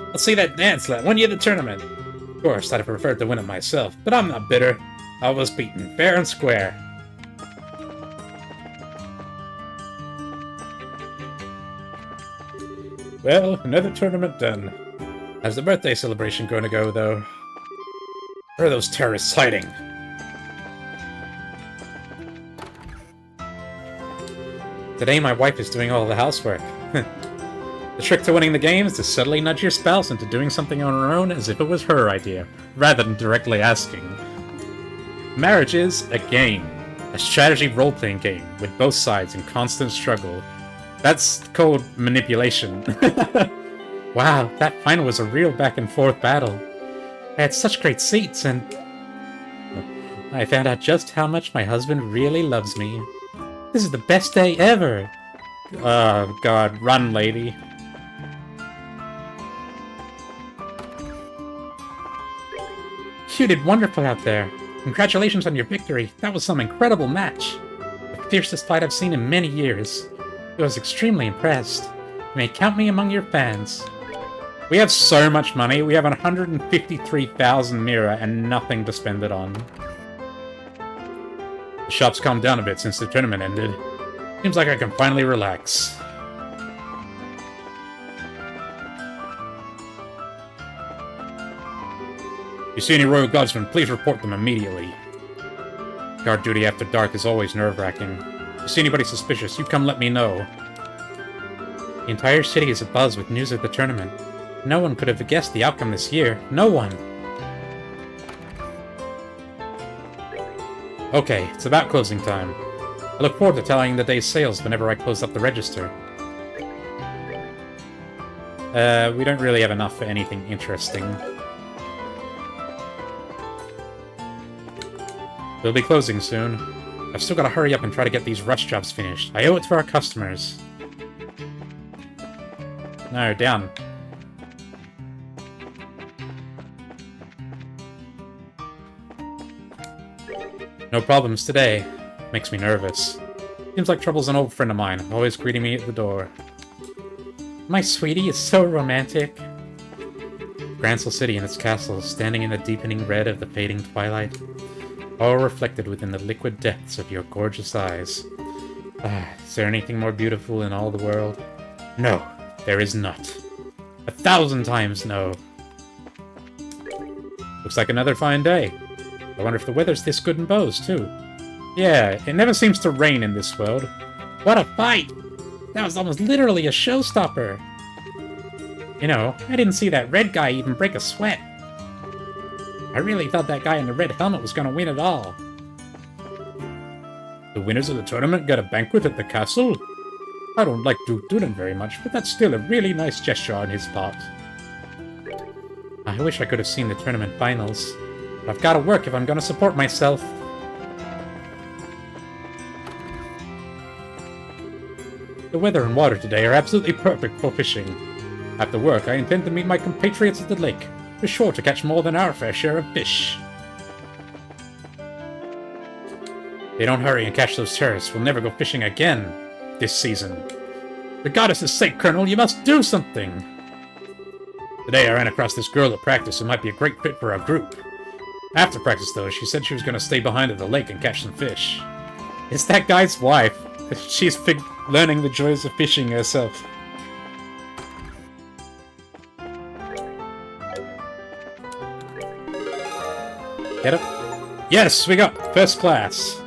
Let's see that dance, lad. Won you the tournament. Of course, I'd have preferred to win it myself, but I'm not bitter. I was beaten, fair and square. Well, another tournament done. How's the birthday celebration going to go, though? Where are those terrorists hiding? Today my wife is doing all the housework. The trick to winning the game is to subtly nudge your spouse into doing something on her own as if it was her idea, rather than directly asking. Marriage is a game. A strategy role-playing game, with both sides in constant struggle. That's called manipulation. Wow, that final was a real back-and-forth battle. I had such great seats, and I found out just how much my husband really loves me. This is the best day ever! Oh, God, run, lady. You did wonderful out there. Congratulations on your victory. That was some incredible match. The fiercest fight I've seen in many years. I was extremely impressed. You may count me among your fans. We have so much money. We have 153,000 Mira and nothing to spend it on. The shop's calmed down a bit since the tournament ended. Seems like I can finally relax. If you see any Royal Guardsmen, please report them immediately. Guard duty after dark is always nerve-wracking. If you see anybody suspicious, you come let me know. The entire city is abuzz with news of the tournament. No one could have guessed the outcome this year. No one! Okay, it's about closing time. I look forward to tallying the day's sales whenever I close up the register. We don't really have enough for anything interesting. We'll be closing soon. I've still got to hurry up and try to get these rush jobs finished. I owe it to our customers. No, down. No problems today. Makes me nervous. Seems like Trouble's an old friend of mine, always greeting me at the door. My sweetie is so romantic. Gransel City and its castles, standing in the deepening red of the fading twilight, all reflected within the liquid depths of your gorgeous eyes. Is there anything more beautiful in all the world? No, there is not. 1,000 times no. Looks like another fine day. I wonder if the weather's this good in Bose, too. Yeah, it never seems to rain in this world. What a fight! That was almost literally a showstopper. You know, I didn't see that red guy even break a sweat. I really thought that guy in the red helmet was gonna win it all. The winners of the tournament got a banquet at the castle? I don't like Duke Dunan very much, but that's still a really nice gesture on his part. I wish I could have seen the tournament finals. But I've gotta work if I'm gonna support myself. The weather and water today are absolutely perfect for fishing. After work, I intend to meet my compatriots at the lake. We're sure to catch more than our fair share of fish. If they don't hurry and catch those terrorists, we'll never go fishing again this season. For goddess' sake, Colonel, you must do something! Today I ran across this girl at practice who might be a great fit for our group. After practice, though, she said she was going to stay behind at the lake and catch some fish. It's that guy's wife. She's learning the joys of fishing herself. Get up? Yes, we got first class.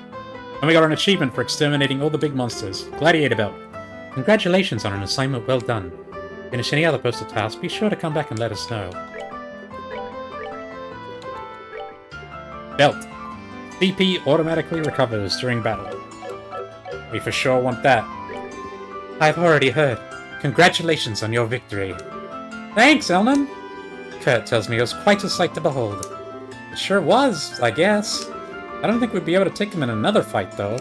And we got an achievement for exterminating all the big monsters. Gladiator belt. Congratulations on an assignment well done. Finish any other posted tasks, be sure to come back and let us know. Belt. CP automatically recovers during battle. We for sure want that. I've already heard. Congratulations on your victory. Thanks, Elman. Kurt tells me it was quite a sight to behold. It sure was, I guess. I don't think we'd be able to take him in another fight, though.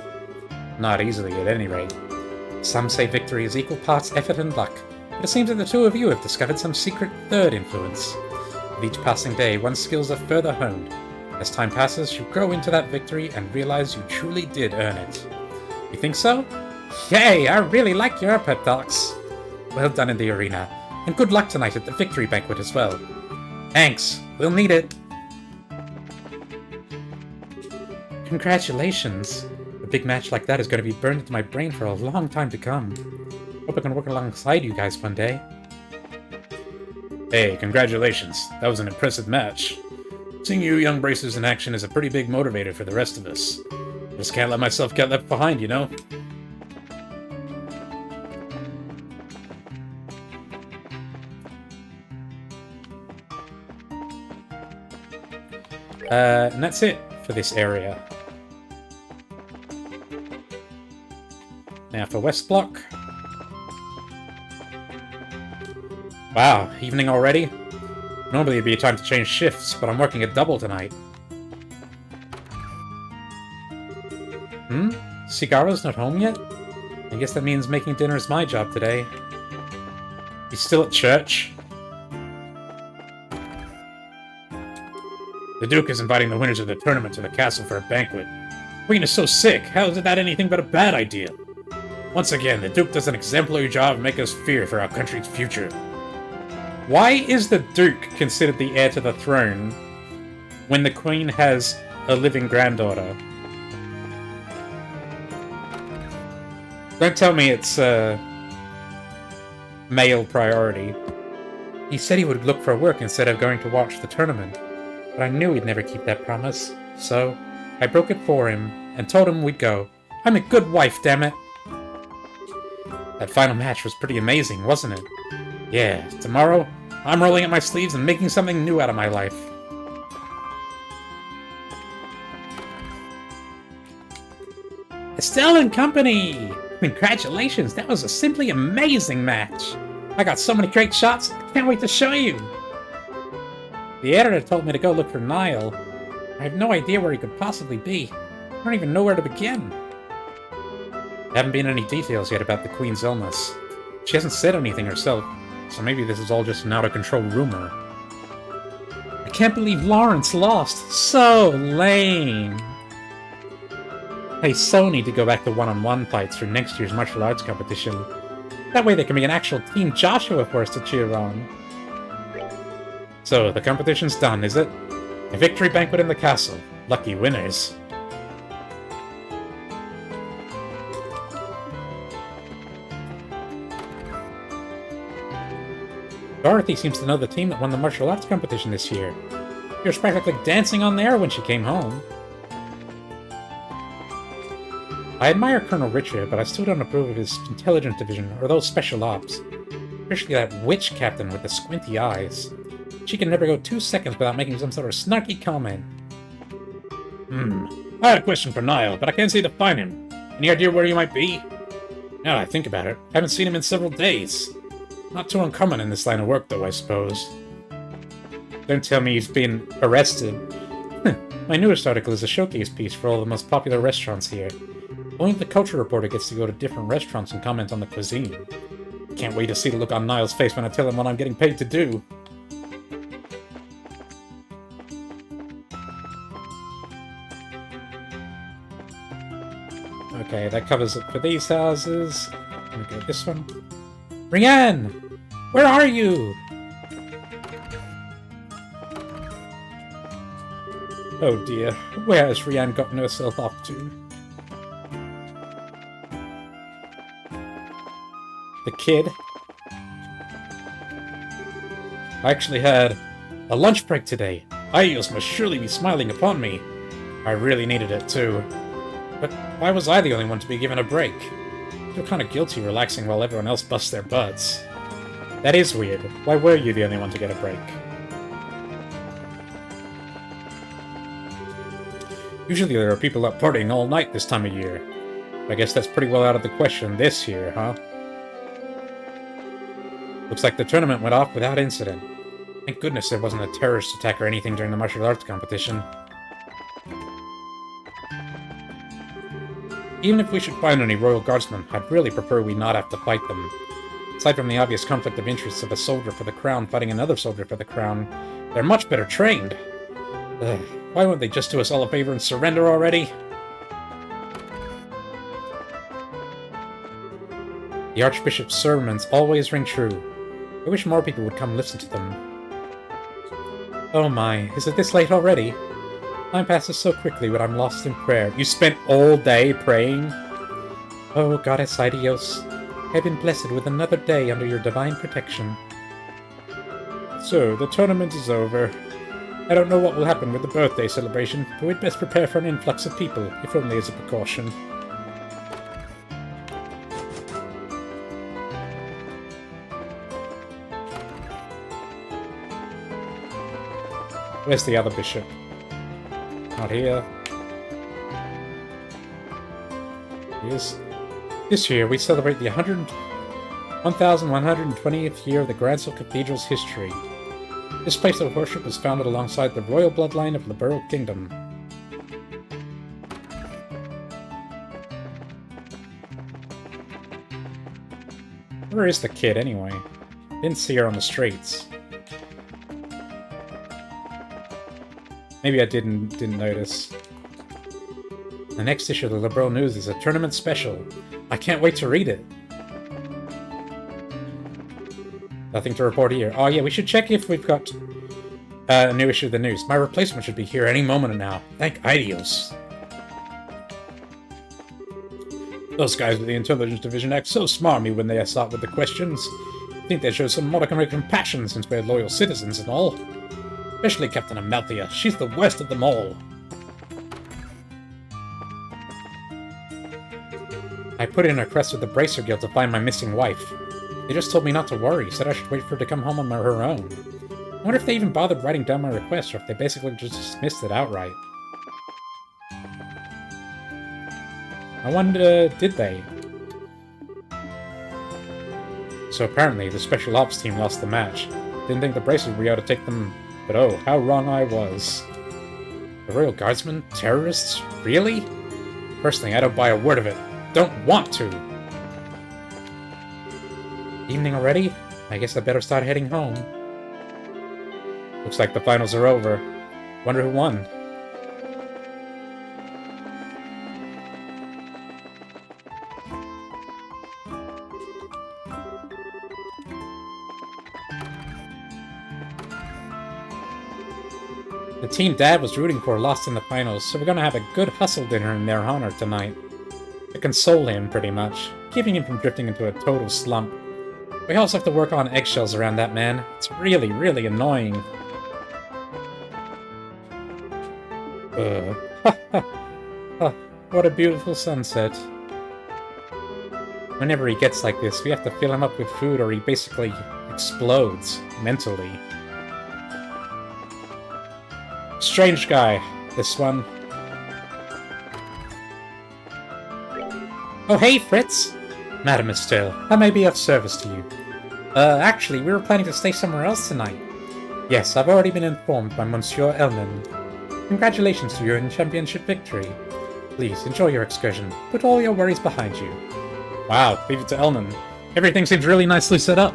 Not easily, at any rate. Some say victory is equal parts effort and luck, but it seems that the two of you have discovered some secret third influence. With each passing day, one's skills are further honed. As time passes, you grow into that victory and realize you truly did earn it. You think so? Yay, I really like your pep talks. Well done in the arena, and good luck tonight at the victory banquet as well. Thanks, we'll need it. Congratulations. A big match like that is going to be burned into my brain for a long time to come. Hope I can work alongside you guys one day. Hey, congratulations. That was an impressive match. Seeing you young bracers in action is a pretty big motivator for the rest of us. Just can't let myself get left behind, you know? And that's it for this area. Now for West Block. Wow, evening already? Normally it'd be a time to change shifts, but I'm working a double tonight. Cigarro's not home yet? I guess that means making dinner is my job today. He's still at church? The Duke is inviting the winners of the tournament to the castle for a banquet. Queen is so sick, how is that anything but a bad idea? Once again, the Duke does an exemplary job of making us fear for our country's future. Why is the Duke considered the heir to the throne when the Queen has a living granddaughter? Don't tell me it's a male priority. He said he would look for work instead of going to watch the tournament, but I knew he'd never keep that promise, so I broke it for him and told him we'd go. I'm a good wife, damn it! That final match was pretty amazing, wasn't it? Yeah, tomorrow, I'm rolling up my sleeves and making something new out of my life. Estelle and Company! Congratulations, that was a simply amazing match! I got so many great shots, I can't wait to show you! The editor told me to go look for Niall. I have no idea where he could possibly be. I don't even know where to begin. There haven't been any details yet about the Queen's illness. She hasn't said anything herself, so maybe this is all just an out-of-control rumor. I can't believe Lawrence lost! So lame! Hey, so need to go back to one-on-one fights for next year's martial arts competition. That way there can be an actual Team Joshua for us to cheer on. So, the competition's done, is it? A victory banquet in the castle. Lucky winners. Dorothy seems to know the team that won the martial arts competition this year. She was practically dancing on the air when she came home. I admire Colonel Richard, but I still don't approve of his intelligence division or those special ops. Especially that witch captain with the squinty eyes. She can never go 2 seconds without making some sort of snarky comment. I had a question for Niall, but I can't seem to find him. Any idea where he might be? Now that I think about it, I haven't seen him in several days. Not too uncommon in this line of work, though, I suppose. Don't tell me he's been arrested. My newest article is a showcase piece for all the most popular restaurants here. Only the culture reporter gets to go to different restaurants and comment on the cuisine. Can't wait to see the look on Niall's face when I tell him what I'm getting paid to do. Okay, that covers it for these houses. Let me go this one. Rianne! Where are you? Oh dear, where has Rianne gotten herself off to? The kid? I actually had a lunch break today. Aios must surely be smiling upon me. I really needed it too. But why was I the only one to be given a break? I feel kind of guilty relaxing while everyone else busts their butts. That is weird. Why were you the only one to get a break? Usually there are people out partying all night this time of year. I guess that's pretty well out of the question this year, huh? Looks like the tournament went off without incident. Thank goodness there wasn't a terrorist attack or anything during the martial arts competition. Even if we should find any Royal Guardsmen, I'd really prefer we not have to fight them. Aside from the obvious conflict of interests of a soldier for the crown fighting another soldier for the crown, they're much better trained. Ugh, why won't they just do us all a favor and surrender already? The Archbishop's sermons always ring true. I wish more people would come listen to them. Oh my, is it this late already? Time passes so quickly when I'm lost in prayer. You spent all day praying? Oh, Goddess Idios, I've been blessed with another day under your divine protection. So, the tournament is over. I don't know what will happen with the birthday celebration, but we'd best prepare for an influx of people, if only as a precaution. Where's the other bishop? Not here. He is. This year, we celebrate the 1120th year of the Gransel Cathedral's history. This place of worship was founded alongside the royal bloodline of the Liberl Kingdom. Where is the kid, anyway? Didn't see her on the streets. Maybe I didn't notice. The next issue of the Liberl News is a tournament special. I can't wait to read it. Nothing to report here. Oh yeah, we should check if we've got a new issue of the news. My replacement should be here any moment now. Thank Idios. Those guys with the Intelligence Division act so smarmy when they start with the questions. I think they show some modicum of compassion since we're loyal citizens and all. Especially Captain Amalthea. She's the worst of them all. I put in a request with the Bracer Guild to find my missing wife. They just told me not to worry, said I should wait for her to come home on her own. I wonder if they even bothered writing down my request, or if they basically just dismissed it outright. I wonder, did they? So apparently, the Special Ops team lost the match. Didn't think the Bracers would be able to take them, but oh, how wrong I was. The Royal Guardsmen? Terrorists? Really? Personally, I don't buy a word of it. Don't want to! Evening already? I guess I better start heading home. Looks like the finals are over. Wonder who won. The team Dad was rooting for lost in the finals, so we're gonna have a good hustle dinner in their honor tonight. To console him, pretty much, keeping him from drifting into a total slump. We also have to work on eggshells around that man. It's really, really annoying. What a beautiful sunset. Whenever he gets like this, we have to fill him up with food or he basically explodes mentally. Strange guy, this one. Oh hey, Fritz! Madam Estelle, I may be of service to you. Actually, we were planning to stay somewhere else tonight. Yes, I've already been informed by Monsieur Elman. Congratulations to your championship victory. Please, enjoy your excursion. Put all your worries behind you. Wow, leave it to Elman. Everything seems really nicely set up.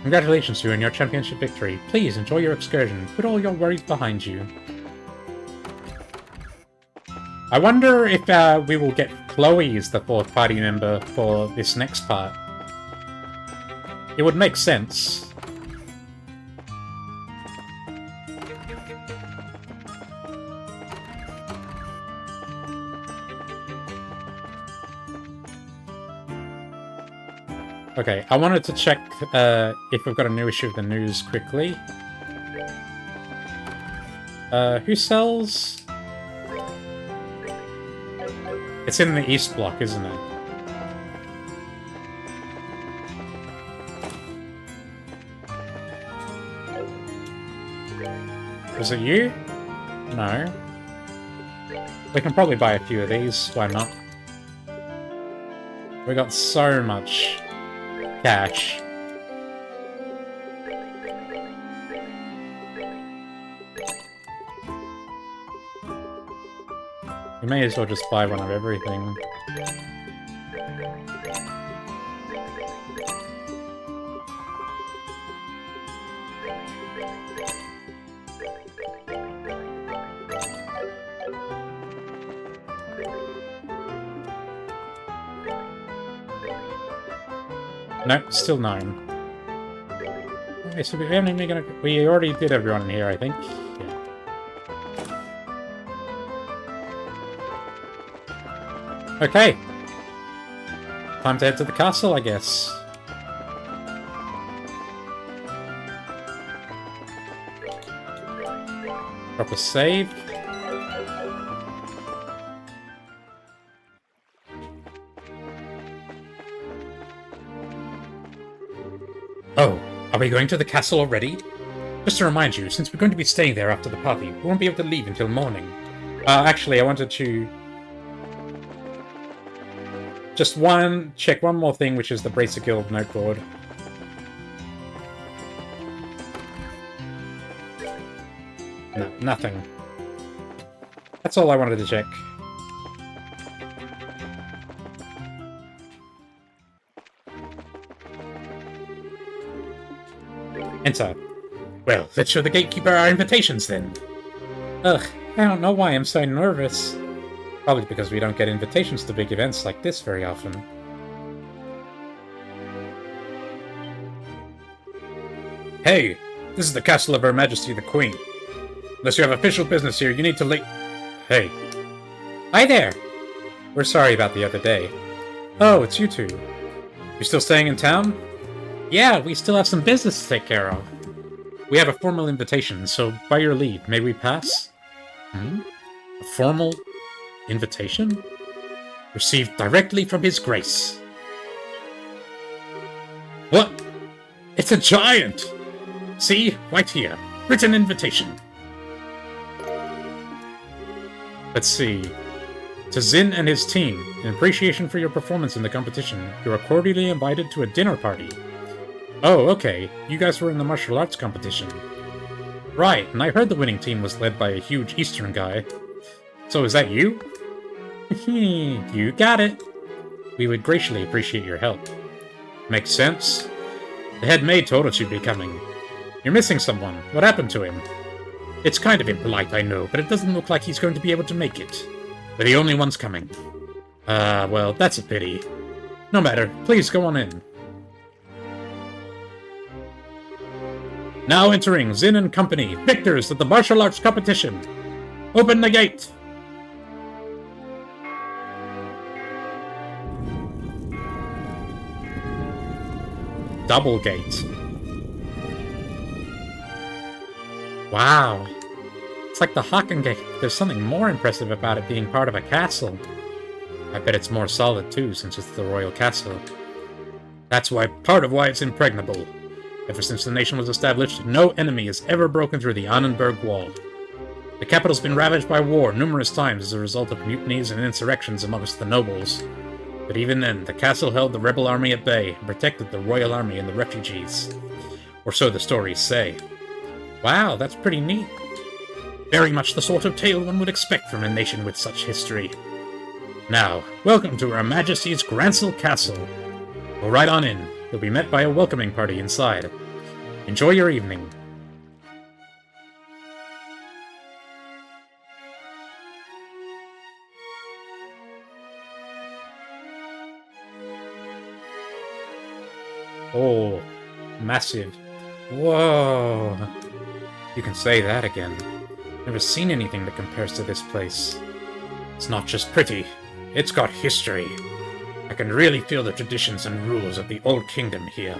Congratulations to you on your championship victory. Please enjoy your excursion. Put all your worries behind you. I wonder if we will get Chloe as the fourth party member for this next part. It would make sense. Okay, I wanted to check if we've got a new issue of the news quickly. Who sells? It's in the East Block, isn't it? Was it you? No. We can probably buy a few of these, why not? We got so much cash. may as well just buy one of everything. Nope, still 9. Okay, so we haven't even gonna... We already did everyone in here, I think. Yeah. Okay. Time to head to the castle, I guess. Drop a save. Oh, are we going to the castle already? Just to remind you, since we're going to be staying there after the party, we won't be able to leave until morning. Actually, I wanted to... Just check one more thing, which is the Bracer Guild noteboard. No, nothing. That's all I wanted to check. Enter. Well, let's show the gatekeeper our invitations then. Ugh, I don't know why I'm so nervous. Probably because we don't get invitations to big events like this very often. Hey, this is the castle of Her Majesty the Queen. Unless you have official business here, you need to Hey. Hi there! We're sorry about the other day. Oh, it's you two. You still staying in town? Yeah, we still have some business to take care of. We have a formal invitation, so by your leave, may we pass? A formal invitation? Received directly from His Grace. What? It's a giant! See? Right here. Written invitation. Let's see. To Zin and his team, in appreciation for your performance in the competition, you are cordially invited to a dinner party. Oh, okay. You guys were in the martial arts competition. Right, and I heard the winning team was led by a huge Eastern guy. So is that you? You got it. We would graciously appreciate your help. Makes sense. The head maid told us you'd be coming. You're missing someone. What happened to him? It's kind of impolite, I know, but it doesn't look like he's going to be able to make it. We're the only ones coming. Well, that's a pity. No matter. Please go on in. Now entering Zin and Company, victors of the martial arts competition. Open the gate! Double gate. Wow. It's like the Hakken Gate. There's something more impressive about it being part of a castle. I bet it's more solid too, since it's the royal castle. That's part of why it's impregnable. Ever since the nation was established, no enemy has ever broken through the Annenberg Wall. The capital's been ravaged by war numerous times as a result of mutinies and insurrections amongst the nobles. But even then, the castle held the rebel army at bay and protected the royal army and the refugees. Or so the stories say. Wow, that's pretty neat. Very much the sort of tale one would expect from a nation with such history. Now, welcome to Her Majesty's Grancel Castle. Go right on in. You'll be met by a welcoming party inside. Enjoy your evening. Oh, massive. Whoa. You can say that again. Never seen anything that compares to this place. It's not just pretty, it's got history. I can really feel the traditions and rules of the old kingdom here.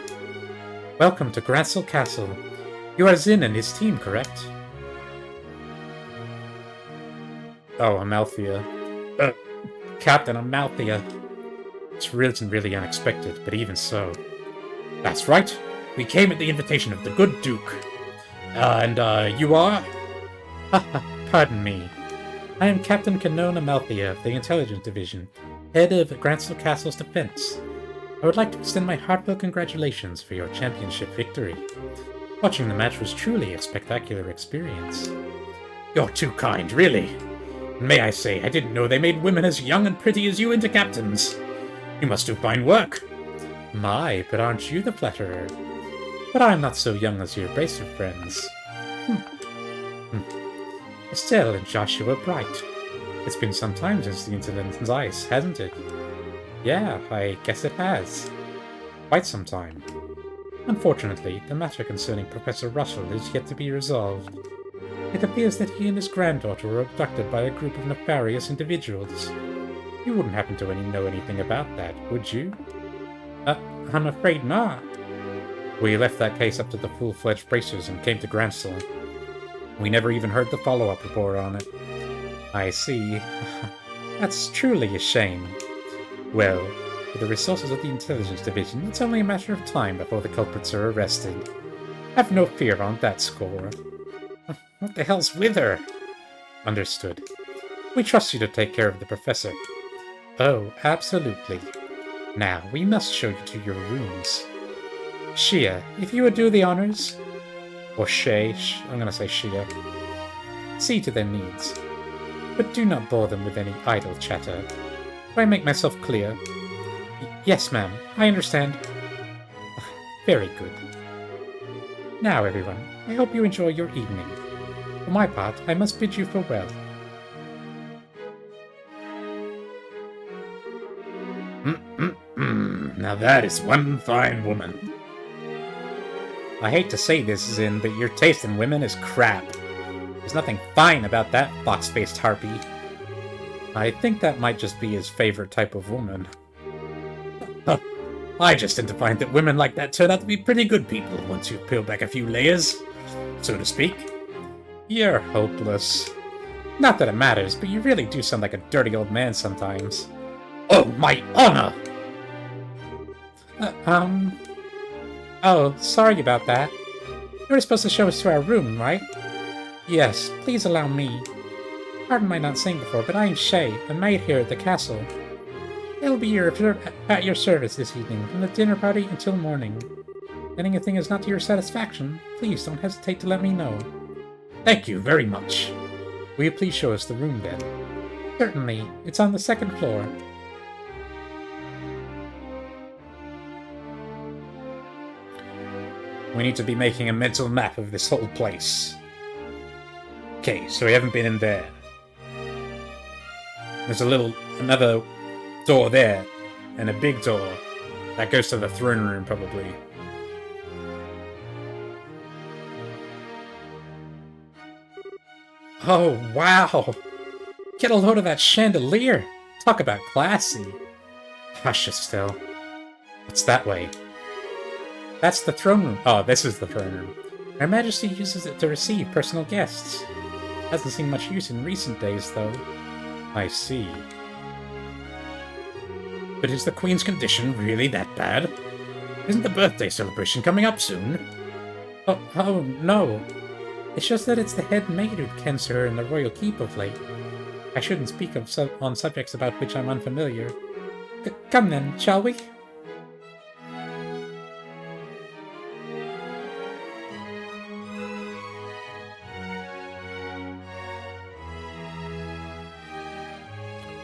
Welcome to Grancel Castle. You are Zin and his team, correct? Oh, Amalthea. Captain Amalthea. It's really unexpected, but even so. That's right. We came at the invitation of the good Duke. You are? Pardon me. I am Captain Canon Amalthea of the Intelligence Division, head of Grancel Castle's defense. I would like to extend my heartfelt congratulations for your championship victory. Watching the match was truly a spectacular experience. You're too kind, really. May I say, I didn't know they made women as young and pretty as you into captains. You must do fine work. My, but aren't you the flatterer? But I'm not so young as your abrasive friends. Estelle and Joshua Bright. It's been some time since the incident in Ice, hasn't it? Yeah, I guess it has. Quite some time. Unfortunately, the matter concerning Professor Russell is yet to be resolved. It appears that he and his granddaughter were abducted by a group of nefarious individuals. You wouldn't happen to know anything about that, would you? I'm afraid not. We left that case up to the full-fledged bracers and came to Granstall. We never even heard the follow-up report on it. I see. That's truly a shame. Well, with the resources of the Intelligence Division, it's only a matter of time before the culprits are arrested. Have no fear on that score. What the hell's with her? Understood. We trust you to take care of the professor. Oh, absolutely. Now, we must show you to your rooms. Shia, if you would do the honors. Or Shay, I'm gonna say Shia. See to their needs. But do not bore them with any idle chatter. Do I make myself clear? Yes, ma'am. I understand. Very good. Now, everyone, I hope you enjoy your evening. For my part, I must bid you farewell. Now that is one fine woman. I hate to say this, Zin, but your taste in women is crap. There's nothing fine about that fox-faced harpy. I think that might just be his favorite type of woman. I just tend to find that women like that turn out to be pretty good people once you peel back a few layers, so to speak. You're hopeless. Not that it matters, but you really do sound like a dirty old man sometimes. Oh, my honor! Oh, sorry about that. You were supposed to show us to our room, right? Yes, please allow me. Pardon my not saying before, but I am Shay, a maid here at the castle. I will be at your service this evening, from the dinner party until morning. If anything is not to your satisfaction, please don't hesitate to let me know. Thank you very much. Will you please show us the room, then? Certainly. It's on the second floor. We need to be making a mental map of this whole place. Okay, so we haven't been in there. There's another door there, and a big door. That goes to the throne room, probably. Oh, wow! Get a load of that chandelier! Talk about classy! Hush, Estelle. What's that way? That's the throne room. Oh, this is the throne room. Her Majesty uses it to receive personal guests. Hasn't seen much use in recent days, though. I see. But is the Queen's condition really that bad? Isn't the birthday celebration coming up soon? Oh, no. It's just that it's the head maid who tends to her in the royal keep of late. I shouldn't speak on subjects about which I'm unfamiliar. Come then, shall we?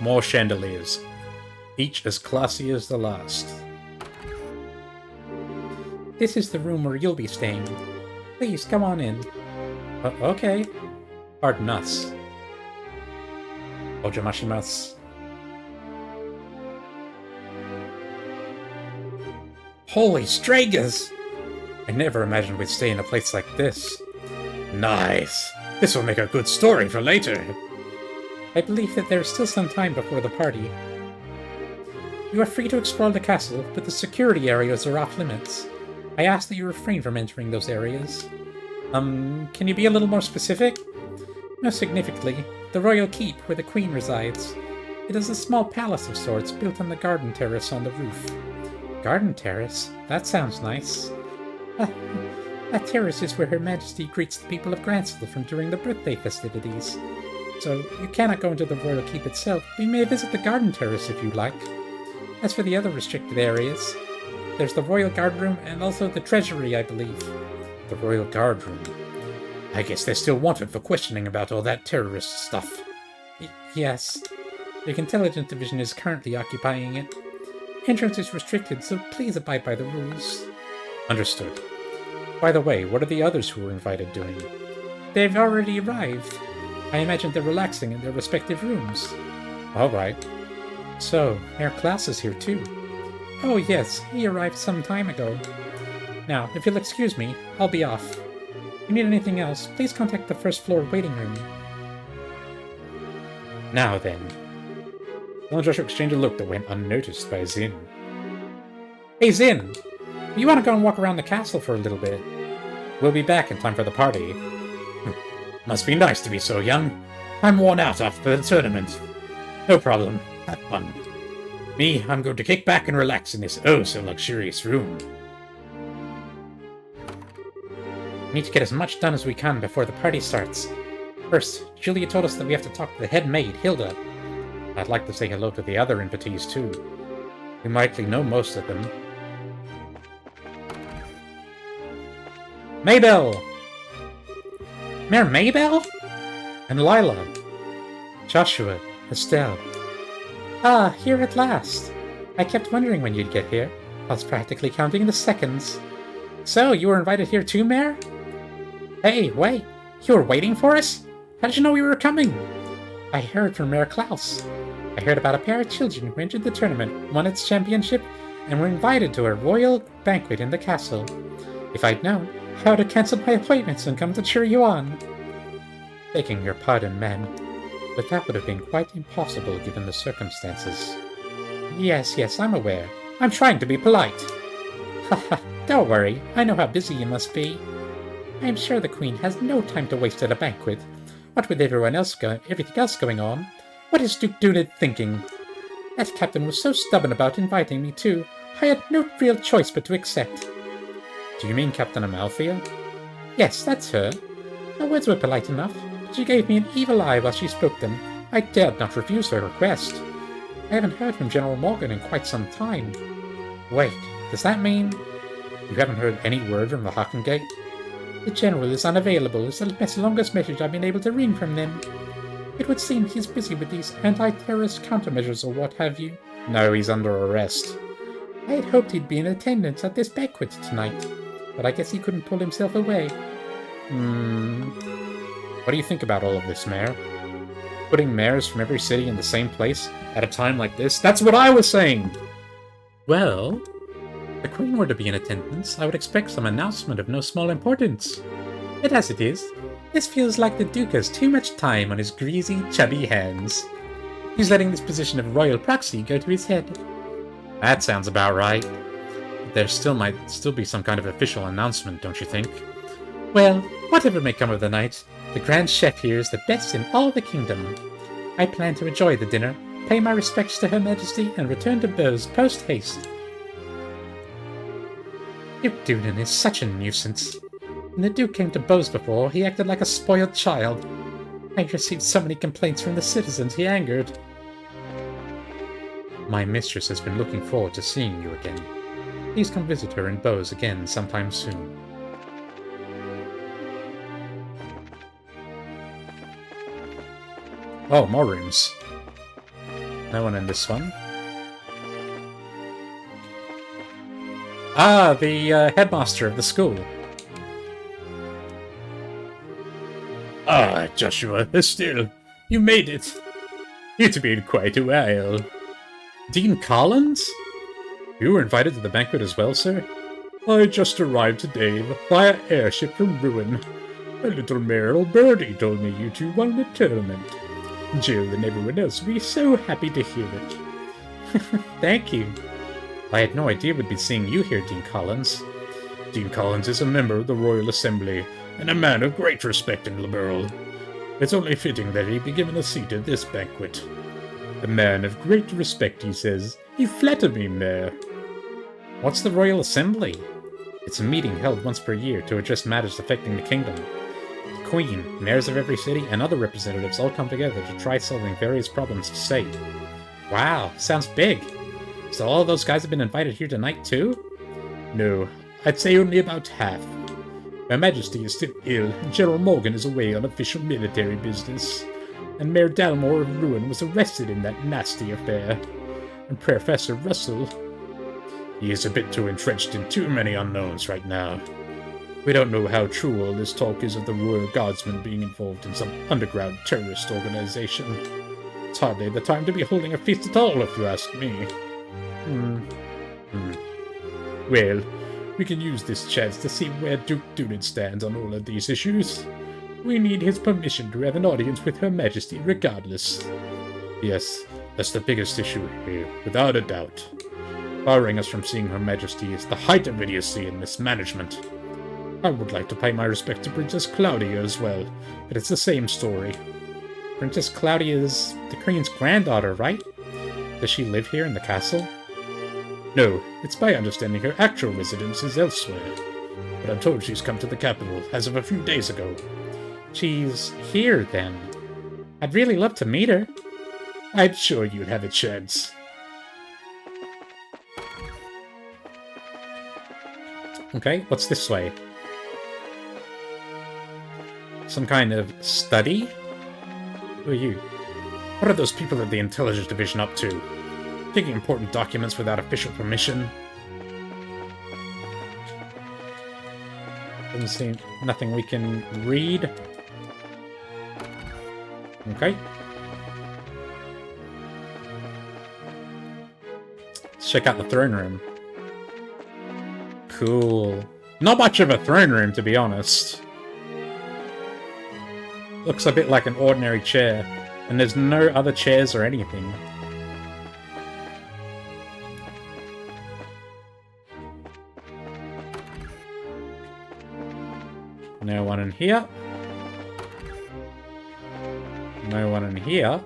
More chandeliers, each as classy as the last. This is the room where you'll be staying. Please, come on in. Okay. Pardon us. Ojamashimasu. Holy Stragers! I never imagined we'd stay in a place like this. Nice. This will make a good story for later. I believe that there is still some time before the party. You are free to explore the castle, but the security areas are off limits. I ask that you refrain from entering those areas. Can you be a little more specific? Most significantly, the royal keep where the queen resides. It is a small palace of sorts built on the garden terrace on the roof. Garden terrace? That sounds nice. That terrace is where Her Majesty greets the people of Granstall from during the birthday festivities. So, you cannot go into the royal keep itself, but you may visit the garden terrace if you like. As for the other restricted areas, there's the royal guard room and also the treasury, I believe. The royal guard room. I guess they're still wanted for questioning about all that terrorist stuff. Yes. The Intelligence Division is currently occupying it. Entrance is restricted, so please abide by the rules. Understood. By the way, what are the others who were invited doing? They've already arrived. I imagine they're relaxing in their respective rooms. Alright. So, Mayor Klaus is here too. Oh yes, he arrived some time ago. Now, if you'll excuse me, I'll be off. If you need anything else, please contact the first floor waiting room. Now then. Will and Joshua exchanged a look that went unnoticed by Zin. Hey Zin! You want to go and walk around the castle for a little bit? We'll be back in time for the party. Must be nice to be so young. I'm worn out after the tournament. No problem. Have fun. Me, I'm going to kick back and relax in this oh-so-luxurious room. We need to get as much done as we can before the party starts. First, Julia told us that we have to talk to the head maid, Hilda. I'd like to say hello to the other invitees, too. We likely know most of them. Maybelle! Mayor Maybelle? And Lila. Joshua, Estelle. Ah, here at last. I kept wondering when you'd get here. I was practically counting the seconds. So, you were invited here too, Mayor? Hey, wait. You were waiting for us? How did you know we were coming? I heard from Mayor Klaus. I heard about a pair of children who entered the tournament, won its championship, and were invited to a royal banquet in the castle. If I'd known, I would have cancelled my appointments and come to cheer you on. Begging your pardon, ma'am, but that would have been quite impossible given the circumstances. Yes, I'm aware. I'm trying to be polite. Haha, don't worry. I know how busy you must be. I'm sure the Queen has no time to waste at a banquet. What with everything else going on? What is Duke Dunid thinking? That captain was so stubborn about inviting me too. I had no real choice but to accept. Do you mean Captain Amalthea? Yes, that's her. Her words were polite enough, but she gave me an evil eye while she spoke them. I dared not refuse her request. I haven't heard from General Morgan in quite some time. Wait, does that mean... You haven't heard any word from the Hockengate? The General is unavailable. It's the longest message I've been able to wring from them. It would seem he's busy with these anti-terrorist countermeasures or what have you. No, he's under arrest. I had hoped he'd be in attendance at this banquet tonight, but I guess he couldn't pull himself away. What do you think about all of this, Mayor? Putting mayors from every city in the same place at a time like this? That's what I was saying! Well, if the Queen were to be in attendance, I would expect some announcement of no small importance. But as it is, this feels like the Duke has too much time on his greasy, chubby hands. He's letting this position of royal proxy go to his head. That sounds about right. There might still be some kind of official announcement, don't you think? Well, whatever may come of the night, the Grand Chef here is the best in all the kingdom. I plan to enjoy the dinner, pay my respects to Her Majesty, and return to Bose post-haste. Duke Dunan is such a nuisance. When the Duke came to Bose before, he acted like a spoiled child. I received so many complaints from the citizens he angered. My mistress has been looking forward to seeing you again. Please come visit her in Bose again sometime soon. Oh, more rooms. No one in this one. Ah, the headmaster of the school. Ah, Joshua, Estelle, you made it. It's been quite a while. Dean Collins? You were invited to the banquet as well, sir? I just arrived today via airship from Ruin. A little Merrill birdie told me you two won the tournament. Jill and everyone else will be so happy to hear it. Thank you. I had no idea we'd be seeing you here, Dean Collins. Dean Collins is a member of the Royal Assembly, and a man of great respect in Liberl. It's only fitting that he be given a seat at this banquet. A man of great respect, he says. You flatter me, Mayor. What's the Royal Assembly? It's a meeting held once per year to address matters affecting the kingdom. The Queen, mayors of every city, and other representatives all come together to try solving various problems of state. Wow, sounds big. So all those guys have been invited here tonight too? No, I'd say only about half. Her Majesty is still ill, and General Morgan is away on official military business. and Mayor Dalmore of Ruin was arrested in that nasty affair. And Professor Russell... He is a bit too entrenched in too many unknowns right now. We don't know how true all this talk is of the Royal Guardsmen being involved in some underground terrorist organization. It's hardly the time to be holding a feast at all, if you ask me. Well, we can use this chance to see where Duke Dunid stands on all of these issues. We need his permission to have an audience with Her Majesty regardless. Yes, that's the biggest issue here, without a doubt. Barring us from seeing Her Majesty is the height of idiocy and mismanagement. I would like to pay my respect to Princess Claudia as well, but it's the same story. Princess Claudia is the Queen's granddaughter, right? Does she live here in the castle? No, it's my understanding her actual residence is elsewhere. But I'm told she's come to the capital as of a few days ago. She's here, then. I'd really love to meet her. I'm sure you'd have a chance. Okay, what's this way? Some kind of study? Who are you? What are those people at the Intelligence Division up to? Taking important documents without official permission? Doesn't seem... nothing we can read. Okay. Let's check out the throne room. Cool. Not much of a throne room, to be honest. Looks a bit like an ordinary chair, and there's no other chairs or anything. No one in here. No one in here.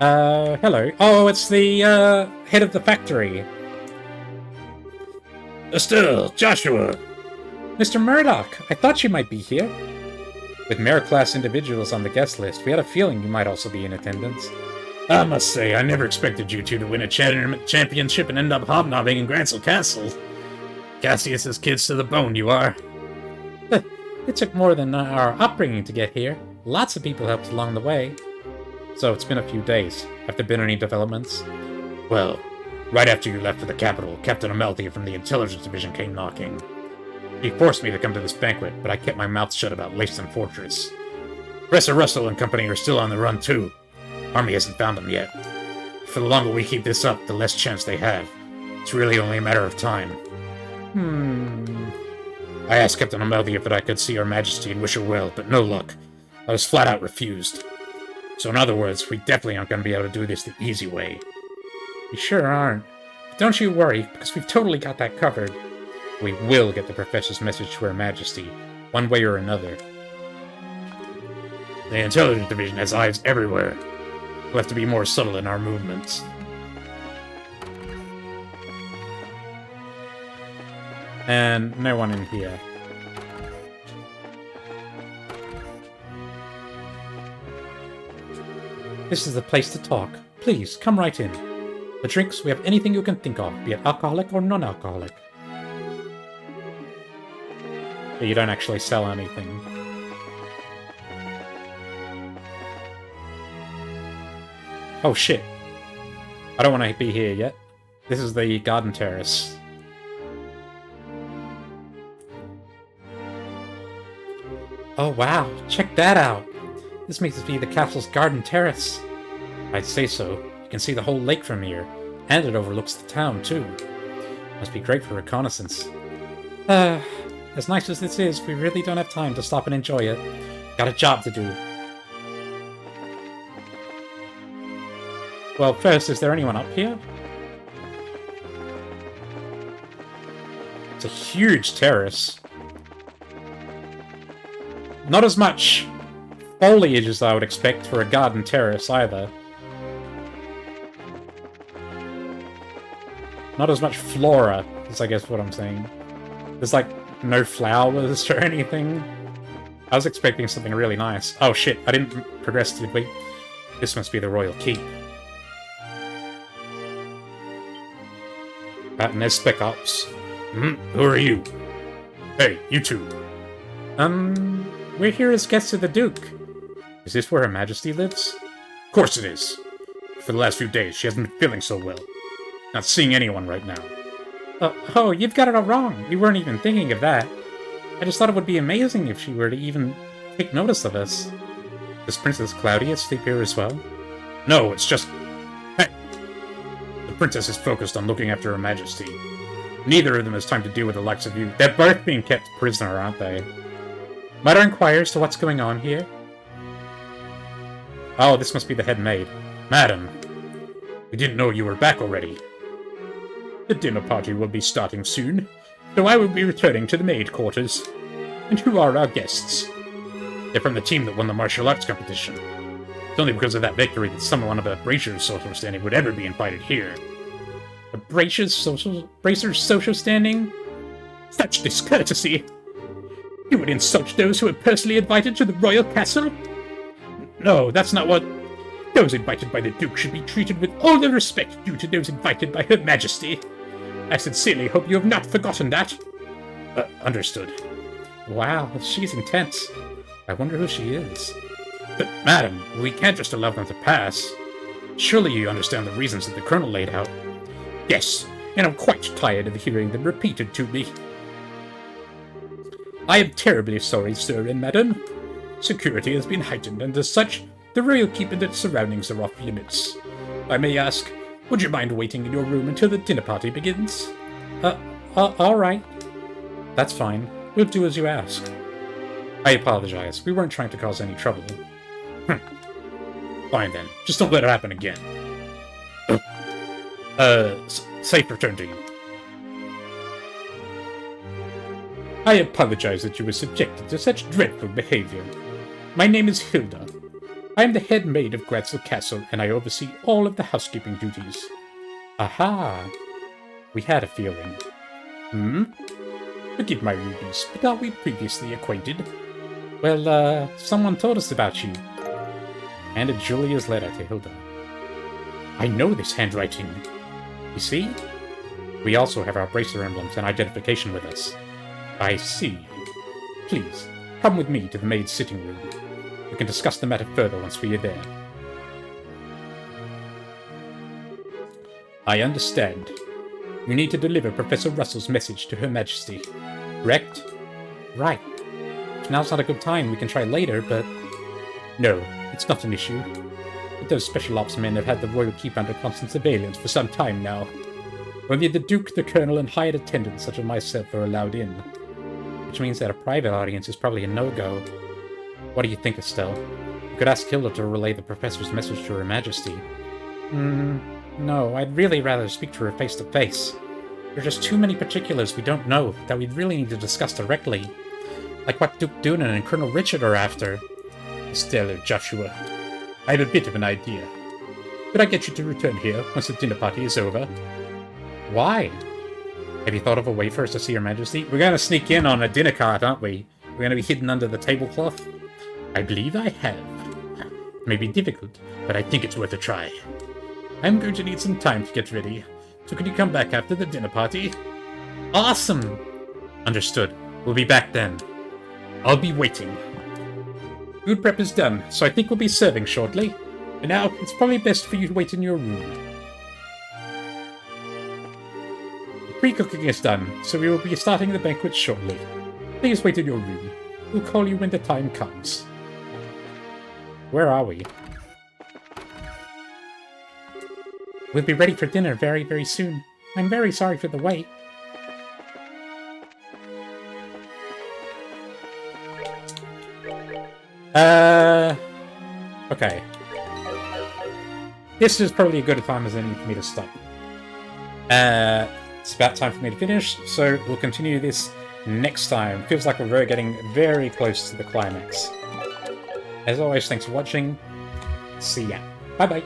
Hello. Oh, it's the, head of the factory. Estelle, Joshua! Mr. Murdoch, I thought you might be here. With mayor-class individuals on the guest list, we had a feeling you might also be in attendance. I must say, I never expected you two to win a championship and end up hobnobbing in Grancel Castle. Cassius's kids to the bone, you are. It took more than our upbringing to get here. Lots of people helped along the way. So it's been a few days. Have there been any developments? Well, right after you left for the capital, Captain Amelthea from the Intelligence Division came knocking. He forced me to come to this banquet, but I kept my mouth shut about Laceham Fortress. Professor Russell and company are still on the run, too. Army hasn't found them yet. For the longer we keep this up, the less chance they have. It's really only a matter of time. I asked Captain Amelthea if I could see Her Majesty and wish her well, but no luck. I was flat out refused. So in other words, we definitely aren't going to be able to do this the easy way. We sure aren't. But don't you worry, because we've totally got that covered. We will get the Professor's message to Her Majesty, one way or another. The Intelligence Division has eyes everywhere. We'll have to be more subtle in our movements. And no one in here. This is the place to talk. Please, come right in. For drinks, we have anything you can think of, be it alcoholic or non-alcoholic. But you don't actually sell anything. Oh shit. I don't want to be here yet. This is the garden terrace. Oh wow, check that out! This makes it be the castle's garden terrace. I'd say so. You can see the whole lake from here, and it overlooks the town too. Must be great for reconnaissance. As nice as this is, we really don't have time to stop and enjoy it. Got a job to do. Well, first, is there anyone up here? It's a huge terrace. Not as much foliage as I would expect for a garden terrace, either. Not as much flora, is I guess what I'm saying. There's like no flowers or anything. I was expecting something really nice. Oh shit, I didn't progress, did we? This must be the Royal Keep. And there's Spec Ops. Who are you? Hey, you two. We're here as guests of the Duke. Is this where Her Majesty lives? Of course it is. For the last few days, she hasn't been feeling so well. Not seeing anyone right now. Oh, you've got it all wrong. We weren't even thinking of that. I just thought it would be amazing if she were to even take notice of us. Does Princess Claudia sleep here as well? No, it's just... Hey! The princess is focused on looking after Her Majesty. Neither of them has time to deal with the likes of you. They're both being kept prisoner, aren't they? Might I inquire as to what's going on here? Oh, this must be the head maid. Madam, we didn't know you were back already. The dinner party will be starting soon, so I will be returning to the maid quarters. And who are our guests? They're from the team that won the martial arts competition. It's only because of that victory that someone of a Bracer's social standing would ever be invited here. A Bracer's social standing? Such discourtesy! You would insult those who are personally invited to the royal castle? No, that's not what... Those invited by the Duke should be treated with all the respect due to those invited by Her Majesty. I sincerely hope you have not forgotten that. Understood. Wow, she's intense. I wonder who she is. But, madam, we can't just allow them to pass. Surely you understand the reasons that the Colonel laid out. Yes, and I'm quite tired of hearing them repeated to me. I am terribly sorry, sir and madam. Security has been heightened, and as such, the royal keep and its surroundings are off limits. I may ask, would you mind waiting in your room until the dinner party begins? All right. That's fine. We'll do as you ask. I apologize. We weren't trying to cause any trouble. Fine then. Just don't let it happen again. Safe return to you. I apologize that you were subjected to such dreadful behavior. My name is Hilda. I am the head maid of Gratzel Castle, and I oversee all of the housekeeping duties. Aha! We had a feeling. Forgive my rudeness, but are we previously acquainted? Well, someone told us about you. Handed Julia's letter to Hilda. I know this handwriting. You see? We also have our bracer emblems and identification with us. I see. Please, come with me to the maid's sitting room. We can discuss the matter further once we are there. I understand. You need to deliver Professor Russell's message to Her Majesty. Correct? Right. If now's not a good time, we can try later, but... No, it's not an issue. But those special ops men have had the royal keep under constant surveillance for some time now. Only the Duke, the Colonel, and hired attendants such as myself are allowed in. Which means that a private audience is probably a no-go. What do you think, Estelle? You could ask Hilda to relay the Professor's message to Her Majesty. No, I'd really rather speak to her face-to-face. There are just too many particulars we don't know that we'd really need to discuss directly. Like what Duke Doonan and Colonel Richard are after. Estelle or Joshua, I have a bit of an idea. Could I get you to return here once the dinner party is over? Why? Have you thought of a way for us to see Her Majesty? We're going to sneak in on a dinner cart, aren't we? We're going to be hidden under the tablecloth? I believe I have. It may be difficult, but I think it's worth a try. I'm going to need some time to get ready, so could you come back after the dinner party? Awesome! Understood. We'll be back then. I'll be waiting. Food prep is done, so I think we'll be serving shortly. And now, it's probably best for you to wait in your room. The pre-cooking is done, so we will be starting the banquet shortly. Please wait in your room. We'll call you when the time comes. Where are we? We'll be ready for dinner very, very soon. I'm very sorry for the wait. Okay. This is probably a good time as any for me to stop. It's about time for me to finish, so we'll continue this next time. Feels like we're getting very close to the climax. As always, thanks for watching. See ya. Bye-bye.